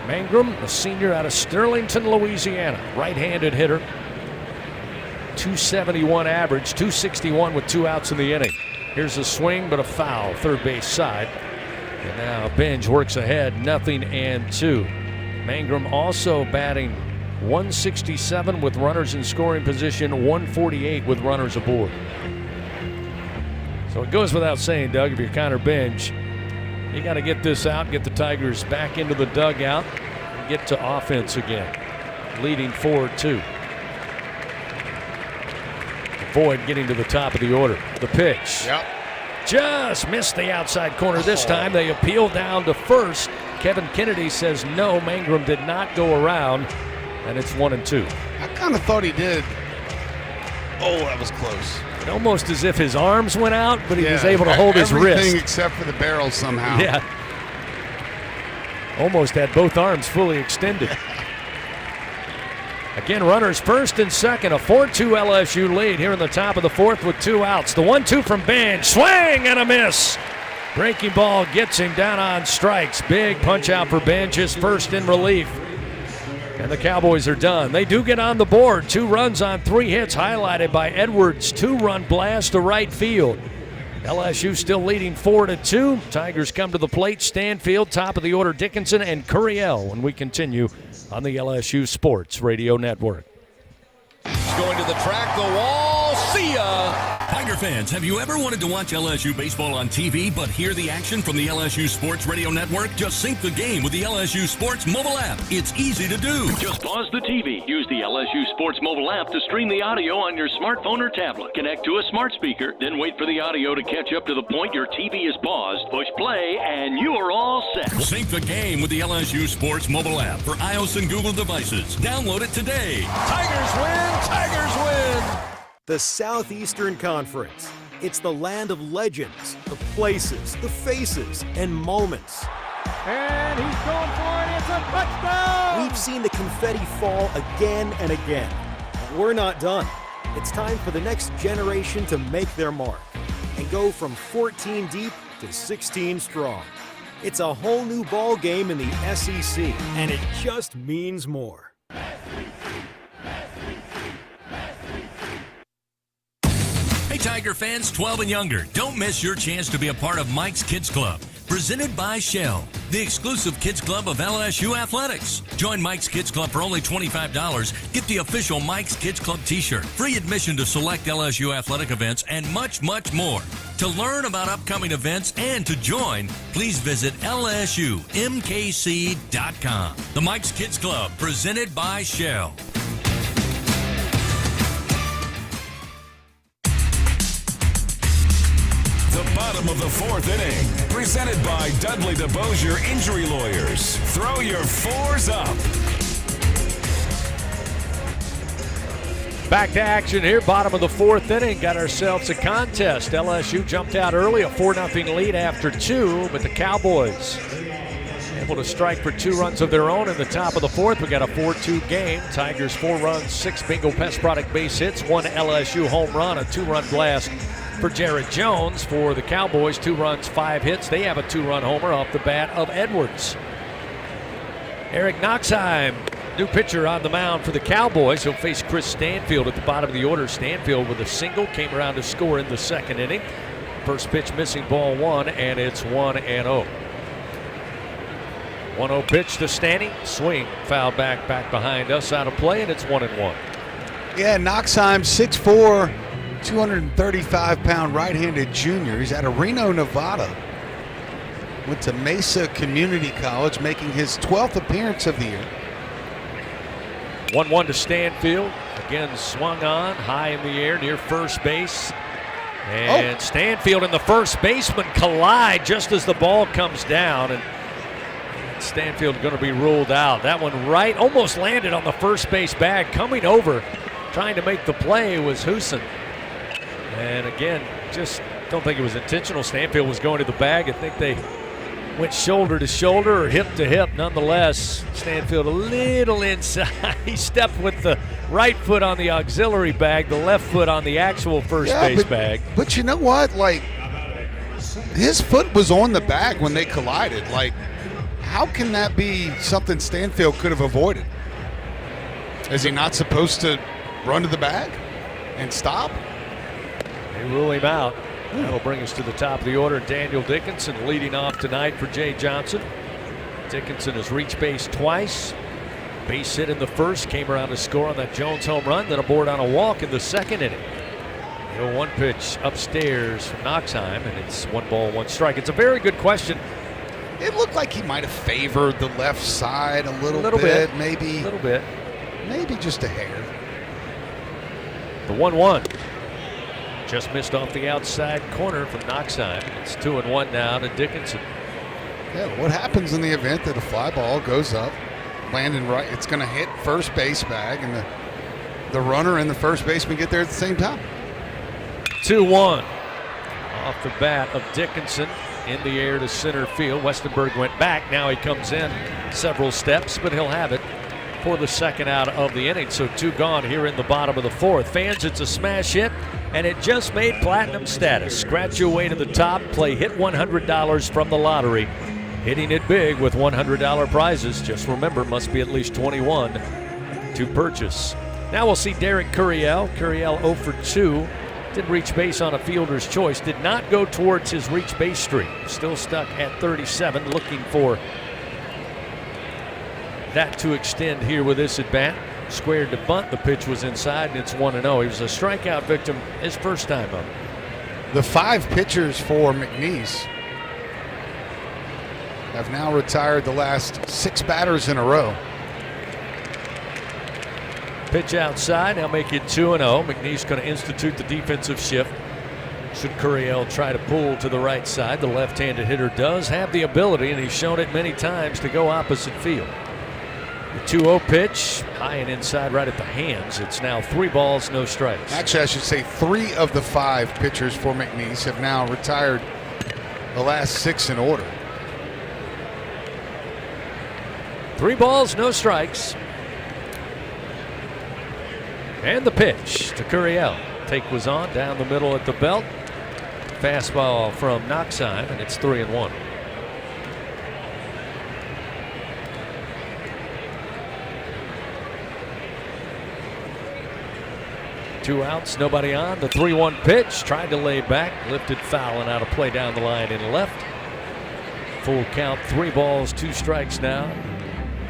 Mangrum, a senior out of Sterlington, Louisiana, right-handed hitter. 271 average, 261 with 2 outs in the inning. Here's a swing, but a foul, third base side. And now Binge works ahead, 0-2. Mangrum also batting .167 with runners in scoring position, .148 with runners aboard. So it goes without saying, Doug, if you're Connor Binge, You got to get this out, get the Tigers back into the dugout, and get to offense again. Leading 4-2. Avoid getting to the top of the order. The pitch. Yep. Just missed the outside corner this time. They appeal down to first. Kevin Kennedy says no, Mangrum did not go around, and it's 1-2. I kind of thought he did. Oh, that was close. Almost as if his arms went out, but he was able to hold his wrist. Everything except for the barrel somehow. Yeah. Almost had both arms fully extended. Again, runners first and second. A 4-2 LSU lead here in the top of the fourth with 2 outs. The 1-2 from Benj. Swing and a miss. Breaking ball gets him down on strikes. Big punch out for Benj, his first in relief. And the Cowboys are done. They do get on the board. 2 runs on 3 hits, highlighted by Edwards' 2-run blast to right field. LSU still leading 4-2. Tigers come to the plate. Stanfield, top of the order, Dickinson, and Curiel when we continue on the LSU Sports Radio Network. He's going to the track, the wall. See ya! Tiger fans, have you ever wanted to watch LSU baseball on TV but hear the action from the LSU Sports Radio Network? Just sync the game with the LSU Sports mobile app. It's easy to do. Just pause the TV. Use the LSU Sports mobile app to stream the audio on your smartphone or tablet. Connect to a smart speaker, then wait for the audio to catch up to the point your TV is paused. Push play, and you are all set. Sync the game with the LSU Sports mobile app for iOS and Google devices. Download it today. Tigers win! Tigers win! The Southeastern Conference. It's the land of legends, the places, the faces, and moments. And he's going for it. It's a touchdown! We've seen the confetti fall again and again. But we're not done. It's time for the next generation to make their mark and go from 14 deep to 16 strong. It's a whole new ball game in the SEC, and it just means more. Hey Tiger fans, 12 and younger, don't miss your chance to be a part of Mike's Kids Club, presented by Shell, the exclusive kids club of LSU Athletics. Join Mike's Kids Club for only $25. Get the official Mike's Kids Club t-shirt, free admission to select LSU athletic events, and much, much more. To learn about upcoming events and to join, please visit lsumkc.com. The Mike's Kids Club, presented by Shell. The bottom of the fourth inning, presented by Dudley DeBosier Injury Lawyers. Throw your 4s up. Back to action here, bottom of the fourth inning. Got ourselves a contest. LSU jumped out early, a 4-0 lead after 2, but the Cowboys able to strike for 2 runs of their own in the top of the fourth. We got a 4-2 game. Tigers 4 runs, 6 Bingo Pest Product base hits, 1 LSU home run, a 2-run blast for Jared Jones. For the Cowboys, 2 runs, 5 hits. They have a 2-run homer off the bat of Edwards. Eric Noxheim, new pitcher on the mound for the Cowboys. He'll face Chris Stanfield at the bottom of the order. Stanfield with a single, came around to score in the second inning. First pitch missing, ball 1, and it's 1-0. 1-0 pitch to Stanny. Swing, foul back behind us, out of play, and it's 1-1. Yeah, Noxheim, 6'4", 235-pound right-handed junior. He's out of Reno, Nevada. Went to Mesa Community College, making his 12th appearance of the year. 1-1 to Stanfield. Again, swung on, high in the air, near first base. And Stanfield and the first baseman collide just as the ball comes down. And Stanfield going to be ruled out. That one right, almost landed on the first base bag. Coming over, trying to make the play was Huson. And again, just don't think it was intentional. Stanfield was going to the bag. I think they went shoulder to shoulder or hip to hip. Nonetheless, Stanfield a little inside. He stepped with the right foot on the auxiliary bag, the left foot on the actual first base bag. But you know what? Like, his foot was on the bag when they collided. Like, how can that be something Stanfield could have avoided? Is he not supposed to run to the bag and stop? They rule him out. That'll bring us to the top of the order. Daniel Dickinson leading off tonight for Jay Johnson. Dickinson has reached base twice. Base hit in the first, came around to score on that Jones home run, then aboard on a walk in the second inning. The 0-1 pitch upstairs from Noxheim, and it's 1 ball, 1 strike. It's a very good question It looked like he might have favored the left side a little bit. Maybe. A little bit. Maybe just a hair. The 1-1. Just missed off the outside corner from Knoxheim. It's 2-1 now to Dickinson. Yeah, what happens in the event that a fly ball goes up, landing right, it's going to hit first base bag, and the runner and the first baseman get there at the same time. 2-1 off the bat of Dickinson in the air to center field. Westenberg went back. Now he comes in several steps, but he'll have it for the second out of the inning. So 2 gone here in the bottom of the 4th. Fans, it's a smash hit, and it just made platinum status. Scratch your way to the top. Play Hit $100 from the lottery. Hitting it big with $100 prizes. Just remember, must be at least 21 to purchase. Now we'll see Derek Curiel. Curiel 0 for 2. Did reach base on a fielder's choice. Did not go towards his reach base streak. Still stuck at 37, looking for that to extend here with this at bat. Squared to bunt. The pitch was inside, and it's 1-0. He was a strikeout victim his first time up. The 5 pitchers for McNeese have now retired the last 6 batters in a row. Pitch outside, now make it 2-0. McNeese going to institute the defensive shift. Should Curiel try to pull to the right side, the left-handed hitter does have the ability, and he's shown it many times, to go opposite field. The 2-0 pitch, high and inside right at the hands. It's now 3 balls, no strikes. Actually, I should say 3 of the 5 pitchers for McNeese have now retired the last 6 in order. 3 balls, no strikes. And the pitch to Curiel. Take was on, down the middle at the belt. Fastball from Knoxheim, and it's 3-1. Two outs, nobody on. The 3-1 pitch, tried to lay back, lifted foul and out of play down the line in left. Full count, 3 balls, 2 strikes now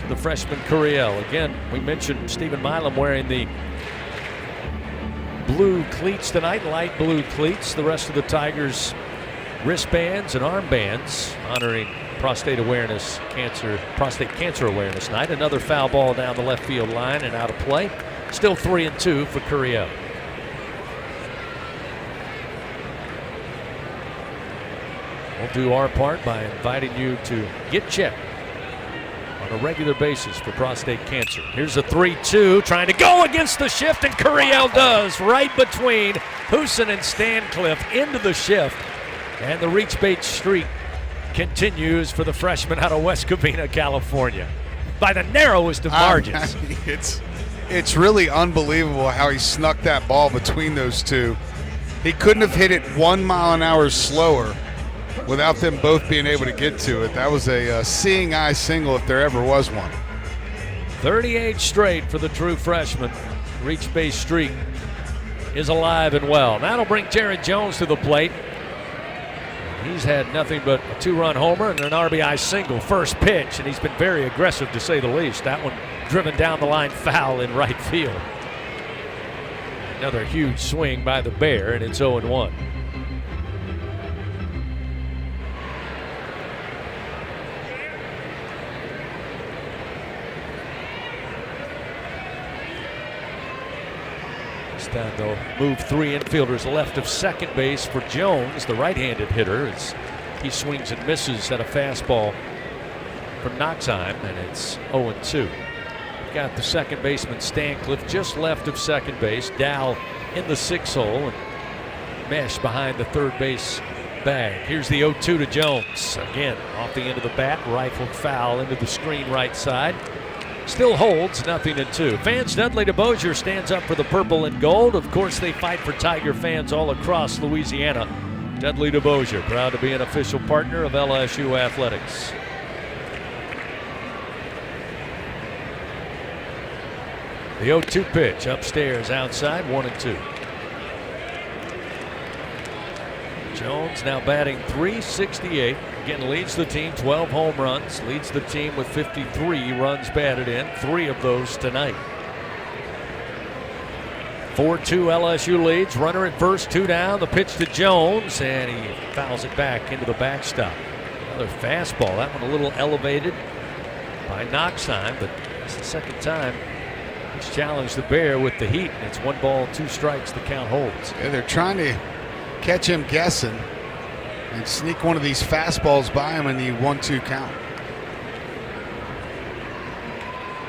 to the freshman Curiel. Again, we mentioned Stephen Milam wearing the blue cleats tonight, light blue cleats. The rest of the Tigers wristbands and armbands honoring prostate cancer awareness night. Another foul ball down the left field line and out of play. Still 3-2 for Curiel. We'll do our part by inviting you to get checked on a regular basis for prostate cancer. Here's a 3-2, trying to go against the shift, and Curiel does, right between Huson and Stancliffe into the shift. And the reach bait streak continues for the freshman out of West Covina, California, by the narrowest of margins. It's really unbelievable how he snuck that ball between those two. He couldn't have hit it 1 mile an hour slower without them both being able to get to it. That was a seeing eye single if there ever was one. 38 straight for the true freshman. Reach base streak is alive and well. That'll bring Jared Jones to the plate. He's had nothing but a 2-run homer and an RBI single. First pitch, and he's been very aggressive to say the least. That one driven down the line, foul in right field. Another huge swing by the Bear, and it's 0-1. Down they'll move 3 infielders left of second base for Jones, the right-handed hitter, as he swings and misses at a fastball from Knoxheim, and it's 0-2. Got the second baseman Stancliffe just left of second base. Dow in the 6 hole and Mesh behind the third base bag. Here's the 0-2 to Jones. Again, off the end of the bat, rifled foul into the screen right side. Still holds 0-2. Fans, Dudley DeBosier stands up for the purple and gold. Of course, they fight for Tiger fans all across Louisiana. Dudley DeBosier, proud to be an official partner of LSU Athletics. The 0-2 pitch upstairs outside, 1-2. Jones now batting .368. Again, leads the team 12 home runs. Leads the team with 53 runs batted in. 3 of those tonight. 4-2 LSU leads. Runner at first, 2 down. The pitch to Jones, and he fouls it back into the backstop. Another fastball. That one a little elevated by Knoxheim, but it's the second time he's challenged the Bear with the heat. And it's 1 ball, 2 strikes. The count holds. Yeah, they're trying to catch him guessing and sneak one of these fastballs by him in the 1-2 count.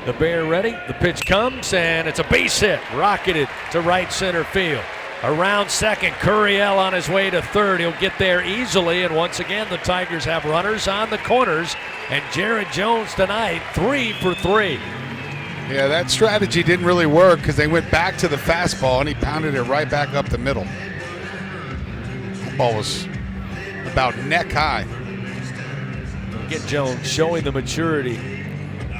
The Bear ready. The pitch comes, and it's a base hit. Rocketed to right center field. Around second, Curiel on his way to third. He'll get there easily, and once again, the Tigers have runners on the corners. And Jared Jones tonight, 3 for 3. Yeah, that strategy didn't really work because they went back to the fastball, and he pounded it right back up the middle. That ball was about neck high. Again, Jones showing the maturity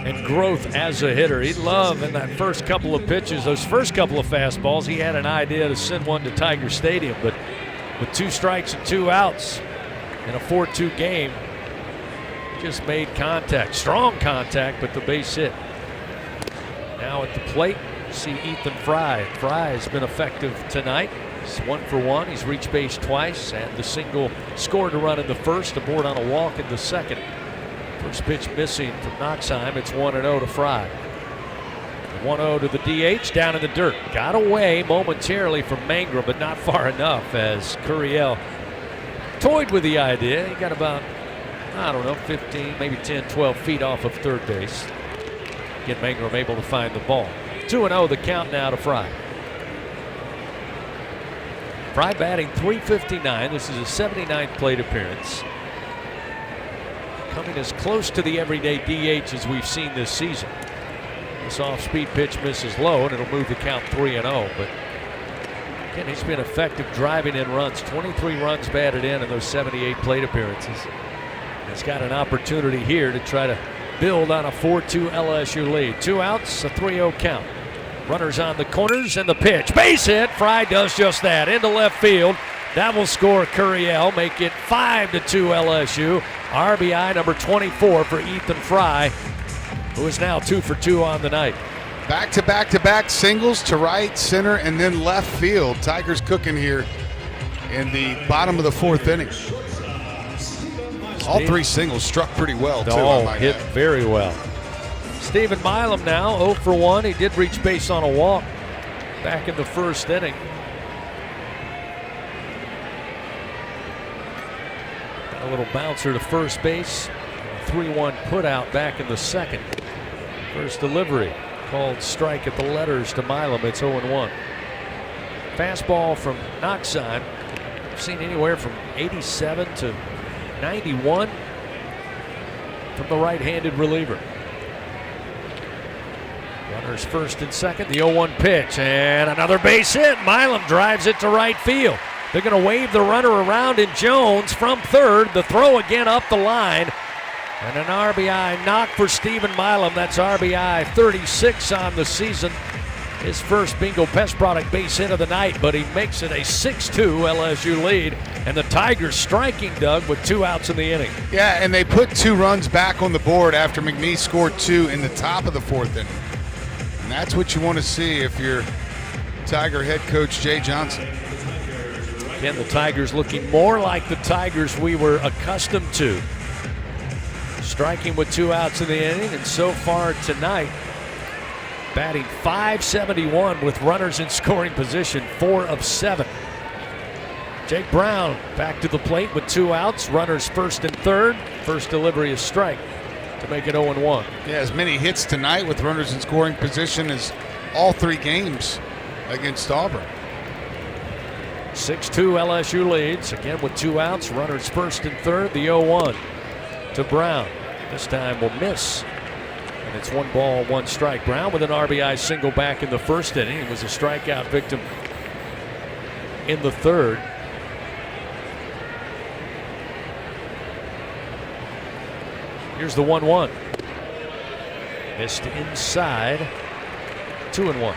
and growth as a hitter. He'd love in that first couple of pitches, those first couple of fastballs, he had an idea to send one to Tiger Stadium, but with 2 strikes and 2 outs in a 4-2 game, just made contact, strong contact, but the base hit. Now at the plate, see Ethan Fry. Fry has been effective tonight. He's 1 for 1. He's reached base twice, and the single scored a run in the first, aboard on a walk in the second. First pitch missing from Knoxheim. It's 1-0 to Fry. 1-0 to the DH, down in the dirt. Got away momentarily from Mangrum, but not far enough as Curiel toyed with the idea. He got about, 15, maybe 10, 12 feet off of third base. Again, Mangrum able to find the ball. 2-0 the count now to Fry. Fry batting .359. This is his 79th plate appearance. Coming as close to the everyday DH as we've seen this season. This off-speed pitch misses low, and it'll move the count 3-0. But again, he's been effective driving in runs. 23 runs batted in those 78 plate appearances. He's got an opportunity here to try to build on a 4-2 LSU lead. 2 outs, a 3-0 count. Runners on the corners, and the pitch. Base hit. Fry does just that. Into left field. That will score Curiel, make it 5-2 LSU. RBI number 24 for Ethan Fry, who is now 2 for 2 on the night. Back-to-back-to-back singles to right, center, and then left field. Tigers cooking here in the bottom of the 4th inning. All 3 singles struck pretty well, too. Oh, hit very well. Stephen Milam now 0 for 1. He did reach base on a walk back in the first inning. A little bouncer to first base. 3-1 put out back in the second. First delivery called strike at the letters to Milam. It's 0-1. Fastball from Knoxheim. I've seen anywhere from 87 to 91 from the right-handed reliever. Runners first and second. The 0-1 pitch and another base hit. Milam drives it to right field. They're going to wave the runner around, and Jones from third. The throw again up the line. And an RBI knock for Stephen Milam. That's RBI 36 on the season. His first Bingo Pest Product base hit of the night, but he makes it a 6-2 LSU lead. And the Tigers striking, Doug, with 2 outs in the inning. Yeah, and they put 2 runs back on the board after McNeese scored 2 in the top of the 4th inning. And that's what you want to see if you're Tiger head coach Jay Johnson. Again, the Tigers looking more like the Tigers we were accustomed to. Striking with 2 outs in the inning, and so far tonight, batting .571 with runners in scoring position, 4 of 7. Jake Brown back to the plate with 2 outs, runners first and third. First delivery is strike to make it 0-1. Yeah, as many hits tonight with runners in scoring position as all 3 games against Auburn. 6-2 LSU leads, again with 2 outs, runners first and third. The 0-1 to Brown. This time will miss, and it's 1 ball, 1 strike. Brown with an RBI single back in the first inning. He was a strikeout victim in the third. Here's the 1-1. Missed inside. 2-1.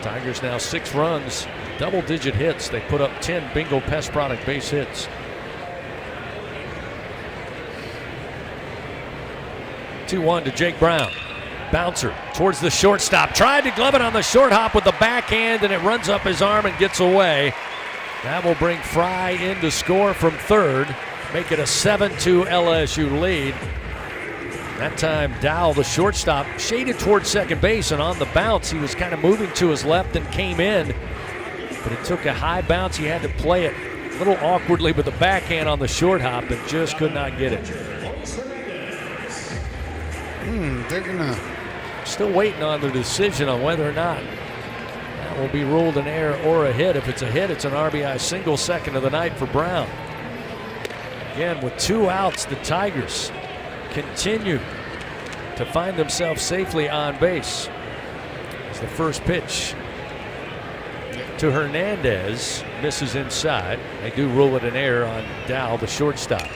Tigers now 6 runs, double-digit hits. They put up 10 Bingo Pest Product base hits. 2-1 to Jake Brown. Bouncer towards the shortstop. Tried to glove it on the short hop with the backhand, and it runs up his arm and gets away. That will bring Fry in to score from third, make it a 7-2 LSU lead. That time, Dow, the shortstop, shaded towards second base, and on the bounce, he was kind of moving to his left and came in. But it took a high bounce. He had to play it a little awkwardly with the backhand on the short hop and just could not get it. They're gonna still waiting on the decision on whether or not that will be ruled an error or a hit. If it's a hit, it's an RBI single, second of the night for Brown. Again, with 2 outs, the Tigers continue to find themselves safely on base. It's the first pitch to Hernandez, misses inside. They do rule it an error on Dow, the shortstop.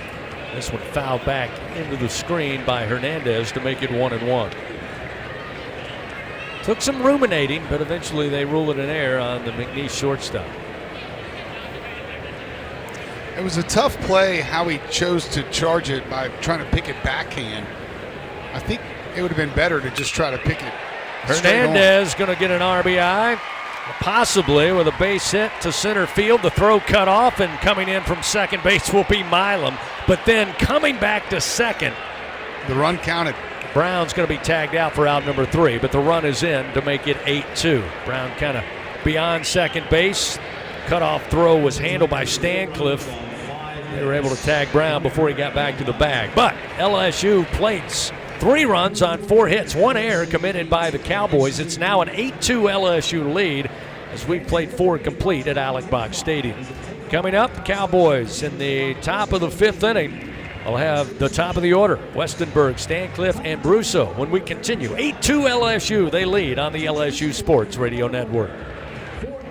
This one fouled back into the screen by Hernandez to make it 1-1. Took some ruminating, but eventually they rule it an error on the McNeese shortstop. It was a tough play how he chose to charge it by trying to pick it backhand. I think it would have been better to just try to pick it. Hernandez going to get an RBI, possibly with a base hit to center field. The throw cut off, and coming in from second base will be Milam. But then coming back to second. The run counted. Brown's going to be tagged out for out number 3, but the run is in to make it 8-2. Brown kind of beyond second base. Cutoff throw was handled by Stancliffe. They were able to tag Brown before he got back to the bag. But LSU plates 3 runs on 4 hits, 1 error committed by the Cowboys. It's now an 8-2 LSU lead as we played 4 complete at Alec Box Stadium. Coming up, Cowboys in the top of the 5th inning. I'll have the top of the order, Westenberg, Stancliffe, and Brusso. When we continue, 8-2 LSU, they lead on the LSU Sports Radio Network.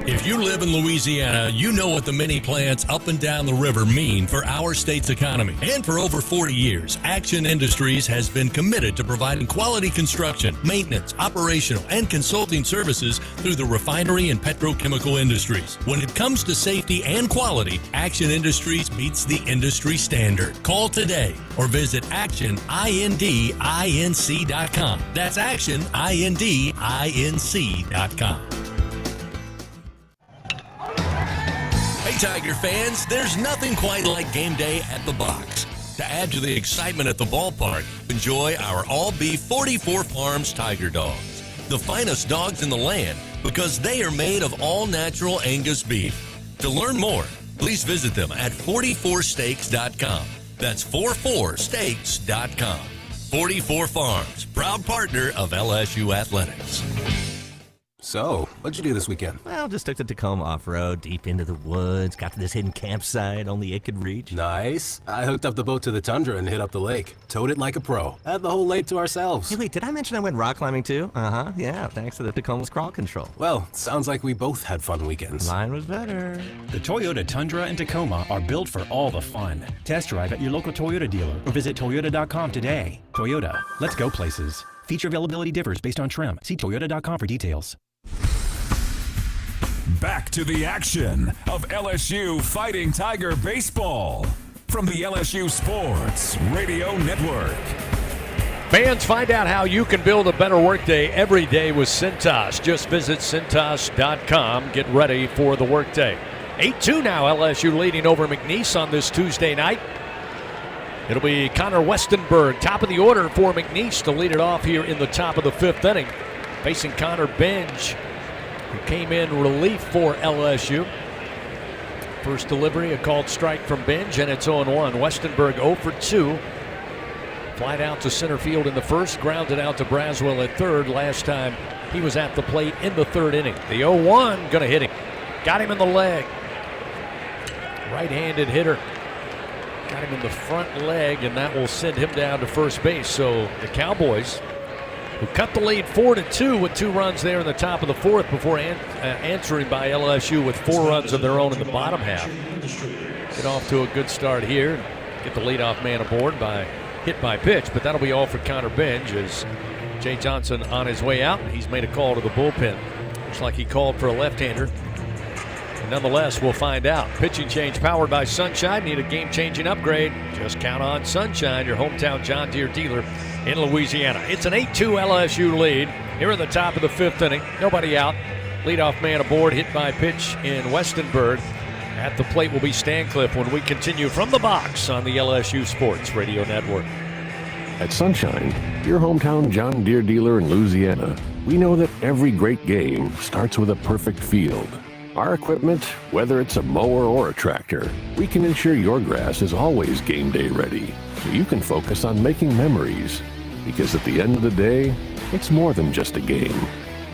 If you live in Louisiana, you know what the mini plants up and down the river mean for our state's economy. And for over 40 years, Action Industries has been committed to providing quality construction, maintenance, operational, and consulting services through the refinery and petrochemical industries. When it comes to safety and quality, Action Industries meets the industry standard. Call today or visit actionindinc.com. That's actionindinc.com. Hey, Tiger fans, there's nothing quite like game day at the box. To add to the excitement at the ballpark, enjoy our all-beef 44 Farms Tiger Dogs. The finest dogs in the land because they are made of all-natural Angus beef. To learn more, please visit them at 44steaks.com. That's 44steaks.com. 44 Farms, proud partner of LSU Athletics. So, what'd you do this weekend? Well, just took the Tacoma off-road, deep into the woods, got to this hidden campsite only it could reach. Nice. I hooked up the boat to the Tundra and hit up the lake. Towed it like a pro. Had the whole lake to ourselves. Hey, wait, did I mention I went rock climbing too? Uh-huh, yeah, thanks to the Tacoma's crawl control. Well, sounds like we both had fun weekends. Mine was better. The Toyota Tundra and Tacoma are built for all the fun. Test drive at your local Toyota dealer or visit Toyota.com today. Toyota, let's go places. Feature availability differs based on trim. See Toyota.com for details. Back to the action of LSU Fighting Tiger Baseball from the LSU Sports Radio Network. Fans, find out how you can build a better workday every day with Cintas. Just visit Cintas.com. Get ready for the workday. 8-2 now, LSU leading over McNeese on this Tuesday night. It'll be Connor Westenberg, top of the order for McNeese to lead it off here in the top of the 5th inning. Facing Connor Benj, who came in relief for LSU. First delivery, a called strike from Benj, and it's 0-1. Westenberg 0 for 2. Flied out to center field in the first, grounded out to Braswell at third. Last time he was at the plate in the 3rd inning. The 0-1 going to hit him. Got him in the leg. Right-handed hitter. Got him in the front leg, and that will send him down to first base. So the Cowboys, who cut the lead 4-2 with 2 runs there in the top of the 4th before answering by LSU with 4 runs of their own in the bottom half. Get off to a good start here. Get the leadoff man aboard by hit by pitch, but that'll be all for Connor Benj as Jay Johnson on his way out. He's made a call to the bullpen. Looks like he called for a left-hander. Nonetheless, we'll find out. Pitching change powered by Sunshine. Need a game-changing upgrade? Just count on Sunshine, your hometown John Deere dealer in Louisiana. It's an 8-2 LSU lead here in the top of the 5th inning. Nobody out. Leadoff man aboard, hit by pitch in Westenberg. At the plate will be Stancliffe when we continue from the box on the LSU Sports Radio Network. At Sunshine, your hometown John Deere dealer in Louisiana, we know that every great game starts with a perfect field. Our equipment, whether it's a mower or a tractor, we can ensure your grass is always game day ready, so you can focus on making memories. Because at the end of the day, it's more than just a game.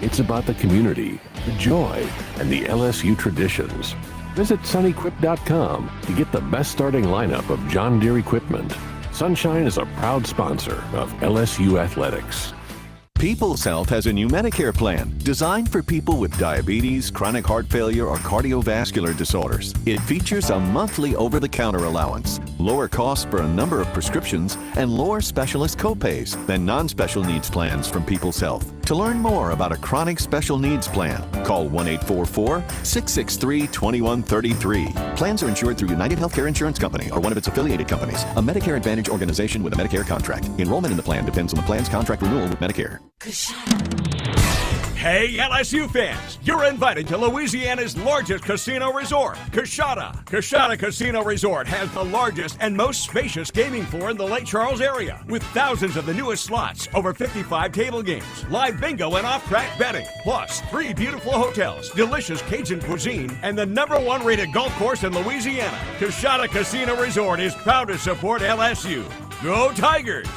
It's about the community, the joy, and the LSU traditions. Visit sunequip.com to get the best starting lineup of John Deere equipment. Sunshine is a proud sponsor of LSU Athletics. People's Health has a new Medicare plan designed for people with diabetes, chronic heart failure, or cardiovascular disorders. It features a monthly over-the-counter allowance, lower costs for a number of prescriptions, and lower specialist copays than non-special needs plans from People's Health. To learn more about a chronic special needs plan, call 1-844-663-2133. Plans are insured through United Healthcare Insurance Company or one of its affiliated companies, a Medicare Advantage organization with a Medicare contract. Enrollment in the plan depends on the plan's contract renewal with Medicare. Hey, LSU fans, you're invited to Louisiana's largest casino resort, Coshada. Coshada Casino Resort has the largest and most spacious gaming floor in the Lake Charles area, with thousands of the newest slots, over 55 table games, live bingo and off-track betting, plus 3 beautiful hotels, delicious Cajun cuisine, and the #1 rated golf course in Louisiana. Coshada Casino Resort is proud to support LSU. Go Tigers!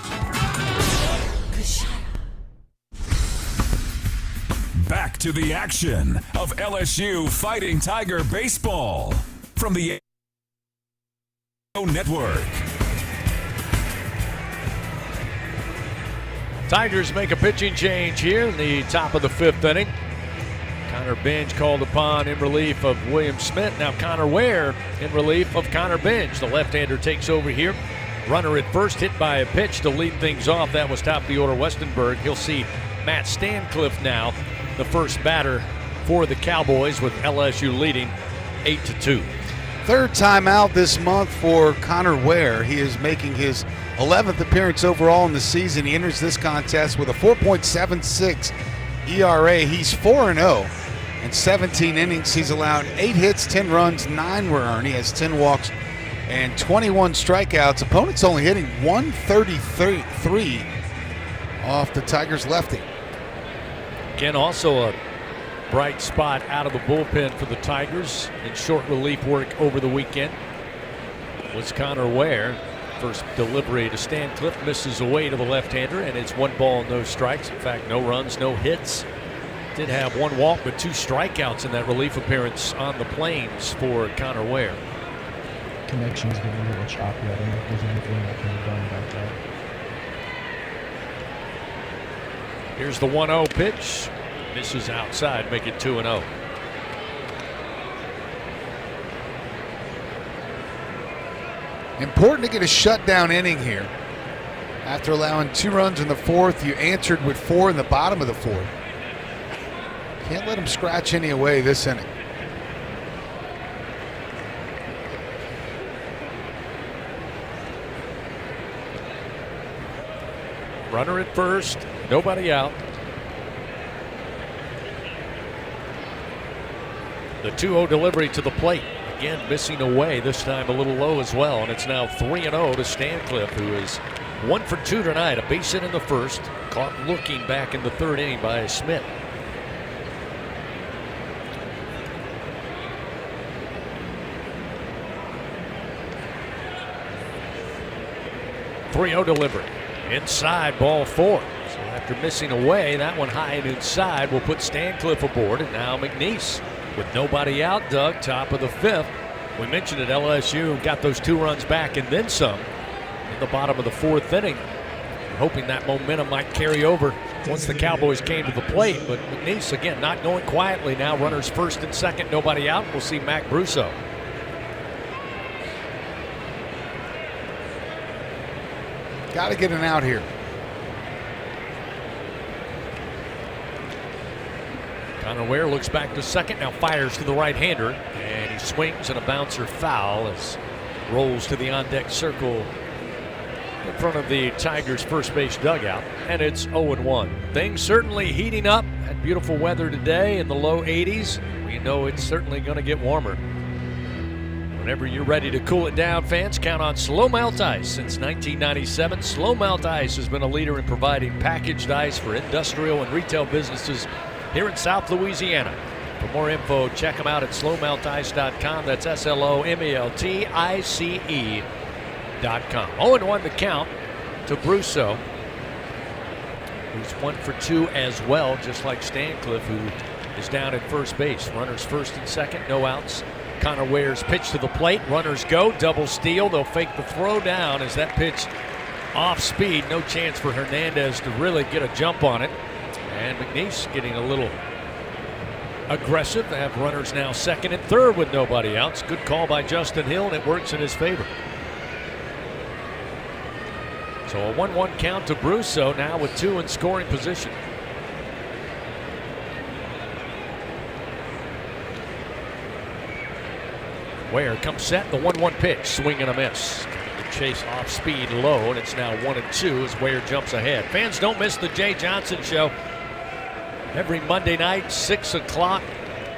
Back to the action of LSU Fighting Tiger Baseball from the Network. Tigers make a pitching change here in the top of the 5th inning. Connor Binge called upon in relief of William Smith. Now Connor Ware in relief of Connor Binge. The left-hander takes over here. Runner at first, hit by a pitch to lead things off. That was top of the order Westenberg. He'll see Matt Stancliffe now, the first batter for the Cowboys, with LSU leading 8-2. Third time out this month for Connor Ware. He is making his 11th appearance overall in the season. He enters this contest with a 4.76 ERA. He's 4-0 in 17 innings. He's allowed 8 hits, 10 runs, 9 were earned. He has 10 walks and 21 strikeouts. Opponents only hitting 133 off the Tigers lefty. Again, also a bright spot out of the bullpen for the Tigers in short relief work over the weekend was Connor Ware. First delivery to Stancliffe, misses away to the left-hander, and it's 1 ball, no strikes. In fact, no runs, no hits. Did have 1 walk, but 2 strikeouts in that relief appearance on the Plains for Connor Ware. Connection's getting a little choppy. I don't know if there's anything I can have done about that. Here's the 1-0 pitch. Misses outside, make it 2-0. Important to get a shutdown inning here. After allowing 2 runs in the 4th, you answered with 4 in the bottom of the 4th. Can't let them scratch any away this inning. Runner at first, nobody out. The 2-0 delivery to the plate. Again, missing away, this time a little low as well. And it's now 3-0 to Stancliffe, who is 1 for 2 tonight. A base hit in the first, caught looking back in the 3rd inning by Smith. .3-0 delivery. Inside, ball 4. So after missing away, that one high and inside will put Stancliffe aboard. And now McNeese with nobody out, Doug, top of the 5th. We mentioned it, LSU got those 2 runs back and then some in the bottom of the 4th inning. Hoping that momentum might carry over once the Cowboys came to the plate. But McNeese, again, not going quietly now. Runners first and second, nobody out. We'll see Mac Brusso. Got to get an out here. Connor Ware looks back to second, now fires to the right-hander, and he swings and a bouncer foul as rolls to the on-deck circle in front of the Tigers' first base dugout, and it's 0-1. Things certainly heating up. Had beautiful weather today in the low 80s. We know it's certainly going to get warmer. Whenever you're ready to cool it down, fans, count on Slow Melt Ice. Since 1997, Slow Melt Ice has been a leader in providing packaged ice for industrial and retail businesses here in South Louisiana. For more info, check them out at slowmeltice.com. That's SLOMELTICE.com. 0-1 the count to Brousseau, who's 1 for 2 as well, just like Stancliffe, who is down at first base. Runners first and second, no outs. Connor Ware's pitch to the plate. Runners go, double steal. They'll fake the throw down as that pitch off speed. No chance for Hernandez to really get a jump on it. And McNeese getting a little aggressive. They have runners now second and third with nobody outs. Good call by Justin Hill, and it works in his favor. So a 1-1 count to Brousseau, now with 2 in scoring position. Ware comes set, the 1-1 pitch, swing and a miss. The chase off speed low, and it's now 1-2 as Ware jumps ahead. Fans, don't miss the Jay Johnson Show every Monday night, 6 o'clock.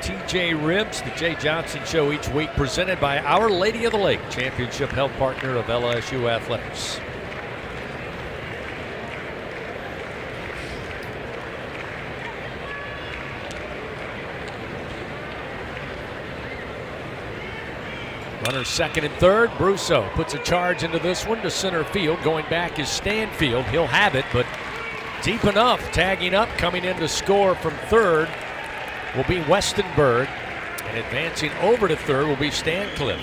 TJ Ribs, the Jay Johnson Show each week, presented by Our Lady of the Lake, championship health partner of LSU Athletics. Runners second and third. Brousseau puts a charge into this one to center field. Going back is Stanfield. He'll have it, but deep enough. Tagging up, coming in to score from third will be Westenberg. And advancing over to third will be Stancliffe.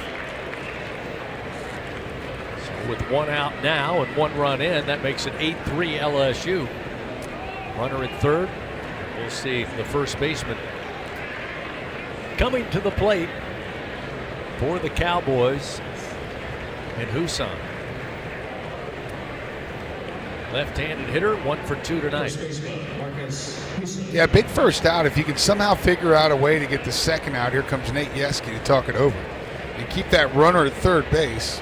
So with 1 out now and 1 run in, that makes it 8-3 LSU. Runner at third. We'll see the first baseman coming to the plate for the Cowboys, and Huson. Left-handed hitter, 1 for 2 tonight. Yeah, big first out. If you can somehow figure out a way to get the second out, here comes Nate Yeski to talk it over. And keep that runner at third base.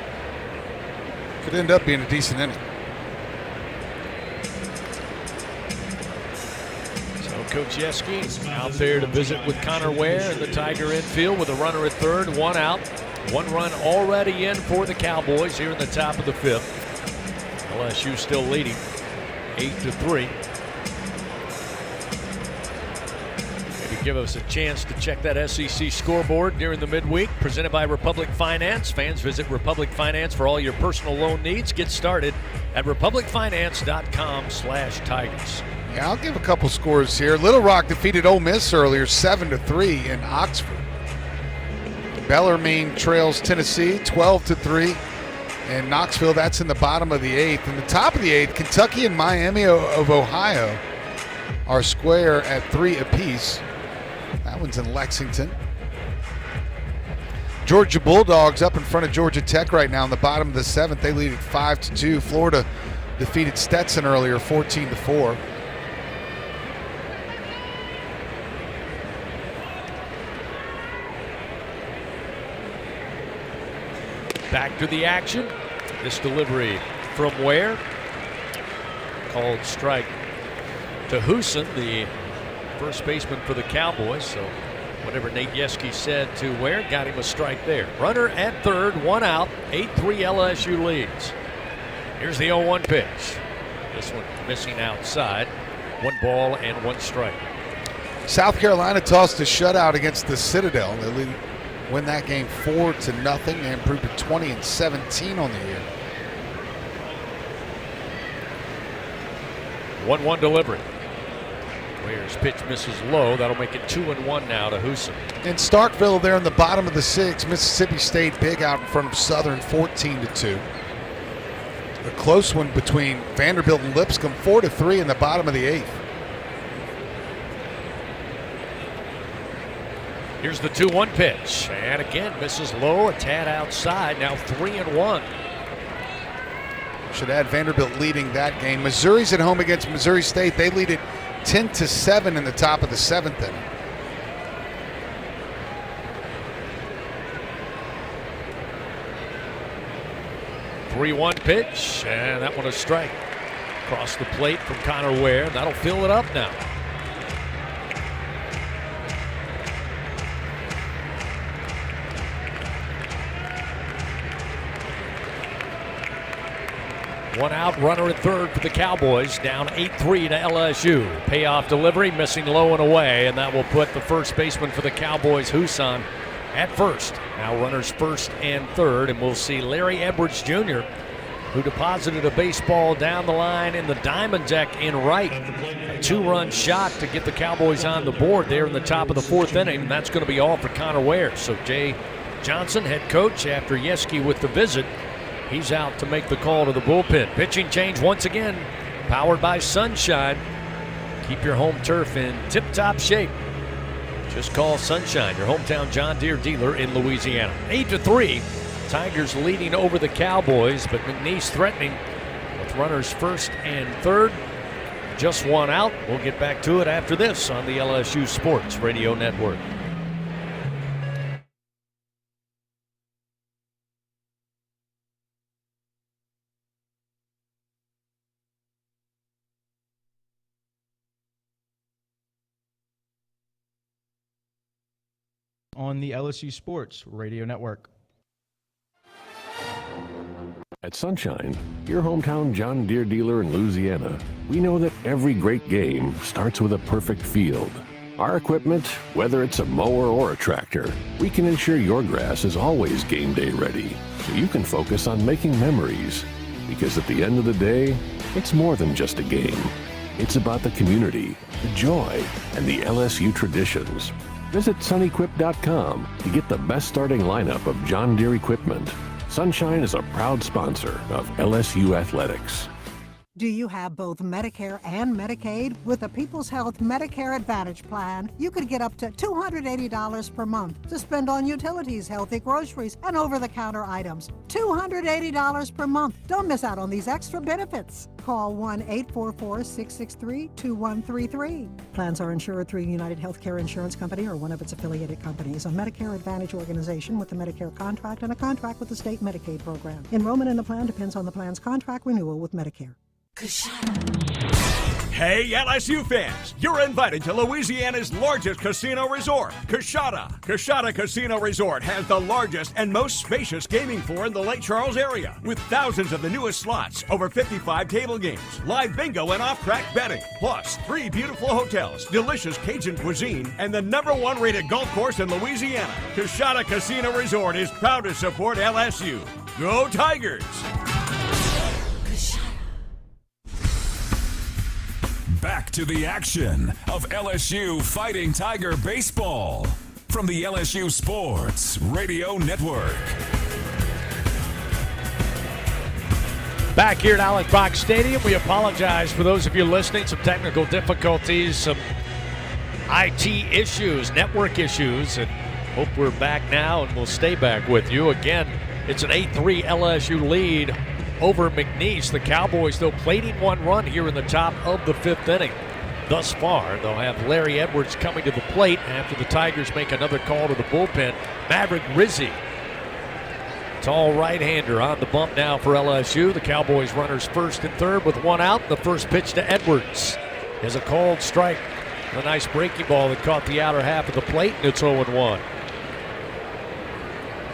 Could end up being a decent inning. Coach Yeski out there to visit with Connor Ware in the Tiger infield with a runner at third, 1 out. 1 run already in for the Cowboys here in the top of the 5th. LSU still leading 8-3. Maybe give us a chance to check that SEC scoreboard during the midweek. Presented by Republic Finance. Fans, visit Republic Finance for all your personal loan needs. Get started at republicfinance.com/Tigers. Yeah, I'll give a couple scores here. Little Rock defeated Ole Miss earlier, 7-3 in Oxford. Bellarmine trails Tennessee, 12-3. And Knoxville, that's in the bottom of the 8th. In the top of the 8th, Kentucky and Miami of Ohio are square at 3 apiece. That one's in Lexington. Georgia Bulldogs up in front of Georgia Tech right now in the bottom of the 7th. They lead at 5-2. Florida defeated Stetson earlier, 14-4. Back to the action. This delivery from Ware. Called strike to Huson, the first baseman for the Cowboys. So whatever Nate Yeski said to Ware, got him a strike there. Runner at third, 1 out, 8-3 LSU leads. Here's the 0-1 pitch. This one missing outside. 1 ball and 1 strike. South Carolina tossed a shutout against the Citadel. They win that game 4-0 and improved to 20-17 on the year. 1-1 delivery. Ware's pitch misses low. That'll make it 2-1 now to Huson. In Starkville, there in the bottom of the 6th, Mississippi State big out in front of Southern, 14-2. A close one between Vanderbilt and Lipscomb, 4-3 in the bottom of the 8th. Here's the 2-1 pitch, and again misses low, a tad outside. Now 3-1. Should add Vanderbilt leading that game. Missouri's at home against Missouri State. They lead it 10-7 in the top of the 7th inning. .3-1 pitch, and that one a strike. Across the plate from Connor Ware. That'll fill it up now. One out, runner at third for the Cowboys, down 8-3 to LSU. Payoff delivery, missing low and away, and that will put the first baseman for the Cowboys, Huson, at first. Now runners first and third, and we'll see Larry Edwards Jr., who deposited a baseball down the line in the diamond deck in right. A 2-run shot to get the Cowboys on the board there in the top of the fourth inning, and that's going to be all for Connor Ware. So Jay Johnson, head coach, after Yeski with the visit, he's out to make the call to the bullpen. Pitching change once again, powered by Sunshine. Keep your home turf in tip-top shape. Just call Sunshine, your hometown John Deere dealer in Louisiana. 8-3, Tigers leading over the Cowboys, but McNeese threatening with runners first and third. Just one out. We'll get back to it after this on the LSU Sports Radio Network. On the LSU Sports Radio Network. At Sunshine, your hometown John Deere dealer in Louisiana, we know that every great game starts with a perfect field. Our equipment, whether it's a mower or a tractor, we can ensure your grass is always game day ready, so you can focus on making memories. Because at the end of the day, it's more than just a game. It's about the community, the joy, and the LSU traditions. Visit sunequip.com to get the best starting lineup of John Deere equipment. Sunshine is a proud sponsor of LSU Athletics. Do you have both Medicare and Medicaid? With the People's Health Medicare Advantage Plan, you could get up to $280 per month to spend on utilities, healthy groceries, and over-the-counter items. $280 per month. Don't miss out on these extra benefits. Call 1-844-663-2133. Plans are insured through United Healthcare Insurance Company or one of its affiliated companies, a Medicare Advantage organization with a Medicare contract and a contract with the state Medicaid program. Enrollment in the plan depends on the plan's contract renewal with Medicare. Hey, LSU fans, you're invited to Louisiana's largest casino resort, Coshada. Coshada Casino Resort has the largest and most spacious gaming floor in the Lake Charles area, with thousands of the newest slots, over 55 table games, live bingo and off-track betting, plus 3 beautiful hotels, delicious Cajun cuisine, and the #1 rated golf course in Louisiana. Coshada Casino Resort is proud to support LSU. Go Tigers! Back to the action of LSU Fighting Tiger Baseball from the LSU Sports Radio Network. Back here at Alex Box Stadium, we apologize for those of you listening. Some technical difficulties, some IT issues, network issues, and hope we're back now and we'll stay back with you. Again, it's an 8-3 LSU lead over McNeese. The Cowboys, though, plating 1 run here in the top of the 5th inning. Thus far, they'll have Larry Edwards coming to the plate after the Tigers make another call to the bullpen. Maverick Rizzi, tall right-hander, on the bump now for LSU. The Cowboys runners first and third with 1 out. The first pitch to Edwards is a called strike. A nice breaking ball that caught the outer half of the plate, and it's 0-1.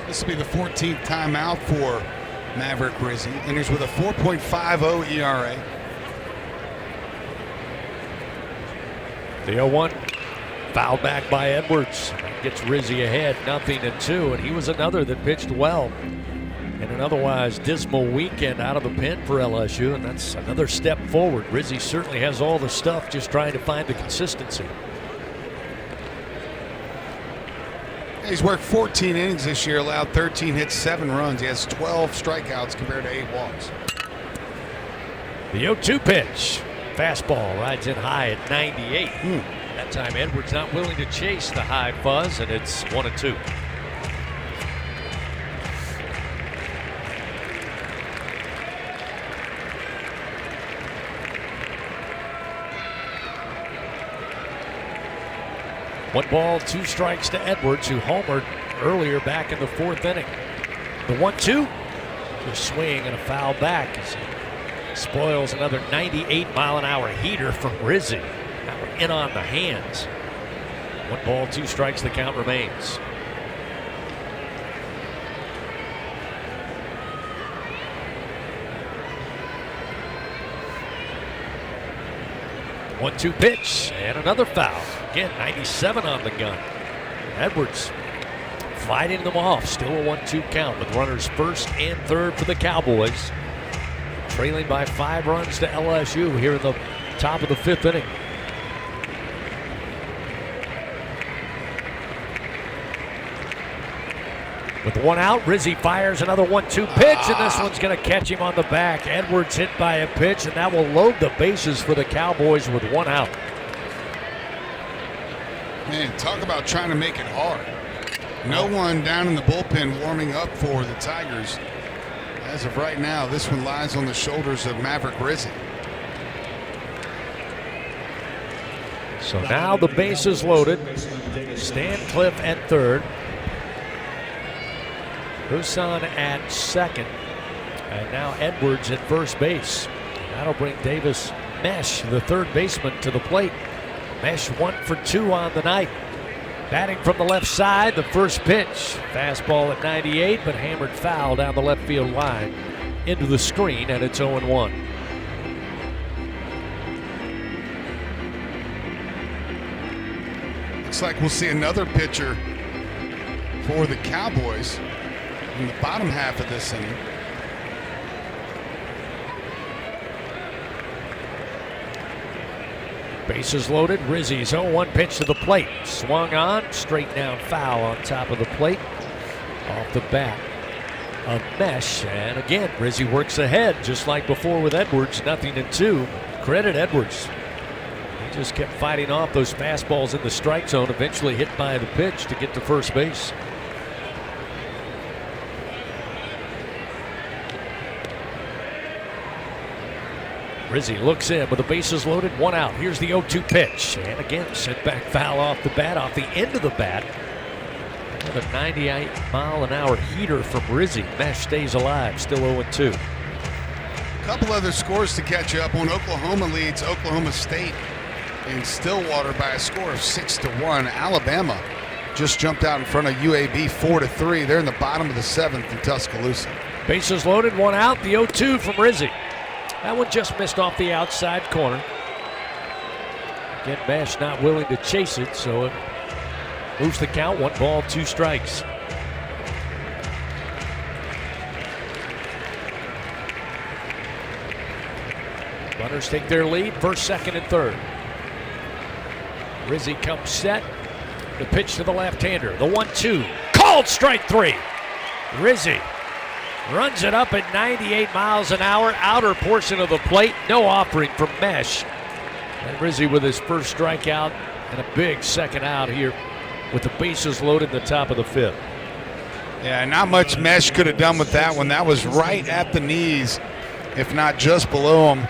This will be the 14th timeout for Maverick Rizzi. Enters with a 4.50 ERA. The 0-1, foul back by Edwards. That gets Rizzi ahead, 0-2, and he was another that pitched well in an otherwise dismal weekend out of the pen for LSU, and that's another step forward. Rizzi certainly has all the stuff, just trying to find the consistency. He's worked 14 innings this year, allowed 13 hits, 7 runs. He has 12 strikeouts compared to 8 walks. The 0-2 pitch. Fastball rides in high at 98. That time Edwards not willing to chase the high fuzz, and it's 1-2. One ball, 2 strikes to Edwards, who homered earlier back in the 4th inning. The 1-2, a swing and a foul back as he spoils another 98-mile-an-hour heater from Rizzi. That one in on the hands. 1 ball, 2 strikes, the count remains. 1-2 pitch and another foul. Again, 97 on the gun. Edwards fighting them off. Still a 1-2 count with runners first and third for the Cowboys. Trailing by 5 runs to LSU here in the top of the 5th inning. With 1 out, Rizzi fires another 1-2 pitch, and this one's going to catch him on the back. Edwards hit by a pitch, and that will load the bases for the Cowboys with 1 out. Man, talk about trying to make it hard. No one down in the bullpen warming up for the Tigers. As of right now, this one lies on the shoulders of Maverick Rizzi. So now the base is loaded. Stancliffe at third. Huson at second. And now Edwards at first base. That'll bring Davis Mesh, the third baseman, to the plate. Mesh 1 for 2 on the night. Batting from the left side, the first pitch. Fastball at 98, but hammered foul down the left field line into the screen, and it's 0-1. Looks like we'll see another pitcher for the Cowboys in the bottom half of this inning. Bases loaded. Rizzi's 0-1 pitch to the plate. Swung on. Straight down foul on top of the plate. Off the bat of Mesh. And again, Rizzi works ahead just like before with Edwards. 0-2. Credit Edwards. He just kept fighting off those fastballs in the strike zone. Eventually hit by the pitch to get to first base. Rizzi looks in with the bases loaded, 1 out. Here's the 0-2 pitch. And again, sent back foul off the bat, off the end of the bat. Another 98-mile-an-hour heater from Rizzi. Mesh stays alive, still 0-2. A couple other scores to catch up on. Oklahoma leads Oklahoma State in Stillwater by a score of 6-1. Alabama just jumped out in front of UAB 4-3. They're in the bottom of the 7th in Tuscaloosa. Bases loaded, 1 out. The 0-2 from Rizzi. That one just missed off the outside corner. Again, Mesh not willing to chase it, so it moves the count. 1 ball, 2 strikes. Runners take their lead, first, second, and third. Rizzi comes set. The pitch to the left-hander. The 1-2. Called strike 3. Rizzi runs it up at 98 miles an hour, outer portion of the plate. No offering from Mesh. And Rizzi with his first strikeout and a big second out here with the bases loaded in the top of the 5th. Yeah, not much Mesh could have done with that one. That was right at the knees, if not just below him,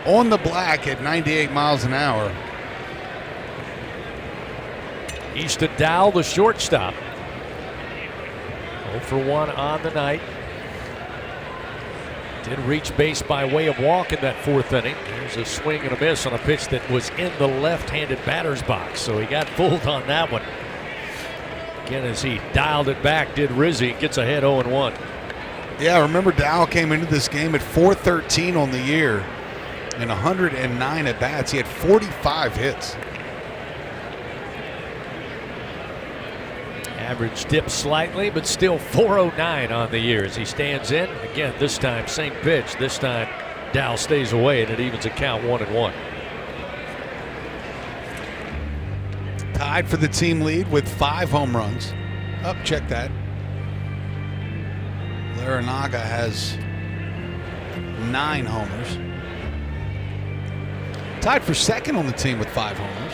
on the black at 98 miles an hour. Easton Dowell, the shortstop. 0 for 1 on the night. Did reach base by way of walk in that 4th inning. There's a swing and a miss on a pitch that was in the left-handed batter's box, so he got fooled on that one. Again, as he dialed it back, did Rizzi. Gets ahead 0-1. Yeah, remember Dowell came into this game at .413 on the year and 109 at-bats. He had 45 hits. Average dipped slightly, but still .409 on the year as he stands in. Again, this time, same pitch. This time, Dowell stays away, and it evens a count 1-1. Tied for the team lead with 5 home runs. Up, check that. Larinaga has 9 homers. Tied for second on the team with 5 homers.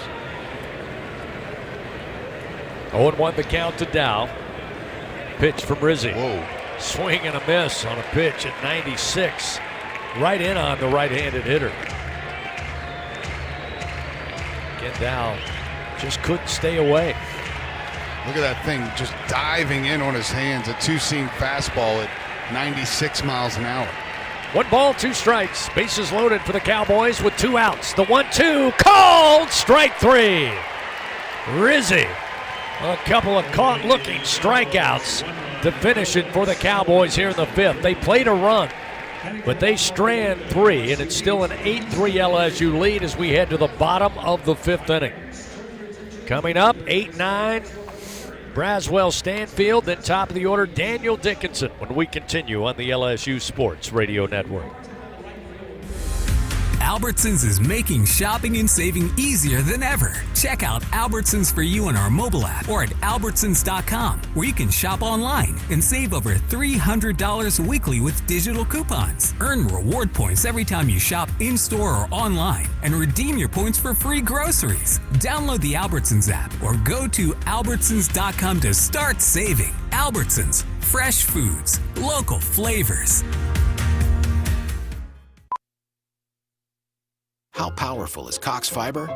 0-1 the count to Dowell. Pitch from Rizzi. Whoa. Swing and a miss on a pitch at 96. Right in on the right-handed hitter. Again, Dowell just couldn't stay away. Look at that thing just diving in on his hands. A 2-seam fastball at 96 miles an hour. 1 ball, 2 strikes. Bases loaded for the Cowboys with 2 outs. The 1-2 called strike 3. Rizzi. A couple of caught-looking strikeouts to finish it for the Cowboys here in the 5th. They played a run But they strand 3, and it's still an 8-3 LSU lead as we head to the bottom of the 5th inning. Coming up, 8-9, Braswell Stanfield, then top of the order, Daniel Dickinson, when we continue on the LSU Sports Radio Network. Albertsons is making shopping and saving easier than ever. Check out Albertsons for you on our mobile app or at albertsons.com, where you can shop online and save over $300 weekly with digital coupons. Earn reward points every time you shop in-store or online and redeem your points for free groceries. Download the Albertsons app or go to albertsons.com to start saving. Albertsons, fresh foods, local flavors. How powerful is Cox Fiber?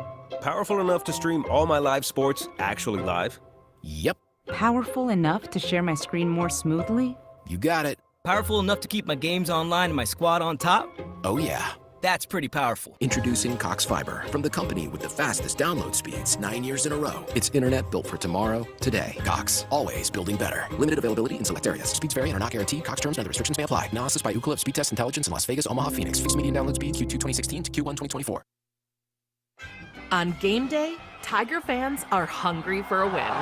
Powerful enough to stream all my live sports actually live? Yep. Powerful enough to share my screen more smoothly? You got it. Powerful enough to keep my games online and my squad on top? Oh yeah. That's pretty powerful. Introducing Cox Fiber, from the company with the fastest download speeds 9 years in a row. It's internet built for tomorrow, today. Cox, always building better. Limited availability in select areas. Speeds vary and are not guaranteed. Cox terms and other restrictions may apply. Analysis by Ookla of Speed Test Intelligence in Las Vegas, Omaha, Phoenix. Fixed median download speed Q2 2016 to Q1 2024. On game day, Tiger fans are hungry for a win.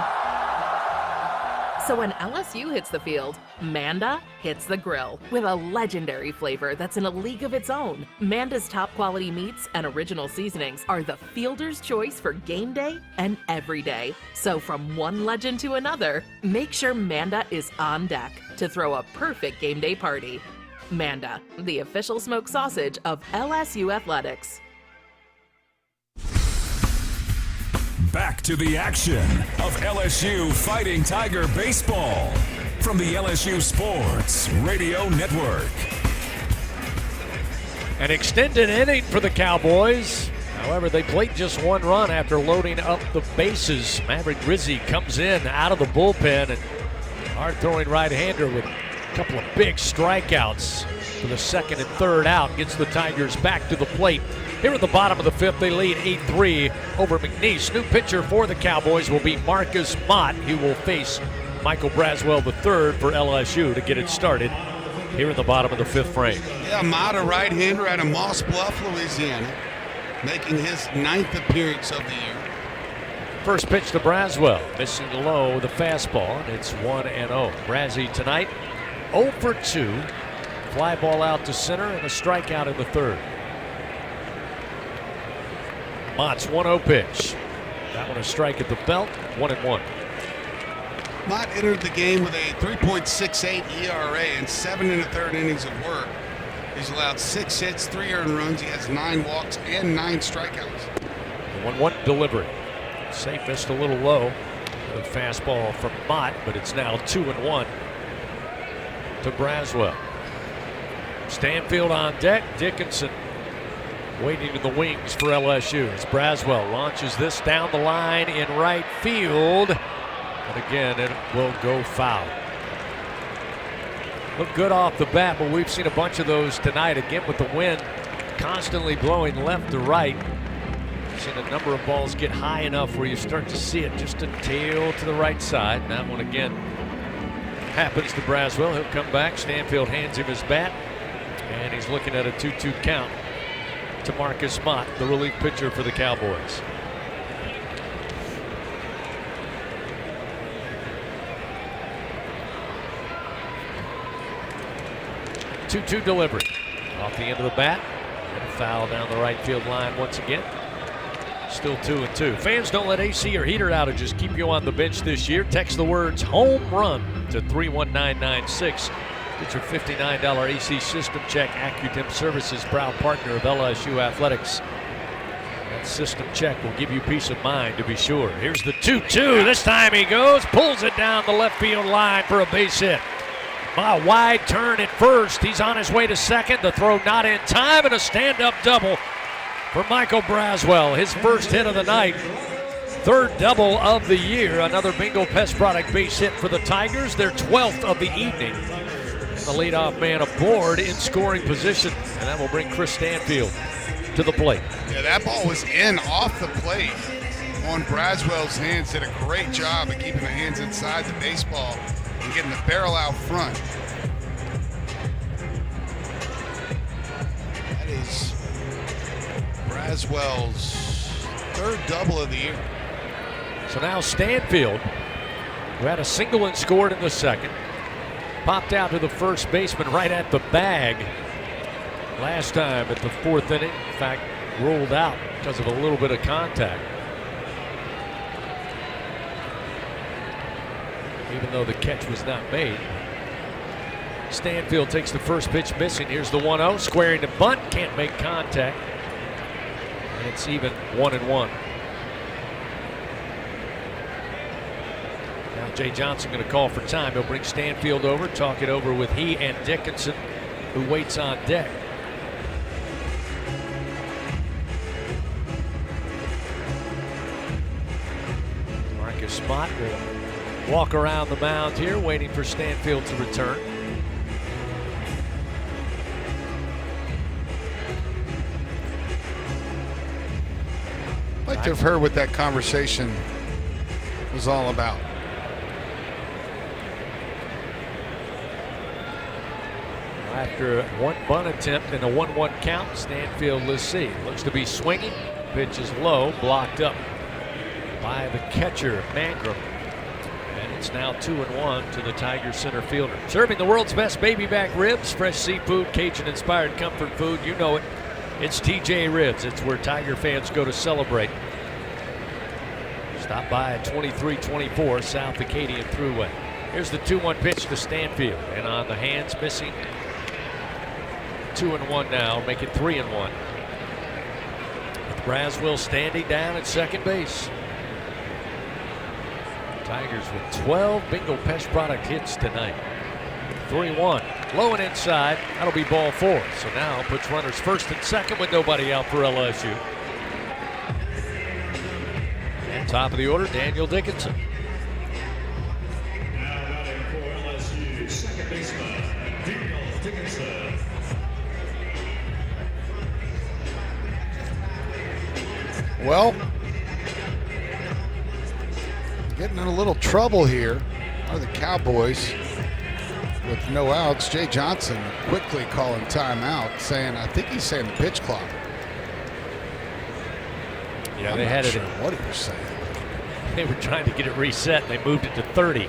So when LSU hits the field, Manda hits the grill with a legendary flavor that's in a league of its own. Manda's top quality meats and original seasonings are the fielder's choice for game day and every day. So from one legend to another, make sure Manda is on deck to throw a perfect game day party. Manda, the official smoked sausage of LSU Athletics. Back to the action of LSU Fighting Tiger Baseball from the LSU Sports Radio Network. An extended inning for the Cowboys. However, they played just one run after loading up the bases. Maverick Rizzi comes in out of the bullpen, and hard-throwing right-hander with a couple of big strikeouts for the second and third out. Gets the Tigers back to the plate. Here at the bottom of the 5th, they lead 8-3 over McNeese. New pitcher for the Cowboys will be Marcus Mott. He will face Michael Braswell III for LSU to get it started here in the bottom of the 5th frame. Yeah, Mott, a right-hander out of Moss Bluff, Louisiana, making his 9th appearance of the year. First pitch to Braswell, missing low the fastball, and it's 1-0. Brazzy tonight 0 for 2. Fly ball out to center and a strikeout in the third. Mott's 1-0 pitch. That one a strike at the belt, 1-1. Mott entered the game with a 3.68 ERA and 7 1/3 innings of work. He's allowed 6 hits, 3 earned runs. He has 9 walks and 9 strikeouts. The 1-1 delivery. Safe missed a little low. The fastball from Mott, but it's now 2-1 to Braswell. Stanfield on deck. Dickinson waiting in the wings for LSU as Braswell launches this down the line in right field. And again, it will go foul. Looked good off the bat, but we've seen a bunch of those tonight. Again, with the wind constantly blowing left to right. Seen a number of balls get high enough where you start to see it just a tail to the right side. And that one again happens to Braswell. He'll come back. Stanfield hands him his bat, and he's looking at a 2-2 count to Marcus Mott, the relief pitcher for the Cowboys. Two delivery off the end of the bat, and a foul down the right field line once again. Still 2-2. Fans, don't let AC or heater outages keep you on the bench this year. Text the words home run to 31996. Get your $59 AC system check. AccuTemp Services, proud partner of LSU Athletics. That system check will give you peace of mind, to be sure. Here's the 2-2. This time he goes, pulls it down the left field line for a base hit. A wide turn at first. He's on his way to second. The throw not in time, and a stand-up double for Michael Braswell. His first hit of the night. Third double of the year. Another Bingo Pest Product base hit for the Tigers. Their 12th of the evening. The leadoff man aboard in scoring position, and that will bring Chris Stanfield to the plate. Yeah, that ball was in off the plate on Braswell's hands. Did a great job of keeping the hands inside the baseball and getting the barrel out front. Braswell's third double of the year. So now Stanfield, who had a single and scored in the second, popped out to the first baseman right at the bag last time at the fourth inning. In fact, rolled out because of a little bit of contact. Even though the catch was not made. Stanfield takes the first pitch missing. Here's the 1-0, squaring to bunt, can't make contact. And it's even 1-1. Now Jay Johnson going to call for time. He'll bring Stanfield over, talk it over with he and Dickinson, who waits on deck. Marcus Mott will walk around the mound here, waiting for Stanfield to return. I'd like to have heard what that conversation was all about. After one bunt attempt and a 1-1 count, Stanfield, let's see, looks to be swinging. Pitch is low, blocked up by the catcher, Mangrum. And it's now 2-1 to the Tigers center fielder. Serving the world's best baby back ribs, fresh seafood, Cajun-inspired comfort food. You know it. It's TJ Ribs. It's where Tiger fans go to celebrate. Stop by at 2324 South Acadian Thruway. Here's the 2-1 pitch to Stanfield. And on the hands, missing. 2-1 now, make it 3-1. With Braswell standing down at second base. Tigers with 12 Bingo Pest Product hits tonight. 3-1, low and inside. That'll be ball 4. So now puts runners first and second with nobody out for LSU. And top of the order, Daniel Dickinson. Now batting for LSU, second baseman, Daniel Dickinson. Well, getting in a little trouble here are the Cowboys with no outs. Jay Johnson quickly calling timeout, saying, I think he's saying the pitch clock. Yeah, I'm they not had sure it. What he was saying. They were trying to get it reset, and they moved it to 30.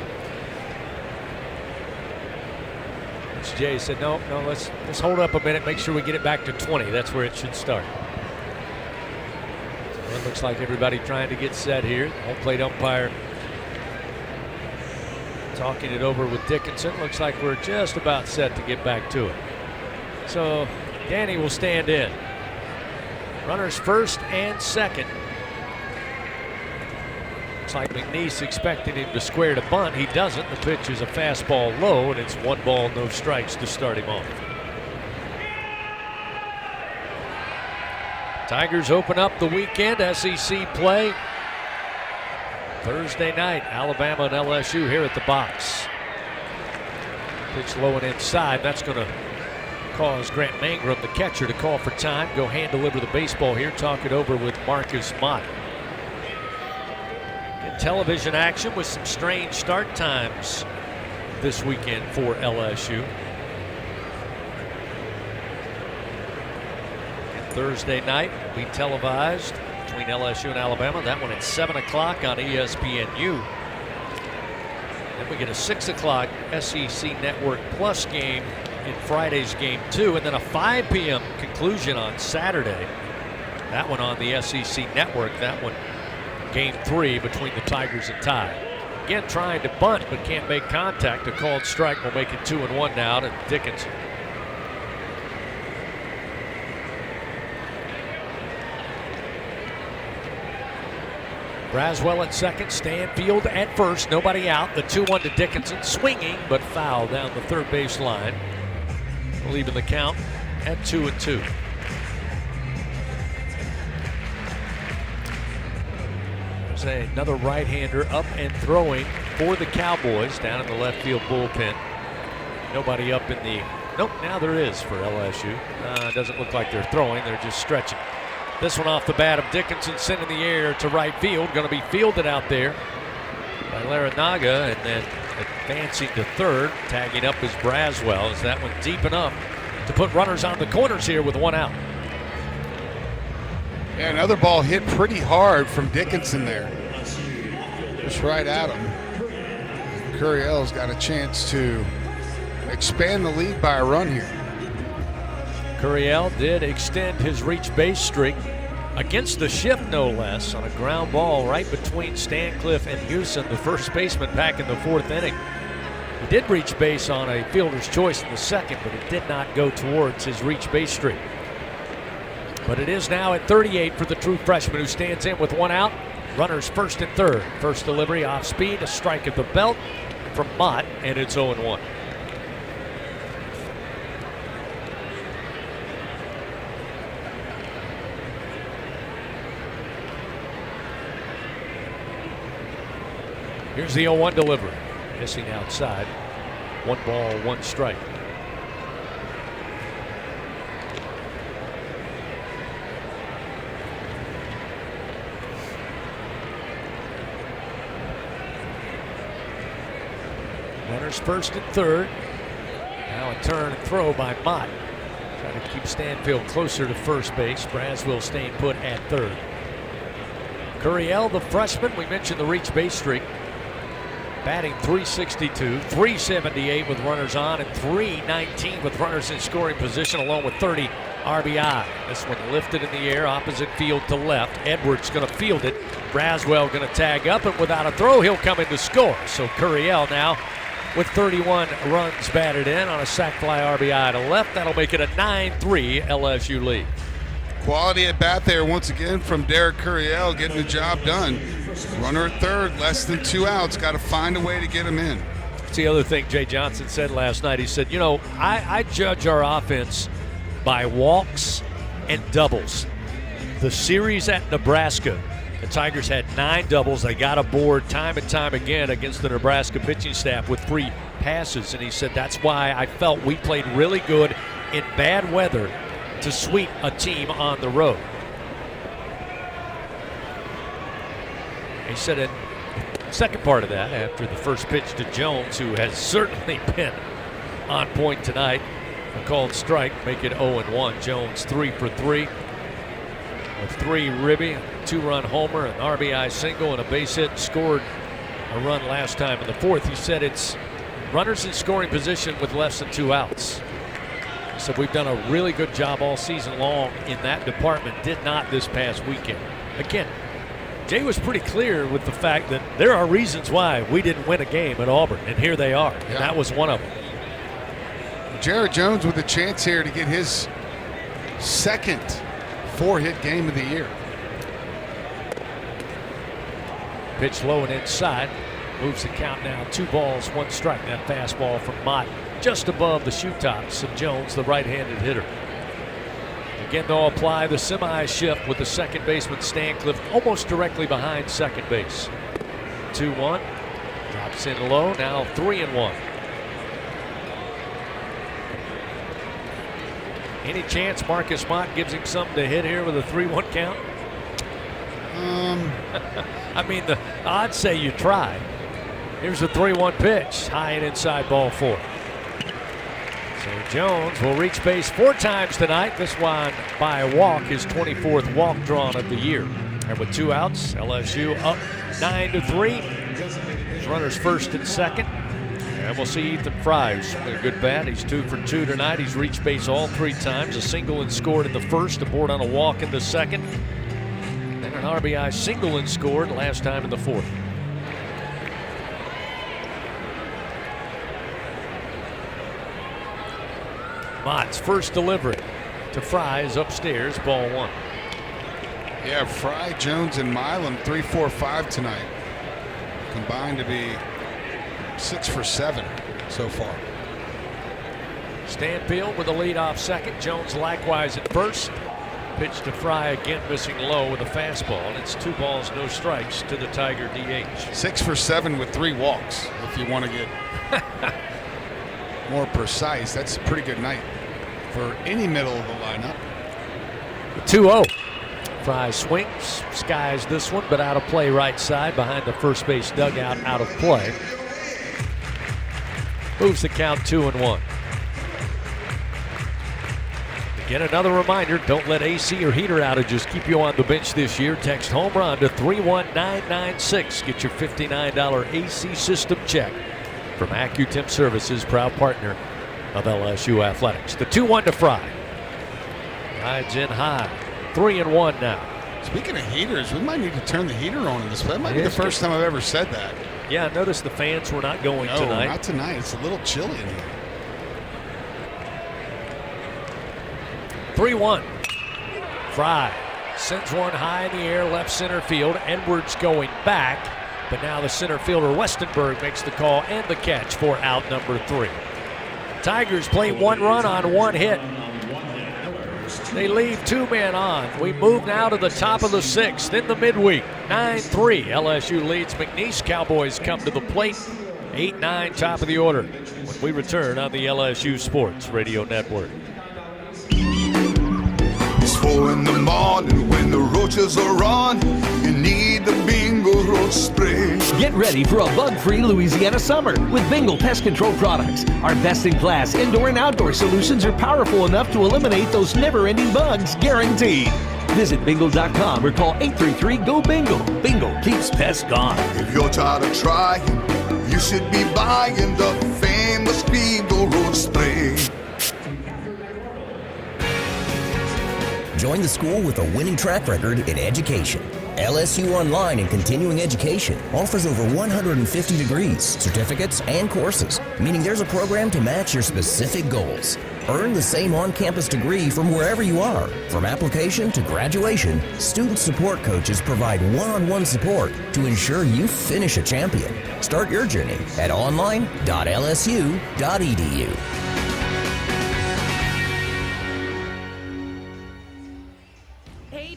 Which Jay said, no, let's hold up a minute, make sure we get it back to 20. That's where it should start. So it looks like everybody trying to get set here. Home plate umpire talking it over with Dickinson. Looks like we're just about set to get back to it. So Danny will stand in. Runners first and second. Looks like McNeese expecting him to square to bunt. He doesn't. The pitch is a fastball low, and it's 1 ball, no strikes to start him off. Tigers open up the weekend. SEC play Thursday night, Alabama and LSU here at the box. Pitch low and inside. That's going to cause Grant Mangrum, the catcher, to call for time. Go hand deliver the baseball here. Talk it over with Marcus Mott. Get television action with some strange start times this weekend for LSU. And Thursday night will be televised between LSU and Alabama. That one at 7 o'clock on ESPNU. Then we get a 6 o'clock SEC Network Plus game in Friday's game 2, and then a 5 p.m. conclusion on Saturday. That one on the SEC Network. That one game 3 between the Tigers and Tide. Again, trying to bunt but can't make contact. A called strike will make it 2-1 now to Dickinson. Braswell at second, Stanfield at first, nobody out. The 2-1 to Dickinson, swinging but foul down the third base line, leaving the count at 2-2. There's another right-hander up and throwing for the Cowboys down in the left field bullpen. Nobody up in the, nope, now there is for LSU. Doesn't look like they're throwing, they're just stretching. This one off the bat of Dickinson, sent in the air to right field. Going to be fielded out there by Larinaga, and then advancing to third. Tagging up is Braswell. Is that one deep enough to put runners on the corners here with 1 out? Yeah, another ball hit pretty hard from Dickinson there. Just right at him. Curiel's got a chance to expand the lead by a run here. Curiel did extend his reach base streak against the shift, no less, on a ground ball right between Stancliffe and Houston, the first baseman, back in the 4th inning. He did reach base on a fielder's choice in the 2nd, but it did not go towards his reach base streak. But it is now at 38 for the true freshman, who stands in with 1 out. Runners 1st and 3rd. First delivery off speed, a strike at the belt from Mott, and it's 0-1. Here's the 0-1 delivery. Missing outside. 1 ball, 1 strike. Runners 1st and 3rd. Now a turn and throw by Mott. Trying to keep Stanfield closer to first base. Braswell staying put at 3rd. Curiel, the freshman, we mentioned the reach base streak. Batting .362, .378 with runners on, and .319 with runners in scoring position, along with 30 RBI. This one lifted in the air, opposite field to left. Edwards going to field it. Braswell going to tag up, and without a throw, he'll come in to score. So Curiel now with 31 runs batted in on a sac fly RBI to left. That'll make it a 9-3 LSU lead. Quality at bat there once again from Derek Curiel, getting the job done. Runner at 3rd, less than 2 outs. Got to find a way to get him in. That's the other thing Jay Johnson said last night. He said, you know, I judge our offense by walks and doubles. The series at Nebraska, the Tigers had 9 doubles. They got aboard time and time again against the Nebraska pitching staff with 3 passes. And he said that's why I felt we played really good in bad weather to sweep a team on the road. He said in the second part of that, after the first pitch to Jones, who has certainly been on point tonight, a called strike, make it 0-1. Jones 3 for 3. A 3 ribby, a 2-run homer, an RBI single, and a base hit. Scored a run last time in the 4th. He said it's runners in scoring position with less than 2 outs. He said we've done a really good job all season long in that department. Did not this past weekend. Again, Jay was pretty clear with the fact that there are reasons why we didn't win a game at Auburn, and here they are. And that was one of them. Jared Jones with a chance here to get his 2nd 4-hit game of the year. Pitch low and inside. Moves the count now. 2 balls, 1 strike. That fastball from Mott just above the shoe tops of Jones, the right-handed hitter. Again, they'll apply the semi-shift with the second baseman Stancliffe almost directly behind second base. 2-1. Drops in low. Now 3-1. Any chance Marcus Mott gives him something to hit here with a 3-1 count? I mean, the odds say you try. Here's a 3-1 pitch. High and inside, ball 4. So Jones will reach base 4 times tonight. This one by a walk, his 24th walk drawn of the year. And with 2 outs, LSU up 9-3. His runners 1st and 2nd. And we'll see Ethan Fry, who's a good bat. He's 2 for 2 tonight. He's reached base all 3 times. A single and scored in the 1st, aboard on a walk in the 2nd. Then an RBI single and scored last time in the 4th. Mott's first delivery to Fry is upstairs, ball 1. Yeah, Fry, Jones, and Milam 3, 4, 5 tonight. Combined to be 6 for 7 so far. Stanfield with a leadoff second. Jones likewise at first. Pitch to Fry again, missing low with a fastball. And it's 2 balls, no strikes to the Tiger DH. 6 for 7 with 3 walks, if you want to get more precise. That's a pretty good night for any middle of the lineup. 2-0. Fry swings, skies this one, but out of play right side behind the first base dugout, out of play. Moves the count 2-1. The Again, another reminder, don't let AC or heater outages keep you on the bench this year. Text home run to 31996. Get your $59 AC system check from AccuTemp Services, proud partner of LSU Athletics. The 2-1 to Fry. Rides in high. 3-1 now. Speaking of heaters, we might need to turn the heater on in this. That might be the first time I've ever said that. Yeah, I noticed the fans were not going tonight. No, not tonight. It's a little chilly in here. 3-1. Fry sends one high in the air, left center field. Edwards going back, but now the center fielder Westenberg makes the call and the catch for out number 3. Tigers play 1 run on 1 hit. They leave 2 men on. We move now to the top of the 6th in the midweek. 9-3. LSU leads McNeese. Cowboys come to the plate. 8-9, top of the order. When we return on the LSU Sports Radio Network. It's 4 in the morning when the roaches are on. You need the Bingo roach spray. Get ready for a bug-free Louisiana summer with Bingo Pest Control products. Our best-in-class indoor and outdoor solutions are powerful enough to eliminate those never-ending bugs, guaranteed. Visit bingo.com or call 833-GO-BINGO. Bingo keeps pests gone. If you're tired of trying, you should be buying the famous Bingo roach spray. Join the school with a winning track record in education. LSU Online and Continuing Education offers over 150 degrees, certificates, and courses, meaning there's a program to match your specific goals. Earn the same on-campus degree from wherever you are. From application to graduation, student support coaches provide one-on-one support to ensure you finish a champion. Start your journey at online.lsu.edu.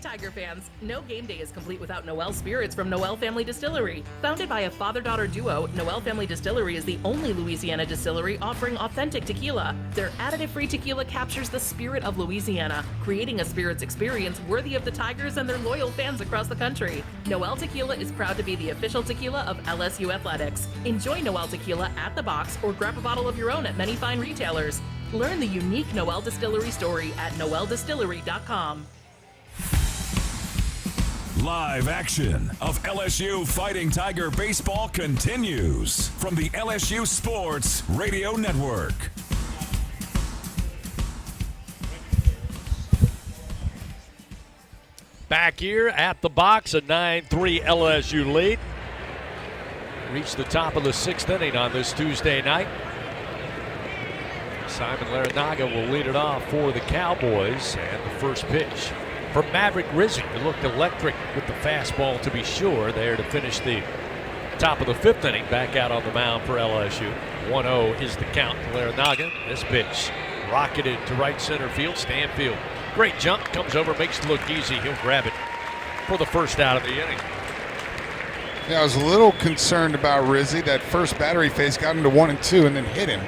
Tiger fans, no game day is complete without Noel Spirits from Noel Family Distillery. Founded by a father-daughter duo, Noel Family Distillery is the only Louisiana distillery offering authentic tequila. Their additive-free tequila captures the spirit of Louisiana, creating a spirits experience worthy of the Tigers and their loyal fans across the country. Noel Tequila is proud to be the official tequila of LSU Athletics. Enjoy Noel Tequila at the box or grab a bottle of your own at many fine retailers. Learn the unique Noel Distillery story at noeldistillery.com. Live action of LSU Fighting Tiger Baseball continues from the LSU Sports Radio Network. Back here at the box, a 9-3 LSU lead. Reached the top of the 6th inning on this Tuesday night. Simon Larranaga will lead it off for the Cowboys, and the first pitch from Maverick Rizzi, who looked electric with the fastball to be sure, there to finish the top of the 5th inning, back out on the mound for LSU. 1-0 is the count to Larranaga. This pitch rocketed to right center field. Stanfield, great jump, comes over, makes it look easy. He'll grab it for the first out of the inning. Yeah, I was a little concerned about Rizzi. That first battery phase got him to 1-2 and then hit him.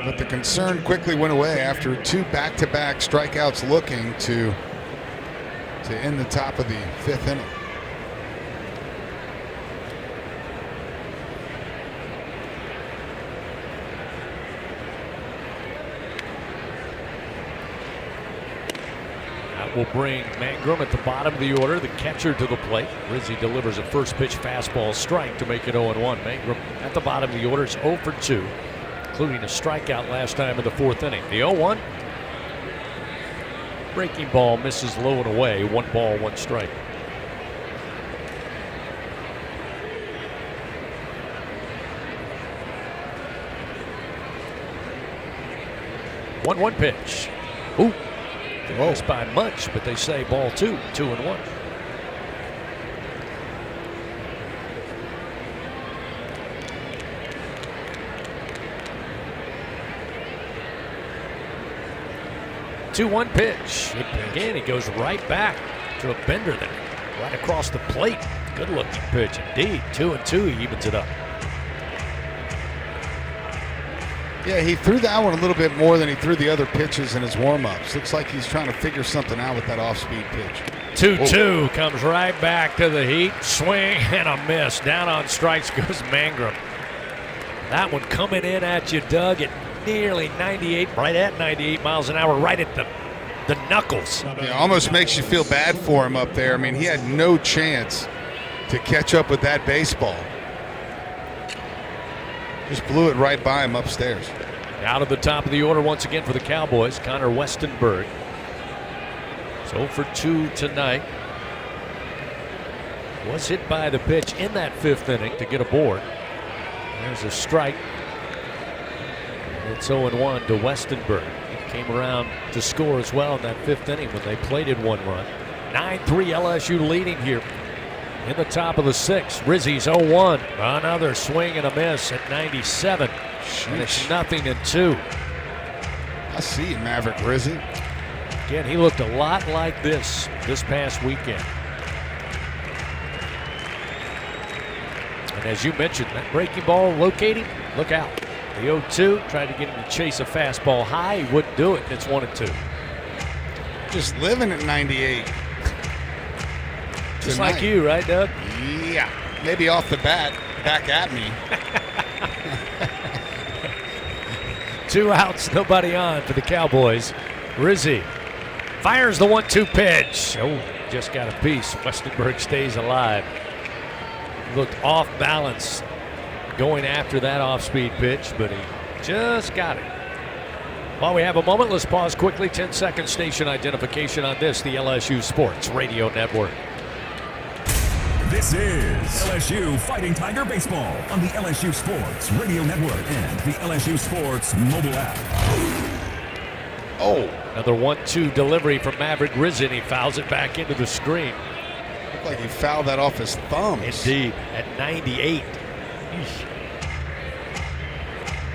But the concern quickly went away after 2 back-to-back strikeouts looking to end the top of the 5th inning. That will bring Mangrum at the bottom of the order, the catcher to the plate. Rizzi delivers a first pitch fastball strike to make it 0-1. Mangrum at the bottom of the order is 0 for 2. Including a strikeout last time in the 4th inning. The 0-1. Breaking ball misses low and away. 1 ball, 1 strike. One pitch. Ooh. Missed by much, but they say ball 2, 2-1. Two-one pitch. Again, he goes right back to a bender there, right across the plate. Good-looking pitch indeed. 2-2, he evens it up. Yeah, he threw that one a little bit more than he threw the other pitches in his warm-ups. Looks like he's trying to figure something out with that off-speed pitch. 2-2 comes right back to the heat. Swing and a miss. Down on strikes goes Mangrum. That one coming in at you, Doug, at nearly 98, right at 98 miles an hour, right at the knuckles. Yeah, almost makes you feel bad for him up there. I mean, he had no chance to catch up with that baseball. Just blew it right by him upstairs. Out of the top of the order once again for the Cowboys, Connor Westenberg. So for 2 tonight. Was hit by the pitch in that 5th inning to get a board. There's a strike. It's 0-1 to Westenberg. He came around to score as well in that 5th inning when they plated 1 run. 9-3 LSU leading here in the top of the 6th. Rizzi's 0-1. Another swing and a miss at 97. And it's 0-2. I see you, Maverick Rizzi. Again, he looked a lot like this past weekend. And as you mentioned, that breaking ball locating, look out. The 0-2, tried to get him to chase a fastball high. He wouldn't do it. It's 1-2. Just living at 98. Just tonight. like you, right, Doug? Yeah. Maybe off the bat, back at me. 2 outs, nobody on for the Cowboys. Rizzi fires the 1-2 pitch. Oh, just got a piece. Westenberg stays alive. Looked off balance going after that off-speed pitch, but he just got it. While we have a moment, let's pause quickly. 10-second station identification on this, the LSU Sports Radio Network. This is LSU Fighting Tiger Baseball on the LSU Sports Radio Network and the LSU Sports mobile app. Oh. Another 1-2 delivery from Maverick Rizzi, and he fouls it back into the screen. Looked like he fouled that off his thumbs. Indeed, at 98.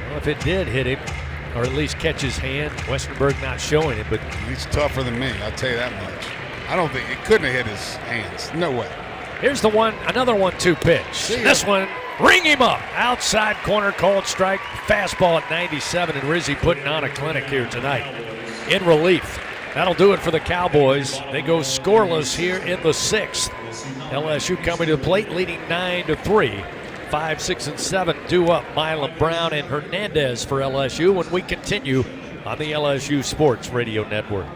Well, if it did hit him, or at least catch his hand, Westenberg not showing it, but he's tougher than me, I'll tell you that much. I don't think it couldn't have hit his hands. No way. Here's the one, another 1-2 pitch. This one, ring him up. Outside corner, called strike, fastball at 97, and Rizzi putting on a clinic here tonight. In relief. That'll do it for the Cowboys. They go scoreless here in the 6th. LSU coming to the plate, leading 9-3. 5, 6, and 7 due up. Milam, Brown, and Hernandez for LSU when we continue on the LSU Sports Radio Network.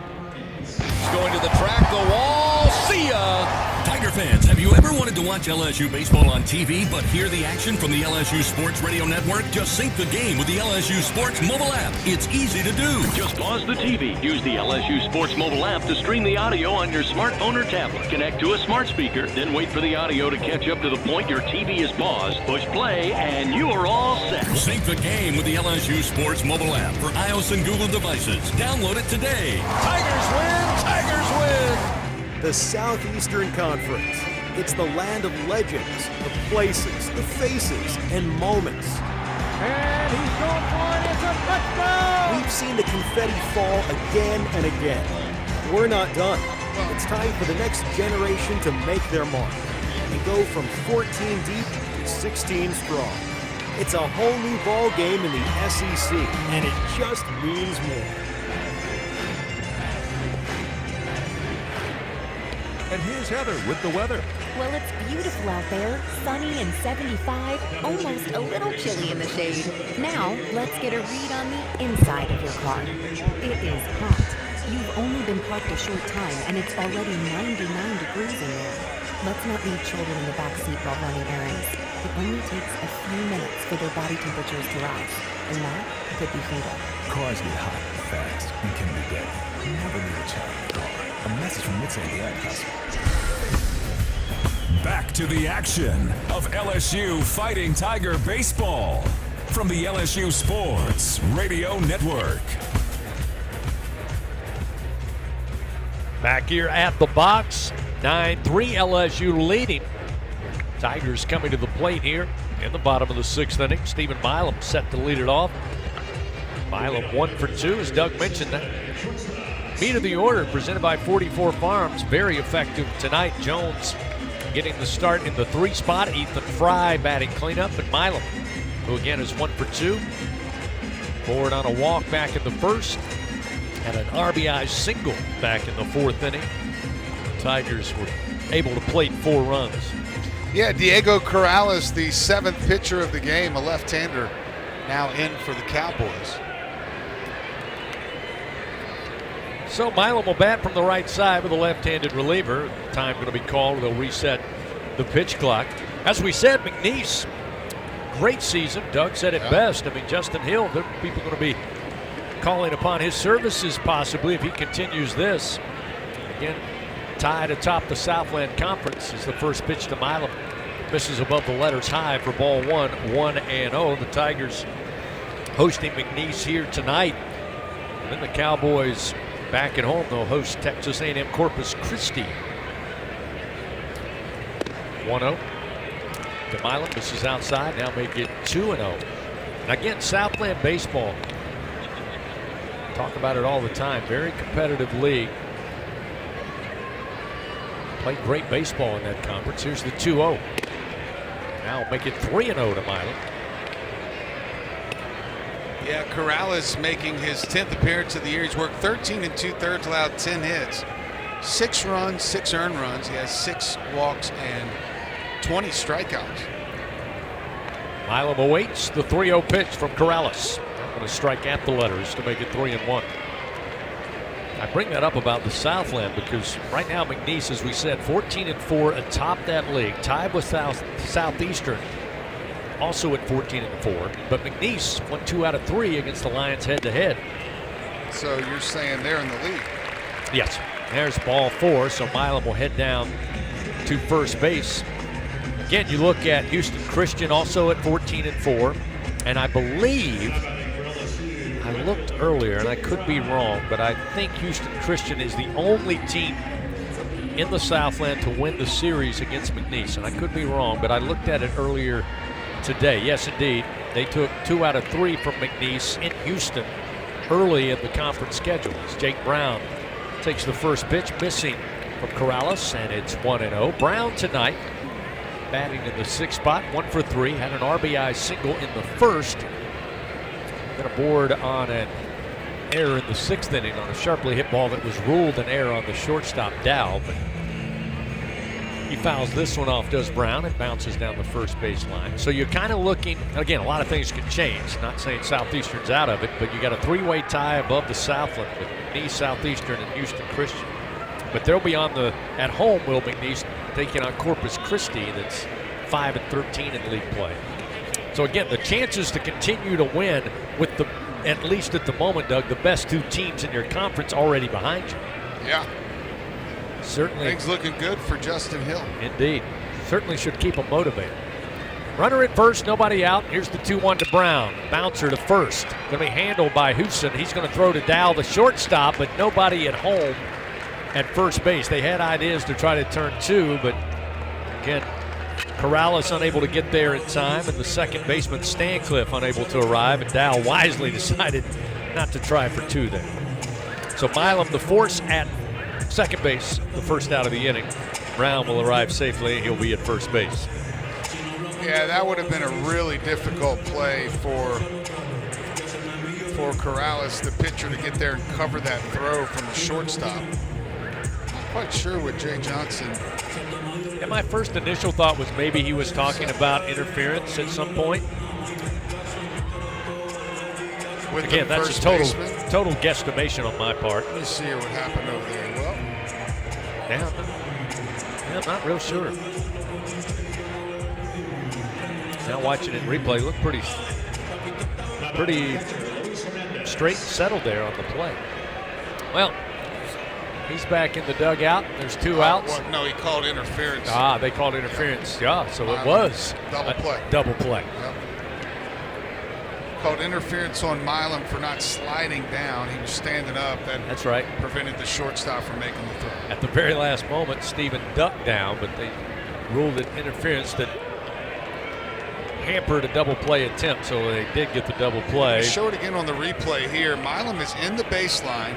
Going to the track, the wall. See ya! Tiger fans, have you ever wanted to watch LSU baseball on TV but hear the action from the LSU Sports Radio Network? Just sync the game with the LSU Sports mobile app. It's easy to do. Just pause the TV. Use the LSU Sports mobile app to stream the audio on your smartphone or tablet. Connect to a smart speaker, then wait for the audio to catch up to the point your TV is paused. Push play, and you are all set. Sync the game with the LSU Sports mobile app for iOS and Google devices. Download it today. Tigers win! Tigers win! The Southeastern Conference. It's the land of legends, the places, the faces, and moments. And he's going for it. It's a touchdown! We've seen the confetti fall again and again. We're not done. It's time for the next generation to make their mark and go from 14 deep to 16 strong. It's a whole new ball game in the SEC, and it just means more. And here's Heather with the weather. Well, it's beautiful out there, sunny and 75, almost a little chilly in the shade. Now, let's get a read on the inside of your car. It is hot. You've only been parked a short time, and it's already 99 degrees in there. Let's not leave children in the back seat while running errands. It only takes a few minutes for their body temperatures to rise, and that could be fatal. Cars get hot fast and can be deadly. Never leave a child in the car. A message from Mid-San Ad Customer. Back to the action of LSU Fighting Tiger Baseball from the LSU Sports Radio Network. Back here at the box, 9-3 LSU leading. Tigers coming to the plate here in the bottom of the 6th inning. Stephen Milam set to lead it off. Milam 1 for 2, as Doug mentioned. That meat of the order presented by 44 Farms. Very effective tonight. Jones getting the start in the 3 spot. Ethan Fry batting cleanup, and Milam, who again is 1 for 2. Forward on a walk back in the 1st, and an RBI single back in the 4th inning. The Tigers were able to plate 4 runs. Yeah, Diego Corrales, the 7th pitcher of the game, a left-hander, now in for the Cowboys. So Milam will bat from the right side with a left-handed reliever. Time going to be called. They'll reset the pitch clock. As we said, McNeese, great season. Doug said it best. I mean, Justin Hill, there are people going to be calling upon his services possibly if he continues this. Again, tied atop the Southland Conference is the first pitch to Milam. Misses above the letters high for ball one, 1-0. The Tigers hosting McNeese here tonight. And then the Cowboys back at home. They'll host Texas A&M Corpus Christi. 1-0 to Milam. This is outside. Now make it 2-0. And again, Southland Baseball. Talk about it all the time. Very competitive league. Played great baseball in that conference. Here's the 2-0. Now make it 3-0 to Milam. Yeah, Corrales making his 10th appearance of the year. He's worked 13 2/3, allowed 10 hits, 6 runs, 6 earned runs. He has 6 walks and 20 strikeouts. Milam awaits the 3-0 pitch from Corrales. Going to strike at the letters to make it 3-1. I bring that up about the Southland because right now McNeese, as we said, 14-4 atop that league, tied with Southeastern, also at 14-4. But McNeese won 2 out of 3 against the Lions head-to-head. So you're saying they're in the lead? Yes. There's ball 4, so Milam will head down to first base. Again, you look at Houston Christian also at 14-4, and I believe, I looked earlier and I could be wrong, but I think Houston Christian is the only team in the Southland to win the series against McNeese, and I could be wrong, but I looked at it earlier today. Yes, indeed, they took 2 out of 3 from McNeese in Houston early in the conference schedule. As Jake Brown takes the first pitch, missing from Corrales, and it's 1-0. Brown tonight batting in the 6th spot, 1 for 3, had an RBI single in the first. Then aboard on an error in the 6th inning on a sharply hit ball that was ruled an error on the shortstop Dow, but he fouls this one off, does Brown. It bounces down the first base line. So you're kind of looking, again, a lot of things can change. Not saying Southeastern's out of it, but you got a 3-way tie above the Southland with McNeese, Southeastern, and Houston Christian. But they'll be on the, at home, Will McNeese taking on Corpus Christi, that's 5-13 in league play. So again, the chances to continue to win with the, at least at the moment, Doug, the best 2 teams in your conference already behind you. Yeah. Certainly. Things looking good for Justin Hill. Indeed. Certainly should keep him motivated. Runner at first, nobody out. Here's the 2-1 to Brown. Bouncer to first. Going to be handled by Houston. He's going to throw to Dow, the shortstop, but nobody at home at first base. They had ideas to try to turn 2, but again, Corrales unable to get there in time, and the second baseman Stancliffe unable to arrive, and Dow wisely decided not to try for 2 there. So Milam, the force at second base, the first out of the inning. Brown will arrive safely. He'll be at first base. Yeah, that would have been a really difficult play for Corrales, the pitcher, to get there and cover that throw from the shortstop. Not quite sure what Jay Johnson. And my first initial thought was maybe he was talking about interference at some point. With again, that's a total guesstimation on my part. Let's see here what happened over there. Well, yeah, I'm not real sure. Now watching it in replay, looked pretty straight and settled there on the play. Well, he's back in the dugout. There's 2 outs. Well, no, he called interference. Ah, they called interference. Yeah, so it was double play. Double play. Yep. Called interference on Milam for not sliding down. He was standing up. That's right. Prevented the shortstop from making the throw. At the very last moment, Steven ducked down, but they ruled it interference that hampered a double play attempt, so they did get the double play. Show it again on the replay here. Milam is in the baseline,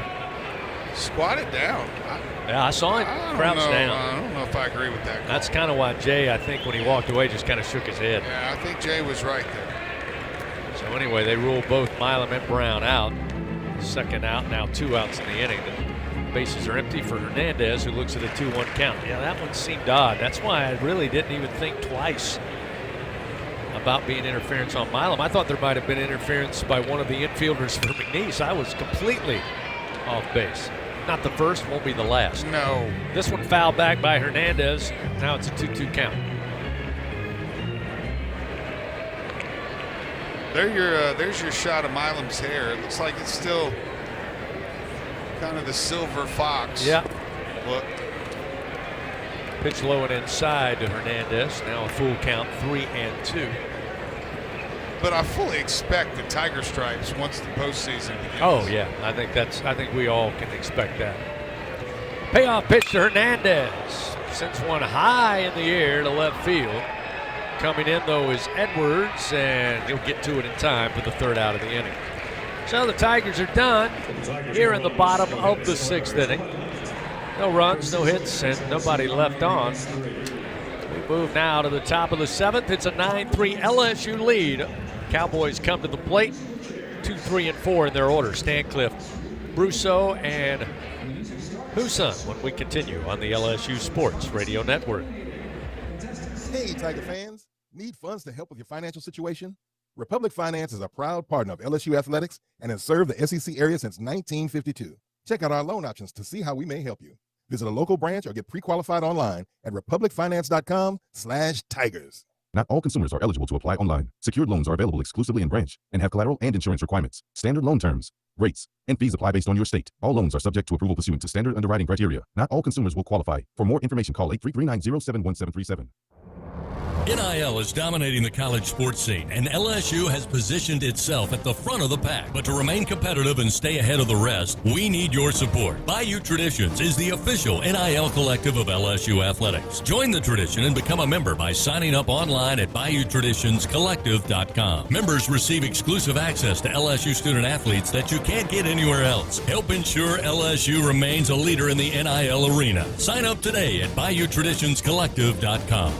squatted down. Yeah, I saw him crouch down. I don't know if I agree with that call. That's kind of why Jay, I think, when he walked away, just kind of shook his head. Yeah, I think Jay was right there. So anyway, they rule both Milam and Brown out. Second out, now 2 outs in the inning. The bases are empty for Hernandez, who looks at a 2-1 count. Yeah, that one seemed odd. That's why I really didn't even think twice about being interference on Milam. I thought there might have been interference by one of the infielders for McNeese. I was completely off base. Not the first, won't be the last. No. This one fouled back by Hernandez. Now it's a 2-2 count. There's your shot of Milam's hair. It looks like it's still kind of the silver fox. Yeah. Look. Pitch low and inside to Hernandez. Now a full count, 3-2. But I fully expect the Tiger Stripes once the postseason begins. Oh yeah, I think we all can expect that. Payoff pitch to Hernandez. Sends one high in the air to left field. Coming in though is Edwards, and he'll get to it in time for the third out of the inning. So the Tigers are done here in the bottom of the 6th inning. No runs, no hits, and nobody left on. We move now to the top of the 7th. It's a 9-3 LSU lead. Cowboys come to the plate, 2, 3, and 4 in their order. Stancliffe, Brousseau, and Huson when we continue on the LSU Sports Radio Network. Hey, Tiger fans. Need funds to help with your financial situation? Republic Finance is a proud partner of LSU Athletics and has served the SEC area since 1952. Check out our loan options to see how we may help you. Visit a local branch or get pre-qualified online at republicfinance.com/tigers. Not all consumers are eligible to apply online. Secured loans are available exclusively in branch and have collateral and insurance requirements. Standard loan terms, rates, and fees apply based on your state. All loans are subject to approval pursuant to standard underwriting criteria. Not all consumers will qualify. For more information, call 833-907-1737. NIL is dominating the college sports scene, and LSU has positioned itself at the front of the pack. But to remain competitive and stay ahead of the rest, we need your support. Bayou Traditions is the official NIL collective of LSU Athletics. Join the tradition and become a member by signing up online at BayouTraditionsCollective.com. Members receive exclusive access to LSU student athletes that you can't get anywhere else. Help ensure LSU remains a leader in the NIL arena. Sign up today at BayouTraditionsCollective.com.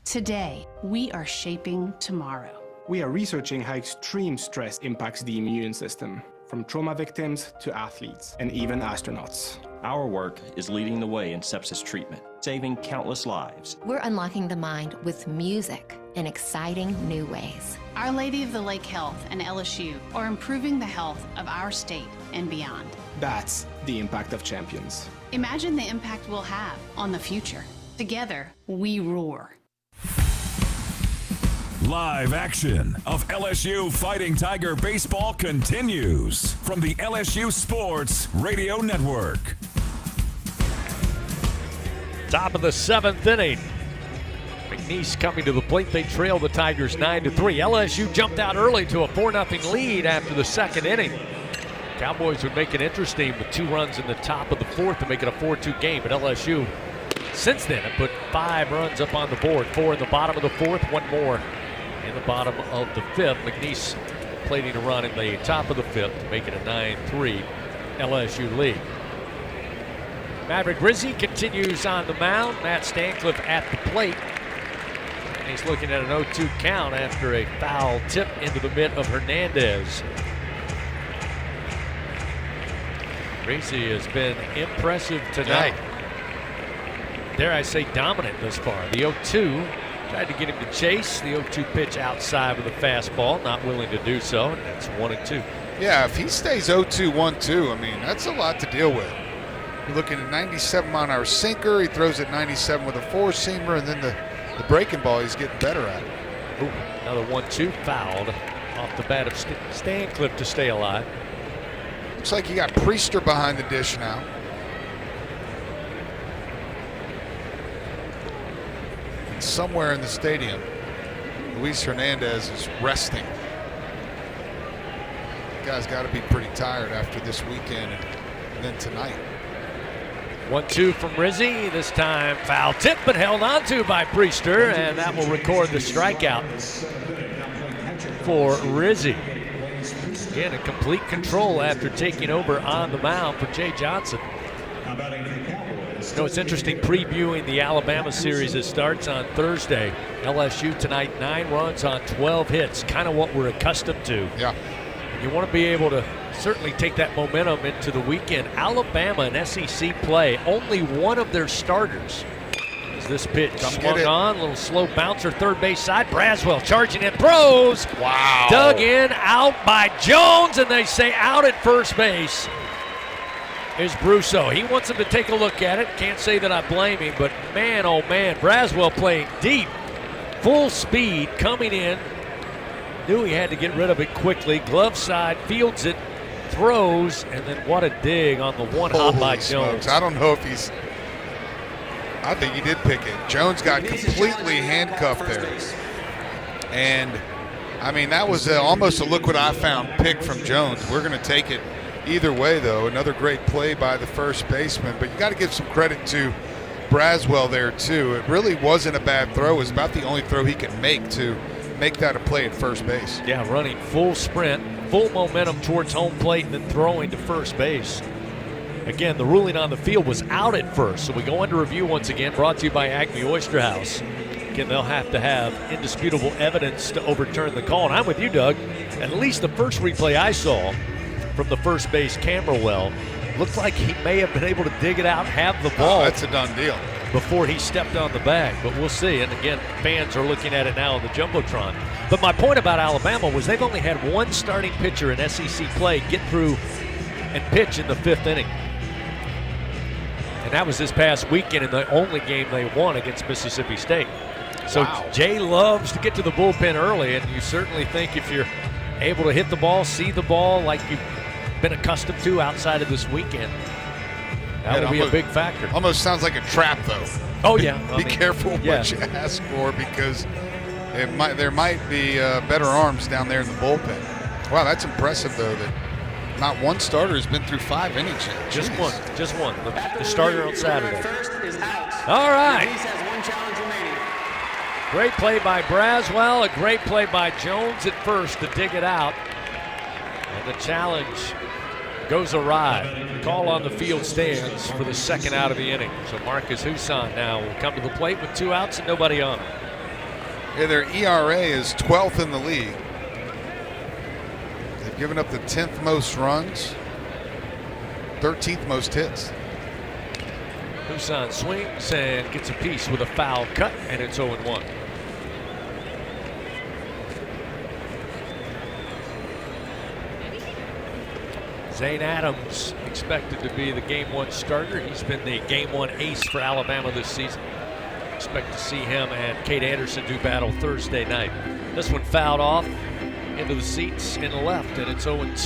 Today, we are shaping tomorrow. We are researching how extreme stress impacts the immune system, from trauma victims to athletes and even astronauts. Our work is leading the way in sepsis treatment, saving countless lives. We're unlocking the mind with music in exciting new ways. Our Lady of the Lake Health and LSU are improving the health of our state and beyond. That's the impact of champions. Imagine the impact we'll have on the future. Together, we roar. Live action of LSU Fighting Tiger Baseball continues from the LSU Sports Radio Network. Top of the 7th inning. McNeese coming to the plate. They trail the Tigers 9-3. LSU jumped out early to a 4-0 lead after the 2nd inning. Cowboys would make it interesting with 2 runs in the top of the 4th to make it a 4-2 game. But LSU, since then, have put 5 runs up on the board. 4 in the bottom of the 4th, 1 more in the bottom of the 5th. McNeese plating a run in the top of the 5th to make it a 9-3 LSU lead. Maverick Rizzi continues on the mound. Matt Stancliffe at the plate. And he's looking at an 0-2 count after a foul tip into the mitt of Hernandez. Rizzi has been impressive tonight. Dare I say dominant thus far. The 0-2. Tried to get him to chase. The 0-2 pitch outside with a fastball. Not willing to do so. And that's 1-2. Yeah, if he stays 0-2, 1-2, I mean, that's a lot to deal with. You're looking at 97-mile-an-hour sinker. He throws at 97 with a 4-seamer, and then the breaking ball, he's getting better at it. Ooh, another 1-2 fouled off the bat of Stancliffe to stay alive. Looks like you got Priester behind the dish now. Somewhere in the stadium, Luis Hernandez is resting. The guy's got to be pretty tired after this weekend and then tonight. 1-2 from Rizzi. This time foul tip, but held onto by Priester, and that will record the strikeout for Rizzi. Again, in complete control after taking over on the mound for Jay Johnson. You know, it's interesting previewing the Alabama series that starts on Thursday. LSU tonight, 9 runs on 12 hits, kind of what we're accustomed to. Yeah. You want to be able to certainly take that momentum into the weekend. Alabama in SEC play, only one of their starters. As this pitch swung on, a little slow bouncer, third base side. Braswell charging in, throws. Wow. Dug in, out by Jones, and they say out at first base. is Brusso. He wants him to take a look at it. Can't say that I blame him, but man, oh man, Braswell playing deep, full speed, coming in. Knew he had to get rid of it quickly. Glove side, fields it, throws, and then what a dig on the one hop by Jones. Smokes. I don't know if he's. I think he did pick it. Jones got completely handcuffed there. And, I mean, that was almost a look what I found pick from Jones. We're going to take it either way, though. Another great play by the first baseman. But you got to give some credit to Braswell there, too. It really wasn't a bad throw. It was about the only throw he could make to make that a play at first base. Yeah, running full sprint, full momentum towards home plate, and then throwing to first base. Again, the ruling on the field was out at first, so we go into review once again, brought to you by Acme Oyster House. Again, they'll have to have indisputable evidence to overturn the call. And I'm with you, Doug. At least the first replay I saw from the first base camera well looked like he may have been able to dig it out, have the ball. Oh, that's a done deal. Before he stepped on the bag, but we'll see. And again, fans are looking at it now on the Jumbotron. But my point about Alabama was they've only had one starting pitcher in SEC play get through and pitch in the 5th inning. And that was this past weekend in the only game they won against Mississippi State. So wow. Jay loves to get to the bullpen early, and you certainly think if you're able to hit the ball, see the ball like you've been accustomed to outside of this weekend, that would be a big factor. Almost sounds like a trap, though. Oh, yeah. Be careful what you ask for, because there might be better arms down there in the bullpen. Wow, that's impressive, though, that not one starter has been through 5 innings yet. Just one. The starter on Saturday. All right. Great play by Braswell. A great play by Jones at first to dig it out. And the challenge goes awry. Call on the field stands for the second out of the inning. So Marcus Husan now will come to the plate with 2 outs and nobody on. Yeah, their ERA is 12th in the league. They've given up the 10th most runs, 13th most hits. Husan swings and gets a piece with a foul cut, and it's 0-1. Zane Adams expected to be the Game 1 starter. He's been the Game 1 ace for Alabama this season. Expect to see him and Kate Anderson do battle Thursday night. This one fouled off into the seats in the left, and it's 0-2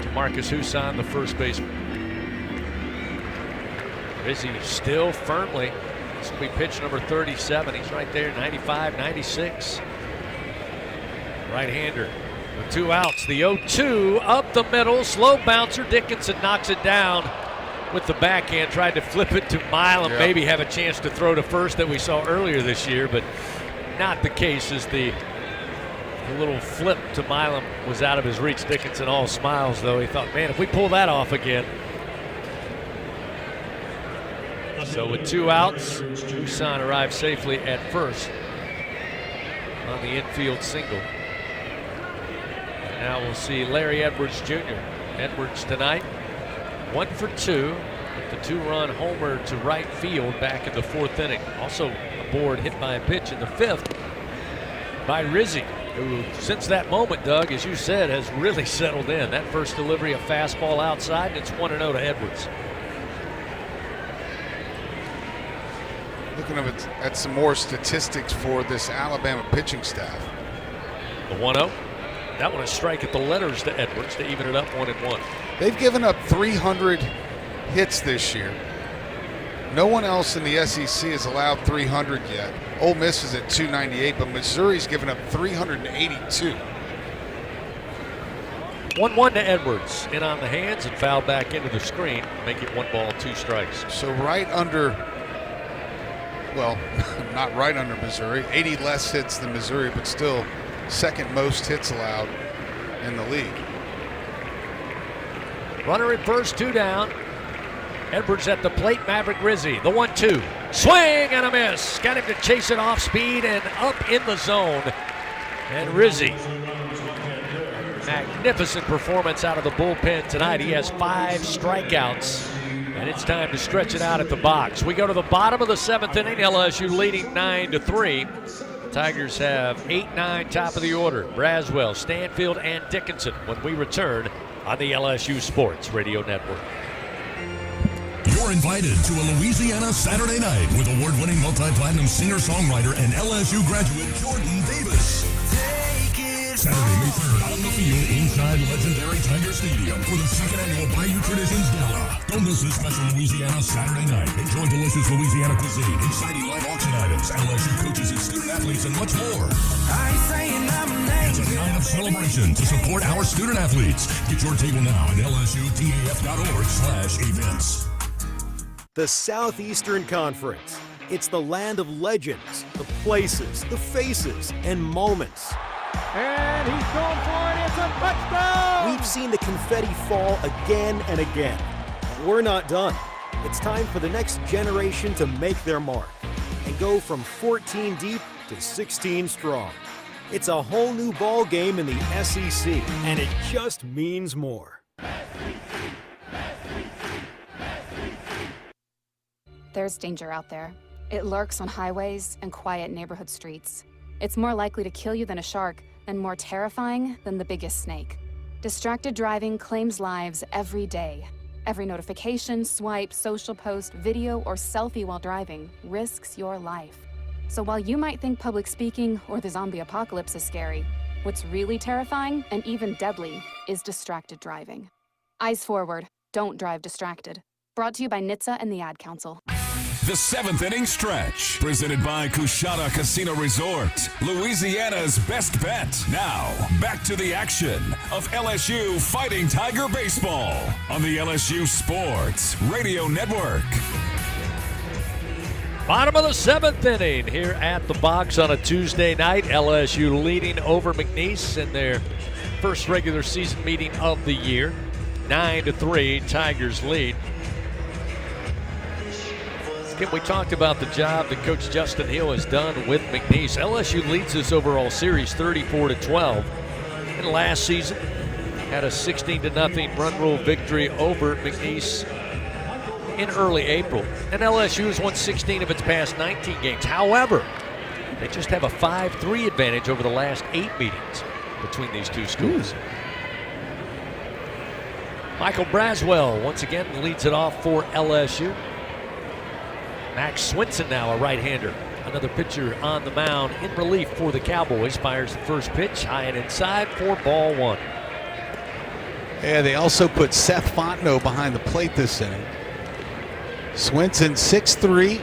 to Marcus Husan, the first baseman. Rizzi still firmly. This will be pitch number 37. He's right there, 95, 96. Right-hander. With 2 outs, the 0-2 up the middle, slow bouncer. Dickinson knocks it down with the backhand, tried to flip it to Milam, maybe have a chance to throw to first that we saw earlier this year, but not the case as the little flip to Milam was out of his reach. Dickinson all smiles, though. He thought, man, if we pull that off again. So with 2 outs, Husan arrives safely at first on the infield single. Now we'll see Larry Edwards Jr. Edwards tonight, 1 for 2 with the 2-run homer to right field back in the 4th inning. Also aboard, hit by a pitch in the 5th by Rizzi, who since that moment, Doug, as you said, has really settled in. That first delivery, a fastball outside, and it's 1-0 to Edwards. Looking at some more statistics for this Alabama pitching staff. The 1-0. That one a strike at the letters to Edwards to even it up 1-1. They've given up 300 hits this year. No one else in the SEC has allowed 300 yet. Ole Miss is at 298, but Missouri's given up 382. 1-1 to Edwards. In on the hands and foul back into the screen. Make it 1 ball, 2 strikes. So right under, well, not right under Missouri. 80 less hits than Missouri, but still second most hits allowed in the league. Runner at first, 2 down. Edwards at the plate, Maverick Rizzi. The 1-2. Swing and a miss. Got him to chase it off speed and up in the zone. And Rizzi, magnificent performance out of the bullpen tonight. He has 5 strikeouts, and it's time to stretch it out at the box. We go to the bottom of the 7th inning. LSU leading 9-3. Tigers have 8-9 top of the order. Braswell, Stanfield, and Dickinson when we return on the LSU Sports Radio Network. You're invited to a Louisiana Saturday night with award-winning multi-platinum singer-songwriter and LSU graduate Jordan Davis. Saturday, May 3rd, on the field inside legendary Tiger Stadium for the second annual Bayou Traditions Gala. Don't miss this special Louisiana Saturday night. Enjoy delicious Louisiana cuisine, exciting live auction items, LSU coaches and student-athletes, and much more. It's a night of celebration to support our student-athletes. Get your table now at lsutaf.org/events. The Southeastern Conference. It's the land of legends, the places, the faces, and moments. And he's going for it. It's a touchdown! We've seen the confetti fall again and again. We're not done. It's time for the next generation to make their mark and go from 14 deep to 16 strong. It's a whole new ball game in the SEC, and it just means more. There's danger out there. It lurks on highways and quiet neighborhood streets. It's more likely to kill you than a shark, and more terrifying than the biggest snake. Distracted driving claims lives every day. Every notification, swipe, social post, video, or selfie while driving risks your life. So while you might think public speaking or the zombie apocalypse is scary, what's really terrifying and even deadly is distracted driving. Eyes forward, don't drive distracted. Brought to you by NHTSA and the Ad Council. The seventh inning stretch, presented by Coushatta Casino Resort, Louisiana's best bet. Now, back to the action of LSU Fighting Tiger Baseball on the LSU Sports Radio Network. Bottom of the seventh inning here at the box on a Tuesday night. LSU leading over McNeese in their first regular season meeting of the year. 9-3, Tigers lead. We talked about the job that Coach Justin Hill has done with McNeese. LSU leads this overall series 34-12. And last season had a 16-0 run rule victory over McNeese in early April. And LSU has won 16 of its past 19 games. However, they just have a 5-3 advantage over the last 8 meetings between these two schools. Michael Braswell once again leads it off for LSU. Max Swinson now a right-hander. Another pitcher on the mound in relief for the Cowboys. Fires the first pitch high and inside for ball 1. Yeah, they also put Seth Fontenot behind the plate this inning. Swinson 6'3",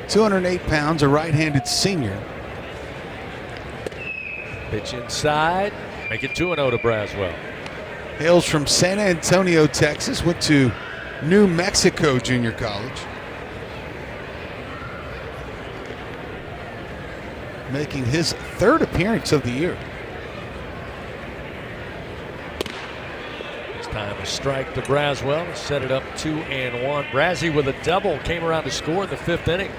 208 pounds, a right-handed senior. Pitch inside. Make it 2-0 to Braswell. Hails from San Antonio, Texas. Went to New Mexico Junior College. Making his 3rd appearance of the year. This time a strike to Braswell. Set it up 2-1. Brazzy with a double came around to score in the 5th inning.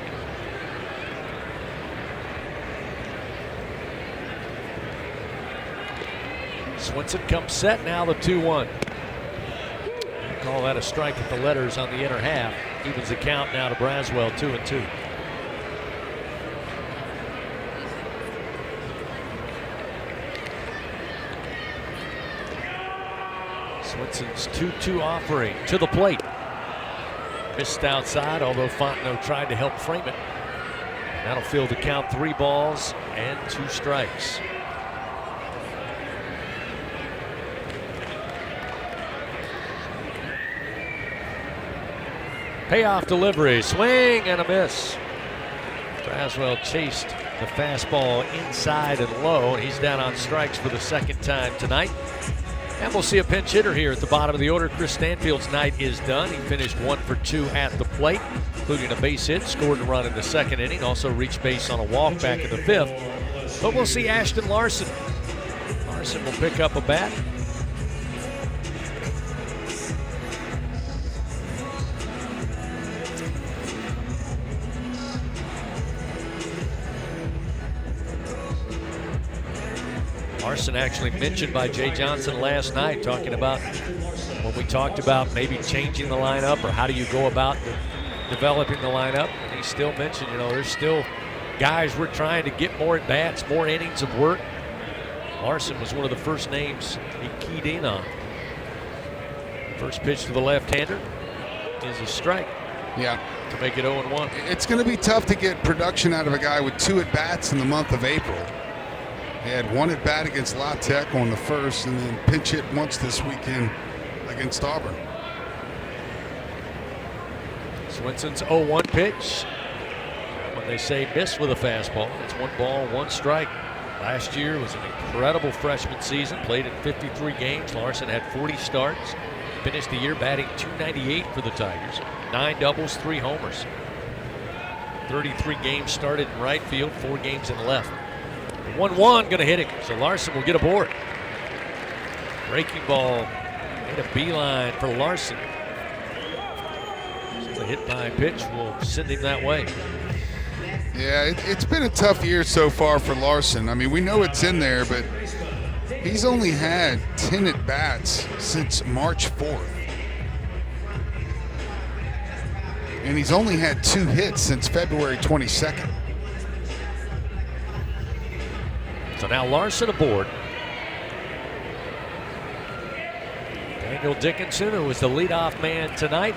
Swinson comes set now, the 2-1. Call that a strike at the letters on the inner half. Evens the count now to Braswell, 2-2. Swinson's 2-2 offering to the plate. Missed outside, although Fontenot tried to help frame it. That'll field the count, 3 balls and 2 strikes. Payoff delivery, swing and a miss. Braswell chased the fastball inside and low, and he's down on strikes for the 2nd time tonight. And we'll see a pinch hitter here at the bottom of the order. Chris Stanfield's night is done. He finished 1 for 2 at the plate, including a base hit, scored a run in the 2nd inning, also reached base on a walk back in the 5th. But we'll see Ashton Larson. Larson will pick up a bat. Larson actually mentioned by Jay Johnson last night, talking about when we talked about maybe changing the lineup or how do you go about developing the lineup. And he still mentioned, there's still guys we're trying to get more at bats, more innings of work. Larson was one of the first names he keyed in on. First pitch to the left-hander is a strike. Yeah. To make it 0-1. It's going to be tough to get production out of a guy with 2 at-bats in the month of April. He had 1 at-bat against La Tech on the first, and then pinch hit once this weekend against Auburn. Swinson's 0-1 pitch. When they say miss with a fastball, it's 1 ball, 1 strike. Last year was an incredible freshman season. Played in 53 games. Larson had 40 starts. Finished the year batting .298 for the Tigers. 9 doubles, 3 homers. 33 games started in right field, 4 games in left. 1-1 going to hit it, so Larson will get aboard. Breaking ball made a beeline for Larson. So the hit by pitch will send him that way. Yeah, it's been a tough year so far for Larson. I mean, we know it's in there, but he's only had 10 at-bats since March 4th. And he's only had 2 hits since February 22nd. So now Larson aboard. Daniel Dickinson, who was the leadoff man tonight,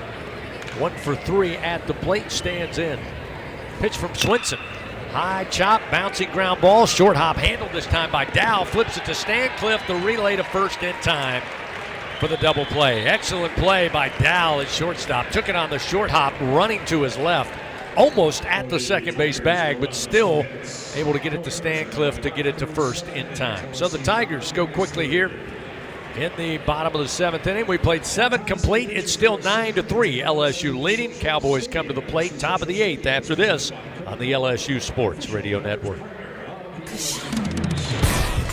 1 for 3 at the plate, stands in. Pitch from Swinson. High chop, bouncing ground ball, short hop handled this time by Dow. Flips it to Stancliffe, the relay to first in time for the double play. Excellent play by Dow at shortstop. Took it on the short hop, running to his left. Almost at the second base bag, but still able to get it to Stancliffe to get it to first in time. So the Tigers go quickly here in the bottom of the 7th inning. We played 7 complete. It's still 9-3. LSU leading. Cowboys come to the plate, top of the 8th after this on the LSU Sports Radio Network.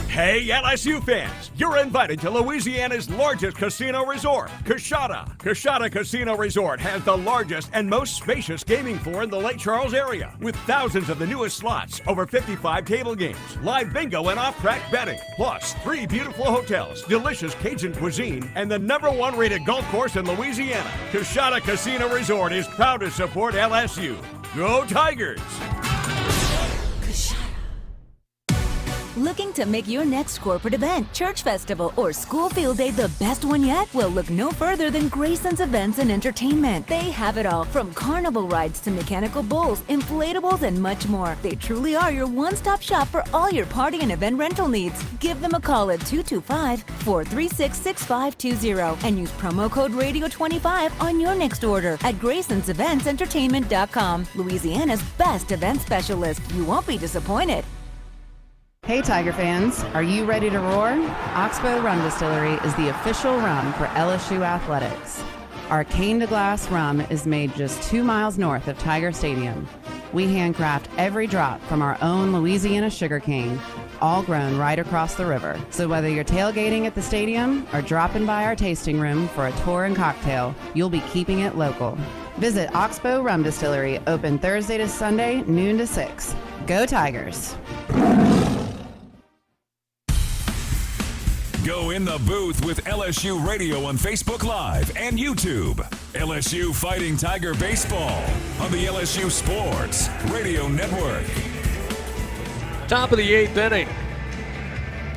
Hey, LSU fans, you're invited to Louisiana's largest casino resort, Coshada. Coshada Casino Resort has the largest and most spacious gaming floor in the Lake Charles area, with thousands of the newest slots, over 55 table games, live bingo and off-track betting, plus 3 beautiful hotels, delicious Cajun cuisine, and the #1 rated golf course in Louisiana. Coshada Casino Resort is proud to support LSU. Go Tigers! Looking to make your next corporate event, church festival, or school field day the best one yet? Well, look no further than Grayson's Events and Entertainment. They have it all, from carnival rides to mechanical bulls, inflatables, and much more. They truly are your one-stop shop for all your party and event rental needs. Give them a call at 225-436-6520 and use promo code RADIO25 on your next order at Grayson'sEventsEntertainment.com. Louisiana's best event specialist. You won't be disappointed. Hey Tiger fans, are you ready to roar? Oxbow Rum Distillery is the official rum for LSU Athletics. Our cane to glass rum is made just 2 miles north of Tiger Stadium. We handcraft every drop from our own Louisiana sugarcane, all grown right across the river. So whether you're tailgating at the stadium or dropping by our tasting room for a tour and cocktail, you'll be keeping it local. Visit Oxbow Rum Distillery, open Thursday to Sunday, noon to 6. Go Tigers! Go in the booth with LSU Radio on Facebook Live and YouTube. LSU Fighting Tiger Baseball on the LSU Sports Radio Network. Top of the 8th inning.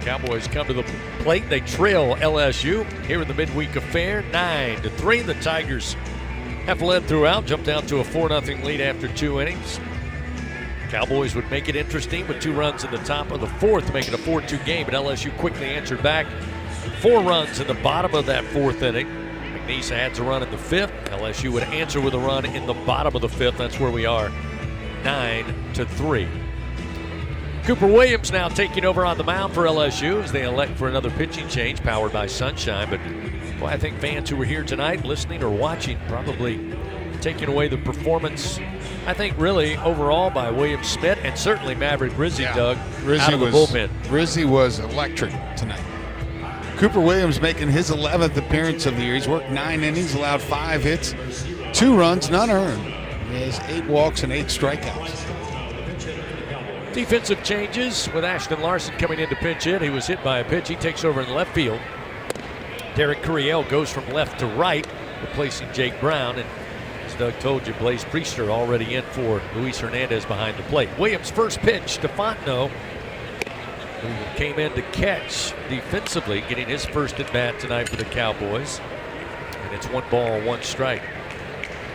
Cowboys come to the plate. They trail LSU here in the midweek affair, 9-3. The Tigers have led throughout, jumped out to a 4-0 lead after 2 innings. Cowboys would make it interesting with 2 runs in the top of the 4th, make it a 4-2 game, but LSU quickly answered back. 4 runs in the bottom of that 4th inning. McNeese adds a run in the 5th. LSU would answer with a run in the bottom of the 5th. That's where we are, 9-3. Cooper Williams now taking over on the mound for LSU as they elect for another pitching change powered by Sunshine. But boy, I think fans who were here tonight listening or watching probably taking away the performance, I think really overall by William Smith and certainly Maverick Rizzi, Doug, out of the bullpen. Rizzi was electric tonight. Cooper Williams making his 11th appearance of the year. He's worked 9 innings, allowed 5 hits, 2 runs, none earned. He has 8 walks and 8 strikeouts. Defensive changes with Ashton Larson coming in to pinch hit. He was hit by a pitch. He takes over in left field. Derek Curiel goes from left to right, replacing Jake Brown. And as Doug told you, Blaze Priester already in for Luis Hernandez behind the plate. Williams' first pitch to Fontenot, who came in to catch defensively, getting his first at bat tonight for the Cowboys. And it's 1 ball, 1 strike.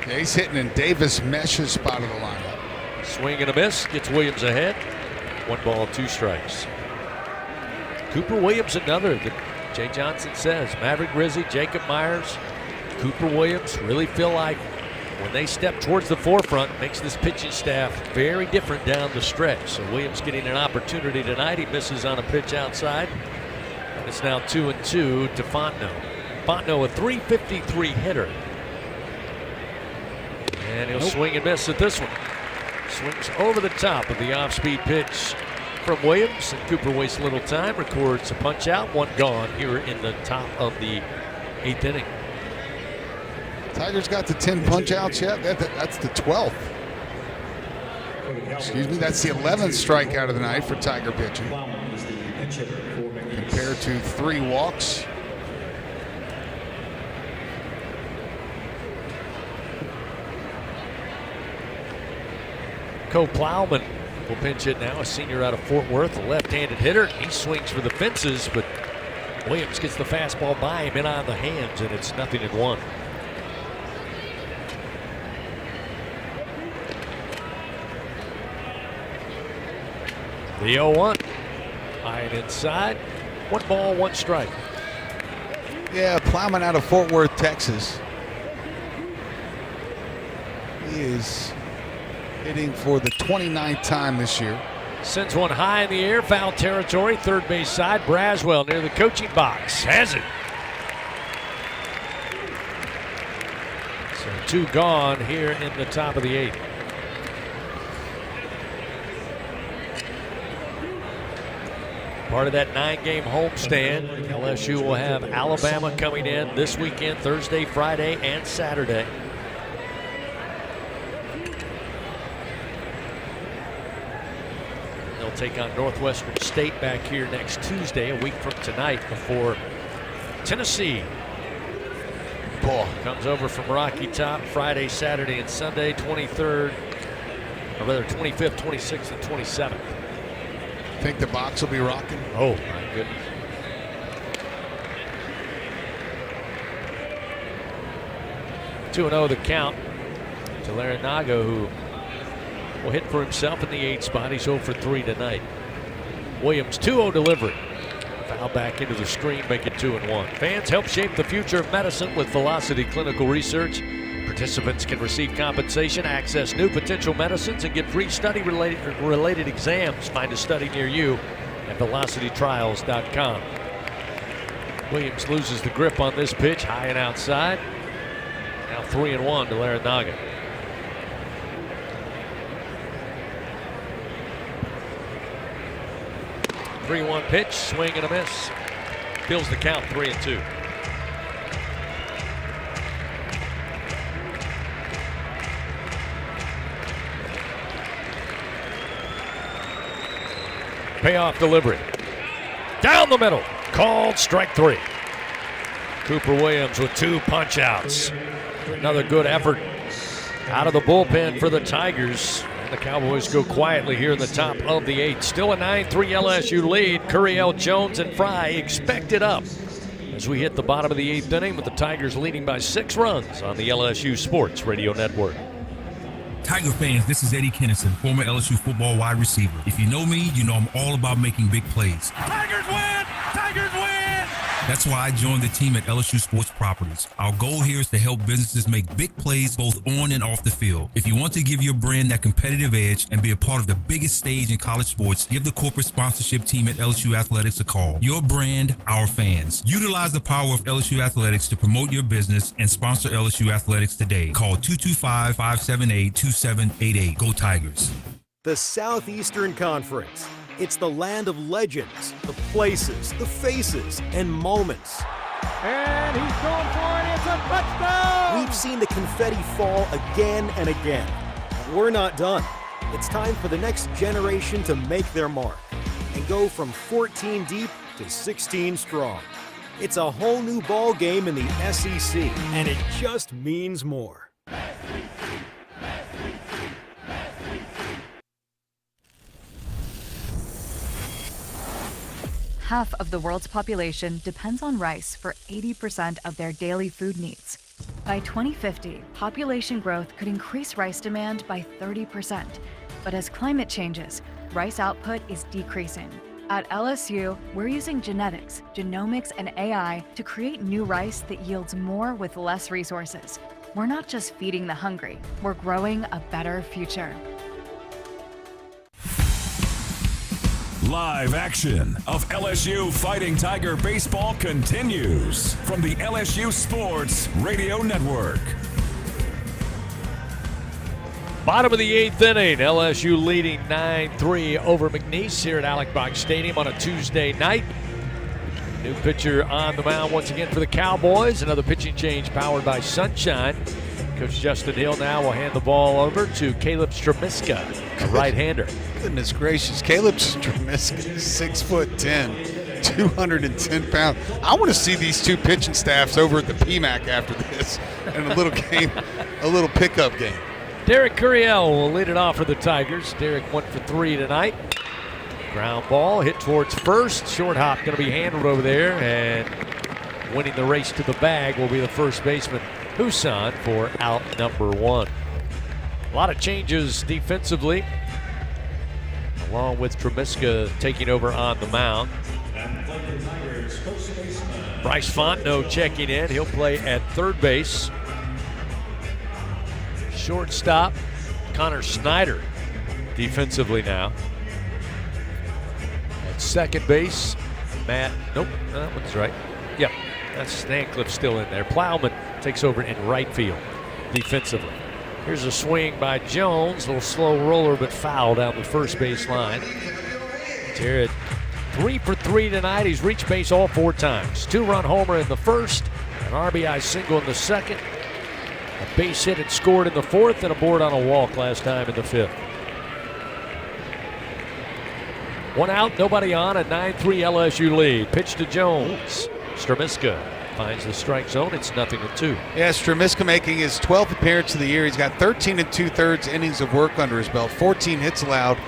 Yeah, he's hitting in Davis Mesh's spot of the lineup. Swing and a miss, gets Williams ahead. 1 ball, 2 strikes. Cooper Williams, another that Jay Johnson says. Maverick Rizzi, Jacob Myers, Cooper Williams really feel like when they step towards the forefront, makes this pitching staff very different down the stretch. So Williams getting an opportunity tonight. He misses on a pitch outside. And it's now 2-2 to Fontenot. Fontenot, a .353 hitter. And he'll swing and miss at this one. Swings over the top of the off-speed pitch from Williams. And Cooper wastes a little time, records a punch out. 1 gone here in the top of the 8th inning. Tigers got to 10 punch outs yet. That's the 12th. Excuse me, that's the 11th strikeout of the night for Tiger pitching. Compared to 3 walks. Cole Plowman will pinch hit now, a senior out of Fort Worth, a left-handed hitter. He swings for the fences, but Williams gets the fastball by him in on the hands, and it's 0-1. The 0-1. High and inside. 1 ball, 1 strike. Yeah, Plowman out of Fort Worth, Texas. He is hitting for the 29th time this year. Sends one high in the air, foul territory, third base side. Braswell near the coaching box. Has it. So 2 gone here in the top of the 8th. Part of that 9-game homestand. LSU will have Alabama coming in this weekend, Thursday, Friday, and Saturday. They'll take on Northwestern State back here next Tuesday, a week from tonight, before Tennessee comes over from Rocky Top Friday, Saturday, and Sunday, 23rd, or rather 25th, 26th, and 27th. Think the box will be rocking? Oh, my goodness. Two 2-0 the count to Larinaga, who will hit for himself in the 8th spot. He's 0 for 3 tonight. Williams, 2-0 delivery. Foul back into the screen, make it 2-1. Fans, help shape the future of medicine with Velocity Clinical Research. Participants can receive compensation, access new potential medicines, and get free study-related exams. Find a study near you at velocitytrials.com. Williams loses the grip on this pitch, high and outside. Now 3-1 to Larinaga. Three-1 pitch, swing and a miss. Fills the count, 3-2. Payoff delivery. Down the middle. Called strike 3. Cooper Williams with 2 punch outs. Another good effort out of the bullpen for the Tigers. And the Cowboys go quietly here in the top of the 8th. Still a 9-3 LSU lead. Curiel, Jones, and Fry expected up as we hit the bottom of the 8th inning, with the Tigers leading by 6 runs on the LSU Sports Radio Network. Tiger fans, this is Eddie Kennison, former LSU football wide receiver. If you know me, you know I'm all about making big plays. Tigers win! Tigers win! That's why I joined the team at LSU Sports Properties. Our goal here is to help businesses make big plays both on and off the field. If you want to give your brand that competitive edge and be a part of the biggest stage in college sports, give the corporate sponsorship team at LSU Athletics a call. Your brand, our fans. Utilize the power of LSU Athletics to promote your business and sponsor LSU Athletics today. Call 225-578-2788. Go Tigers. The Southeastern Conference. It's the land of legends, the places, the faces, and moments. And he's going for it. It's a touchdown! We've seen the confetti fall again and again. But we're not done. It's time for the next generation to make their mark and go from 14 deep to 16 strong. It's a whole new ball game in the SEC, and it just means more. half of the world's population depends on rice for 80% of their daily food needs. By 2050, population growth could increase rice demand by 30%. But as climate changes, rice output is decreasing. At LSU, we're using genetics, genomics, and AI to create new rice that yields more with less resources. We're not just feeding the hungry, we're growing a better future. Live action of LSU Fighting Tiger Baseball continues from the LSU Sports Radio Network. Bottom of the 8th inning, LSU leading 9-3 over McNeese here at Alec Box Stadium on a Tuesday night. New pitcher on the mound once again for the Cowboys. Another pitching change powered by Sunshine. Coach Justin Hill now will hand the ball over to Caleb Stramiska, a right-hander. Goodness gracious. Caleb Stramiska, 6'10", 210 pounds. I want to see these two pitching staffs over at the PMAC after this and a little game, a little pickup game. Derek Curiel will lead it off for the Tigers. Derek went for 3 tonight. Ground ball hit towards first. Short hop going to be handled over there, and winning the race to the bag will be the first baseman, Husan, for out number 1. A lot of changes defensively, along with Stramiska taking over on the mound. Bryce Fontenot checking in. He'll play at third base. Shortstop, Connor Snyder defensively now. At second base, that one's right. Yep, that's Stancliffe still in there. Plowman takes over in right field defensively. Here's a swing by Jones, a little slow roller but foul down the first base line. Jarrett 3 for 3 tonight. He's reached base all 4 times. 2-run homer in the first, an RBI single in the second, a base hit and scored in the 4th, and a board on a walk last time in the 5th. 1 out, nobody on, a 9-3 LSU lead. Pitch to Jones. Stramiska finds the strike zone. It's 0-2. Yeah, Stramiska making his 12th appearance of the year. He's got 13 2/3 innings of work under his belt, 14 hits allowed,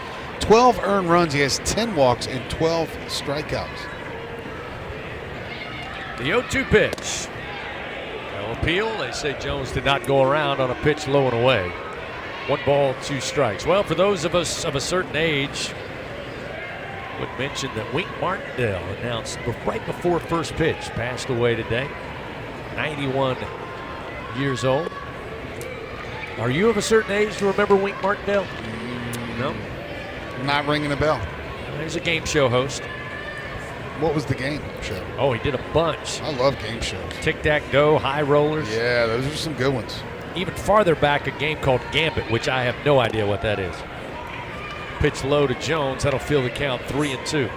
12 earned runs. He has 10 walks and 12 strikeouts. The 0-2 pitch. No appeal. They say Jones did not go around on a pitch low and away. 1 ball, 2 strikes. Well, for those of us of a certain age, would mention that Wink Martindale announced right before first pitch, passed away today, 91 years old. Are you of a certain age to remember Wink Martindale? No? Not ringing a bell. He's a game show host. What was the game show? Oh, he did a bunch. I love game shows. Tic-tac-toe, high rollers. Yeah, those are some good ones. Even farther back, a game called Gambit, which I have no idea what that is. Pitch low to Jones. That'll fill the count 3-2.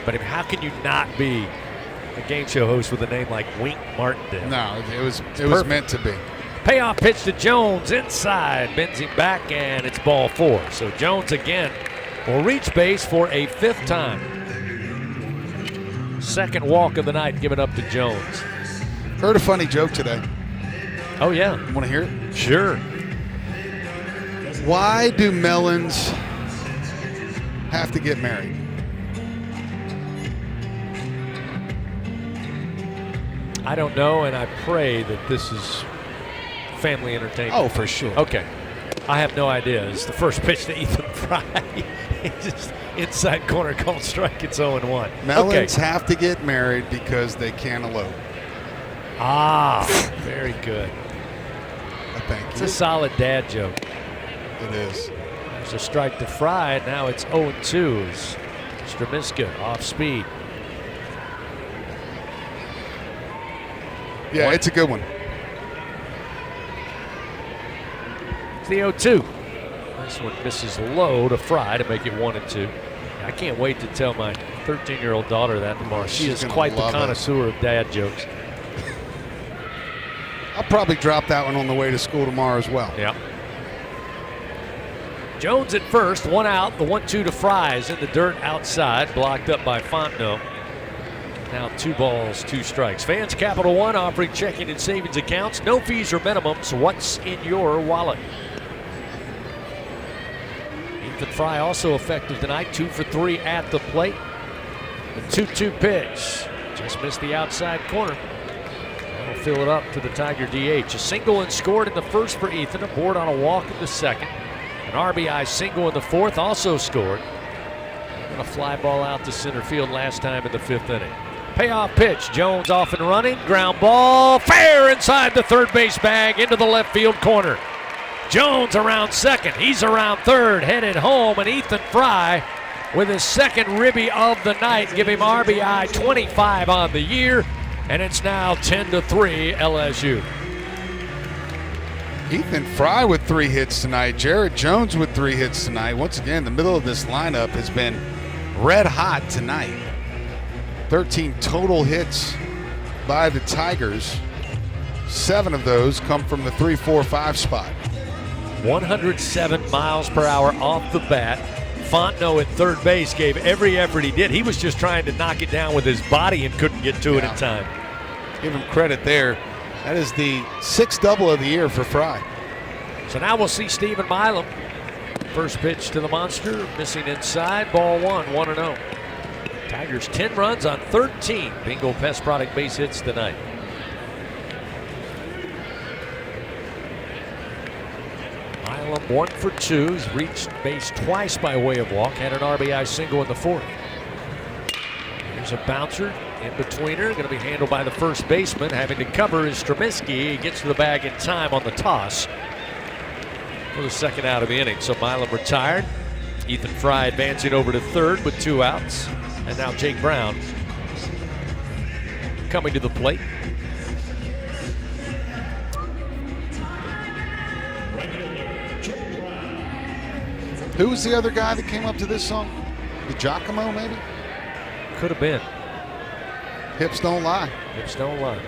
But I mean, how can you not be a game show host with a name like Wink Martindale? No, it was meant to be. Payoff pitch to Jones inside. Bends him back, and it's ball 4. So Jones again will reach base for a 5th time. 2nd walk of the night given up to Jones. Heard a funny joke today. Oh, yeah. Want to hear it? Sure. Why do melons have to get married? I don't know, and I pray that this is family entertainment. Oh, for sure. Okay. I have no idea. It's the first pitch to Ethan Fry. Just inside corner called strike. It's 0-1. Melons have to get married because they can't elope. Ah, very good. Thank you. It's a solid dad joke. It is. There's a strike to Fry. Now it's 0-2. Stramiska off speed. Yeah, it's a good one. It's the 0-2. This one misses low to Fry to make it 1-2. I can't wait to tell my 13-year-old daughter that tomorrow. She is quite the connoisseur of dad jokes. I'll probably drop that one on the way to school tomorrow as well. Yeah. Jones at first, 1 out. The 1-2 to Fry is in the dirt outside, blocked up by Fontenot. Now 2 balls, 2 strikes. Fans Capital One offering checking and savings accounts. No fees or minimums. What's in your wallet? Ethan Fry also effective tonight, 2 for 3 at the plate. The 2-2 pitch just missed the outside corner. That'll fill it up to the Tiger DH. A single and scored in the first for Ethan, a board on a walk in the second. An RBI single in the fourth, also scored. And a fly ball out to center field last time in the 5th inning. Payoff pitch, Jones off and running, ground ball, fair inside the third base bag into the left field corner. Jones around second, he's around third, headed home, and Ethan Fry with his second ribby of the night give him RBI 25 on the year, and it's now 10-3 LSU. Ethan Fry with 3 hits tonight. Jared Jones with 3 hits tonight. Once again, the middle of this lineup has been red hot tonight. 13 total hits by the Tigers. 7 of those come from the 3-4-5 spot. 107 miles per hour off the bat. Fontenot at third base gave every effort he did. He was just trying to knock it down with his body and couldn't get to it in time. Give him credit there. That is the 6th double of the year for Fry. So now we'll see Stephen Milam. First pitch to the monster, missing inside, ball 1, 1-0. Tigers 10 runs on 13 Bingo Pest Product base hits tonight. Milam 1 for 2. He's reached base twice by way of walk. Had an RBI single in the 4th. Here's a bouncer in betweener. Going to be handled by the first baseman. Having to cover is Stremiski. He gets to the bag in time on the toss for the 2nd out of the inning. So Milam retired. Ethan Fry advancing over to third with 2 outs. And now Jake Brown coming to the plate. Who was the other guy that came up to this song? The Giacomo, maybe? Could have been. Hips don't lie. Hips don't lie.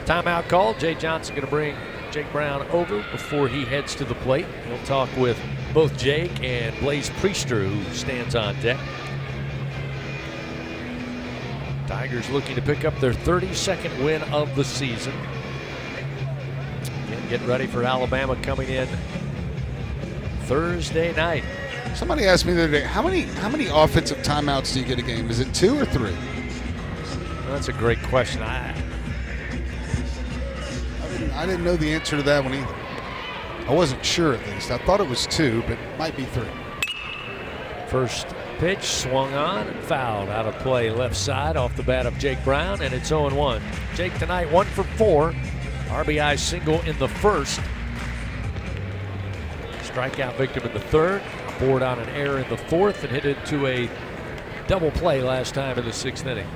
Timeout call. Jay Johnson going to bring Jake Brown over before he heads to the plate. He'll talk with both Jake and Blaze Priester, who stands on deck. Tigers looking to pick up their 32nd win of the season. Again, get ready for Alabama coming in Thursday night. Somebody asked me the other day, how many offensive timeouts do you get a game? Is it 2 or 3? Well, that's a great question. I didn't know the answer to that one either. I wasn't sure at least. I thought it was 2, but it might be 3. First pitch swung on and fouled out of play left side off the bat of Jake Brown, and it's 0-1. Jake tonight 1 for 4. RBI single in the 1st. Strikeout victim in the 3rd. Board on an error in the 4th and hit into a double play last time in the 6th inning.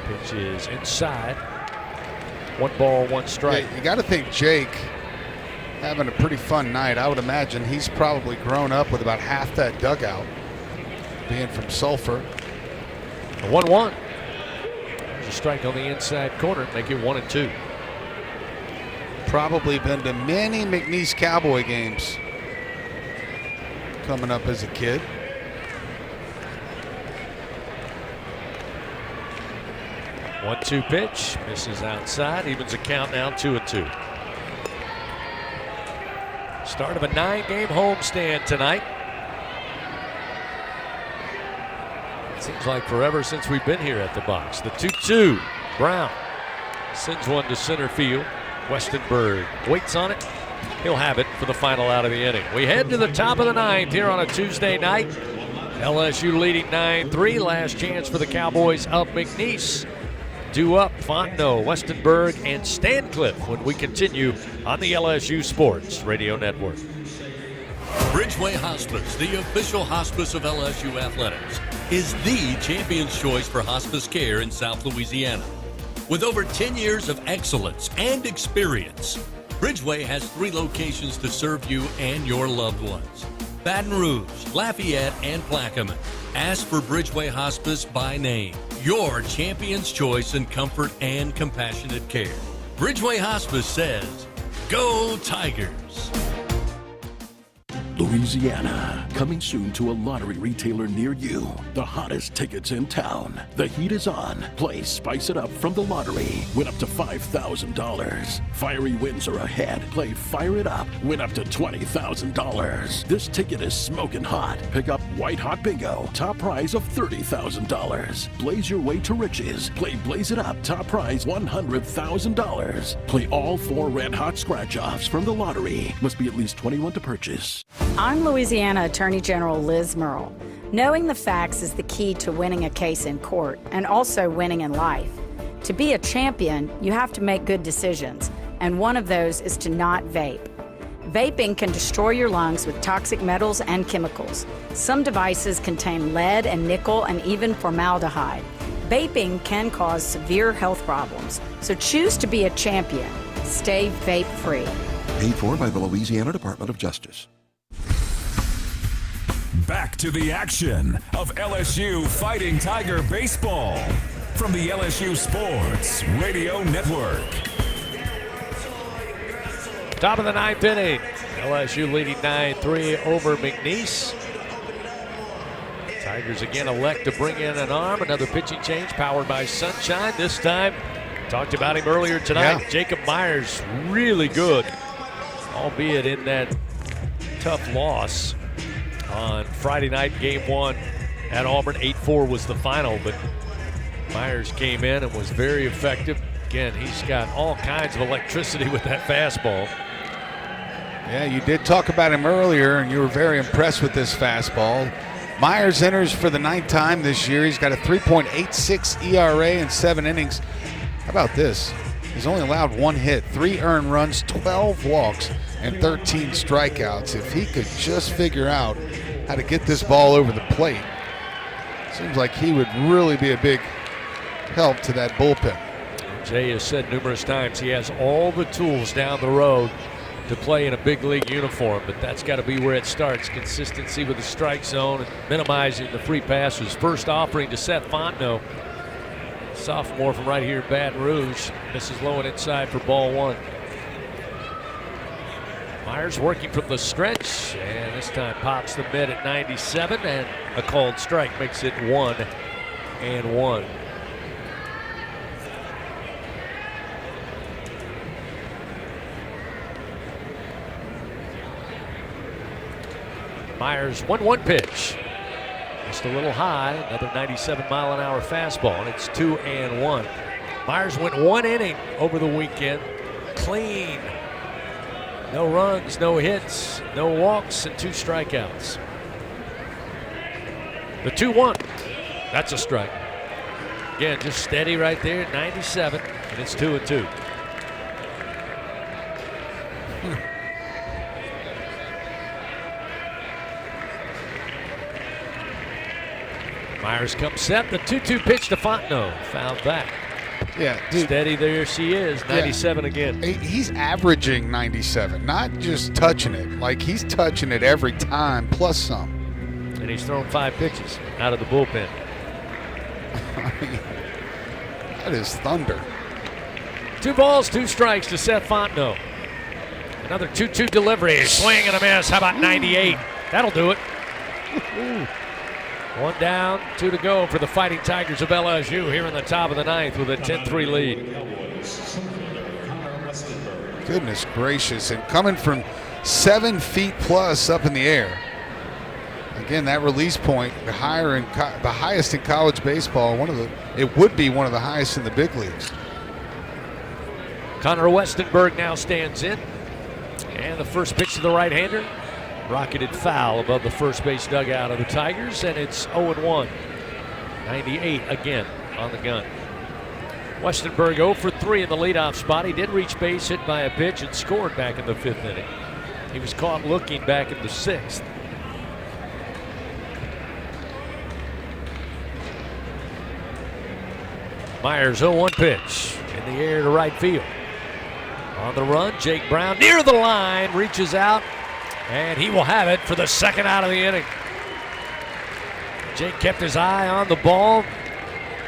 Pitch is inside. 1 ball, 1 strike. Yeah, you got to think Jake having a pretty fun night. I would imagine he's probably grown up with about half that dugout, being from Sulphur. A 1-1. There's a strike on the inside corner, make it 1-2. Probably been to many McNeese Cowboy games coming up as a kid. One-two pitch, misses outside, evens a count now 2-2. Start of a 9-game homestand tonight. Seems like forever since we've been here at the box. The 2-2, Brown sends one to center field. Westenberg waits on it. He'll have it for the final out of the inning. We head to the top of the 9th here on a Tuesday night. LSU leading 9-3. Last chance for the Cowboys of McNeese. Due up Fontenot, Westenberg, and Stancliffe when we continue on the LSU Sports Radio Network. Bridgeway Hospice, the official hospice of LSU Athletics, is the champion's choice for hospice care in South Louisiana. With over 10 years of excellence and experience, Bridgeway has 3 locations to serve you and your loved ones: Baton Rouge, Lafayette, and Plaquemine. Ask for Bridgeway Hospice by name. Your champion's choice in comfort and compassionate care. Bridgeway Hospice says, "Go Tigers!" Louisiana, Coming soon to a lottery retailer near you. The hottest tickets in town. The heat is on. Play Spice It Up from the lottery. Win up to $5,000. Fiery wins are ahead. Play Fire It Up. Win up to $20,000. This ticket is smoking hot. Pick up White Hot Bingo. Top prize of $30,000. Blaze your way to riches. Play Blaze It Up. Top prize $100,000. Play all 4 Red Hot Scratch-Offs from the lottery. Must be at least 21 to purchase. I'm Louisiana Attorney General Liz Murrell. Knowing the facts is the key to winning a case in court and also winning in life. To be a champion, you have to make good decisions, and one of those is to not vape. Vaping can destroy your lungs with toxic metals and chemicals. Some devices contain lead and nickel and even formaldehyde. Vaping can cause severe health problems, so choose to be a champion. Stay vape-free. Paid for by the Louisiana Department of Justice. Back to the action of LSU Fighting Tiger Baseball from the LSU Sports Radio Network. Top of the 9th inning. LSU leading 9-3 over McNeese. Tigers again elect to bring in an arm. Another pitching change powered by Sunshine. This time, talked about him earlier tonight. Yeah. Jacob Myers, really good, albeit in that tough loss on Friday night, game 1 at Auburn. 8-4 was the final, but Myers came in and was very effective. Again, he's got all kinds of electricity with that fastball. Yeah, you did talk about him earlier, and you were very impressed with this fastball. Myers enters for the 9th time this year. He's got a 3.86 ERA in 7 innings. How about this? He's only allowed 1 hit, 3 earned runs, 12 walks, and 13 strikeouts. If he could just figure out how to get this ball over the plate, seems like he would really be a big help to that bullpen. Jay has said numerous times he has all the tools down the road to play in a big league uniform, but that's got to be where it starts. Consistency with the strike zone and minimizing the free passes. First offering to Seth Fontenot, sophomore from right here in Baton Rouge. Misses low and inside for ball 1. Myers working from the stretch, and this time pops the mid at 97, and a called strike makes it 1-1. Myers 1-1 pitch. Just a little high, another 97-mile-an-hour fastball, and it's 2-1. Myers went 1 inning over the weekend. Clean. No runs, no hits, no walks, and 2 strikeouts. The 2-1. That's a strike. Again, just steady right there at 97, and it's 2-2. Myers comes set. The 2-2 pitch to Fontenot. Fouled back. Yeah, dude. Steady there she is. 97 again. He's averaging 97, not just touching it. Like, he's touching it every time, plus some. And he's thrown 5 pitches out of the bullpen. I mean, that is thunder. 2 balls, 2 strikes to Seth Fontenot. Another 2-2 delivery. Swing and a miss. How about 98? That'll do it. 1 down, 2 to go for the Fighting Tigers of LSU here in the top of the 9th with a 10-3 lead. Goodness gracious, and coming from 7 feet plus up in the air. Again, that release point, the highest in college baseball. It would be one of the highest in the big leagues. Connor Westenberg now stands in, and the first pitch to the right-hander. Rocketed foul above the first base dugout of the Tigers, and it's 0-1. 98 again on the gun. Westenberg 0 for 3 in the leadoff spot. He did reach base, hit by a pitch, and scored back in the 5th inning. He was caught looking back in the 6th. Myers 0-1 pitch in the air to right field. On the run, Jake Brown near the line, reaches out, and he will have it for the 2nd out of the inning. Jake kept his eye on the ball,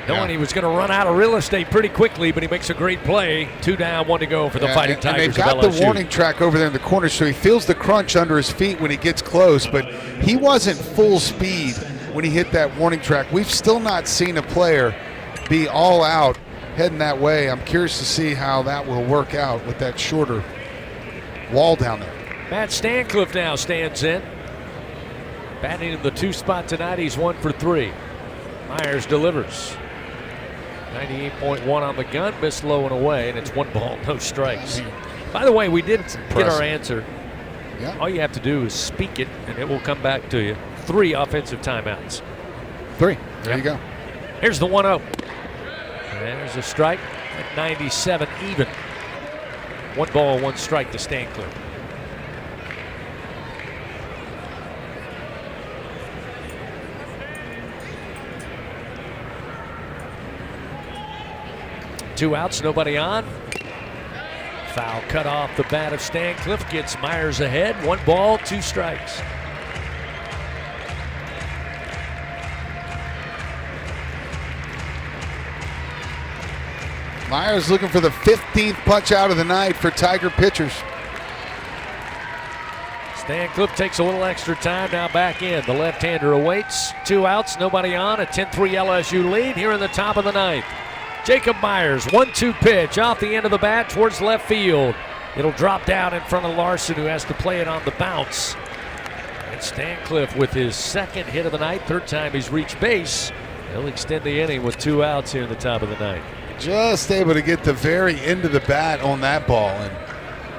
knowing he was going to run out of real estate pretty quickly, but he makes a great play. 2 down, 1 to go for the Fighting Tigers. And they've got the warning track over there in the corner, so he feels the crunch under his feet when he gets close, but he wasn't full speed when he hit that warning track. We've still not seen a player be all out heading that way. I'm curious to see how that will work out with that shorter wall down there. Matt Stancliffe now stands in. Batting in the 2 spot tonight, he's 1 for 3. Myers delivers. 98.1 on the gun, missed low and away, and it's 1 ball, no strikes. By the way, we did get our answer. Yeah. All you have to do is speak it, and it will come back to you. 3 offensive timeouts. 3. There you go. Here's the 1-0. There's a strike at 97 even. 1 ball, 1 strike to Stancliffe. Two outs, nobody on. Foul cut off the bat of Stancliffe, gets Myers ahead. 1 ball, 2 strikes. Myers looking for the 15th punch out of the night for Tiger pitchers. Stancliffe takes a little extra time, now back in. The left-hander awaits. 2 outs, nobody on. A 10-3 LSU lead here in the top of the 9th. Jacob Myers, 1-2 pitch off the end of the bat towards left field. It'll drop down in front of Larson, who has to play it on the bounce. And Stancliffe with his 2nd hit of the night, 3rd time he's reached base. He'll extend the inning with 2 outs here in the top of the 9th. Just able to get the very end of the bat on that ball, and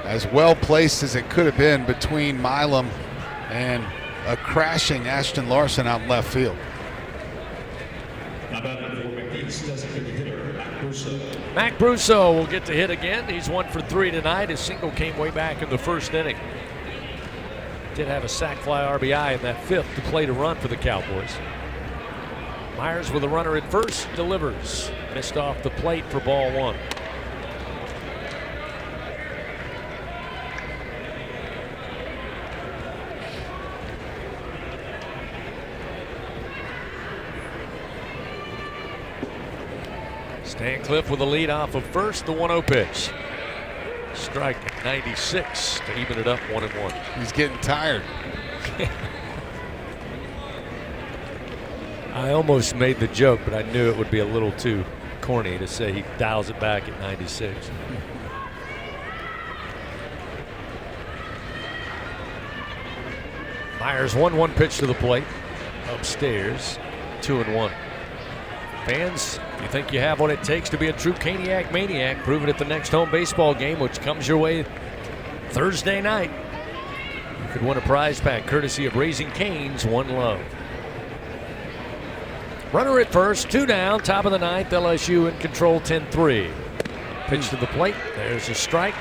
as well placed as it could have been between Milam and a crashing Ashton Larson out in left field. Mac Brusso will get to hit again. He's 1 for 3 tonight. His single came way back in the 1st inning. Did have a sac fly RBI in that 5th to play to run for the Cowboys. Myers with a runner at first, delivers. Missed off the plate for ball 1. Stancliffe with a lead off of first, the 1-0 pitch. Strike at 96 to even it up 1-1. He's getting tired. I almost made the joke, but I knew it would be a little too corny to say he dials it back at 96. Myers 1-1 pitch to the plate. Upstairs, 2-1. Fans, you think you have what it takes to be a true Caniac maniac? Prove it at the next home baseball game, which comes your way Thursday night. You could win a prize pack courtesy of Raising Cane's One Love. Runner at first, 2 down, top of the 9th. LSU in control, 10-3. Pitch to the plate. There's a strike.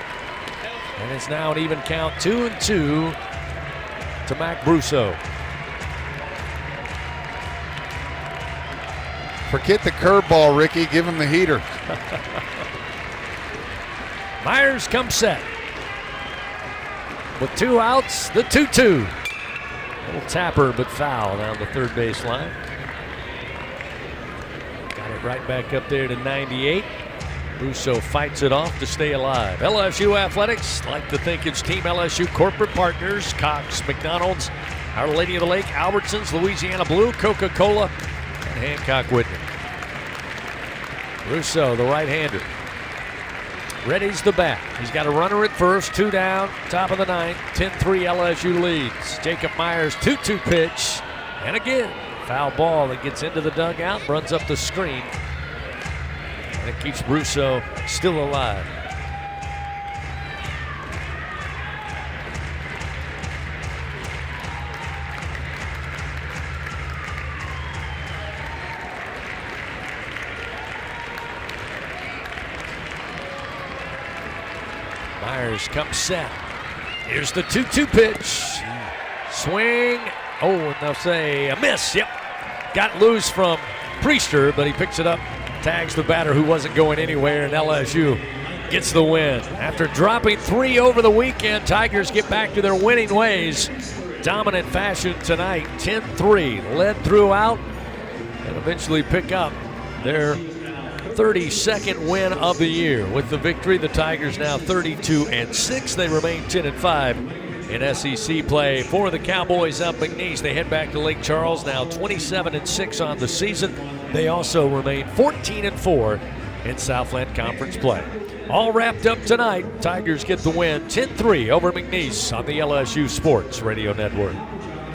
And it's now an even count, 2-2 to Mac Brusso. Forget the curveball, Ricky. Give him the heater. Myers comes set. With 2 outs, the 2-2. Little tapper, but foul down the 3rd base line. Got it right back up there to 98. Russo fights it off to stay alive. LSU Athletics, like to think it's Team LSU corporate partners, Cox, McDonald's, Our Lady of the Lake, Albertsons, Louisiana Blue, Coca-Cola, and Hancock Whitney. Russo, the right-hander, readies the bat. He's got a runner at first, 2 down, top of the 9th, 10-3 LSU leads. Jacob Myers, 2-2 pitch, and again, foul ball that gets into the dugout, runs up the screen, and it keeps Russo still alive. Myers comes set. Here's the 2-2 pitch. Swing. Oh, and they'll say a miss. Yep. Got loose from Priester, but he picks it up. Tags the batter who wasn't going anywhere, and LSU gets the win. After dropping 3 over the weekend, Tigers get back to their winning ways. Dominant fashion tonight, 10-3. Led throughout and eventually pick up their 32nd win of the year. With the victory, the Tigers now 32-6. They remain 10-5 in SEC play. For the Cowboys up McNeese, they head back to Lake Charles, now 27-6 on the season. They also remain 14-4 in Southland Conference play. All wrapped up tonight. Tigers get the win 10-3 over McNeese on the LSU Sports Radio Network.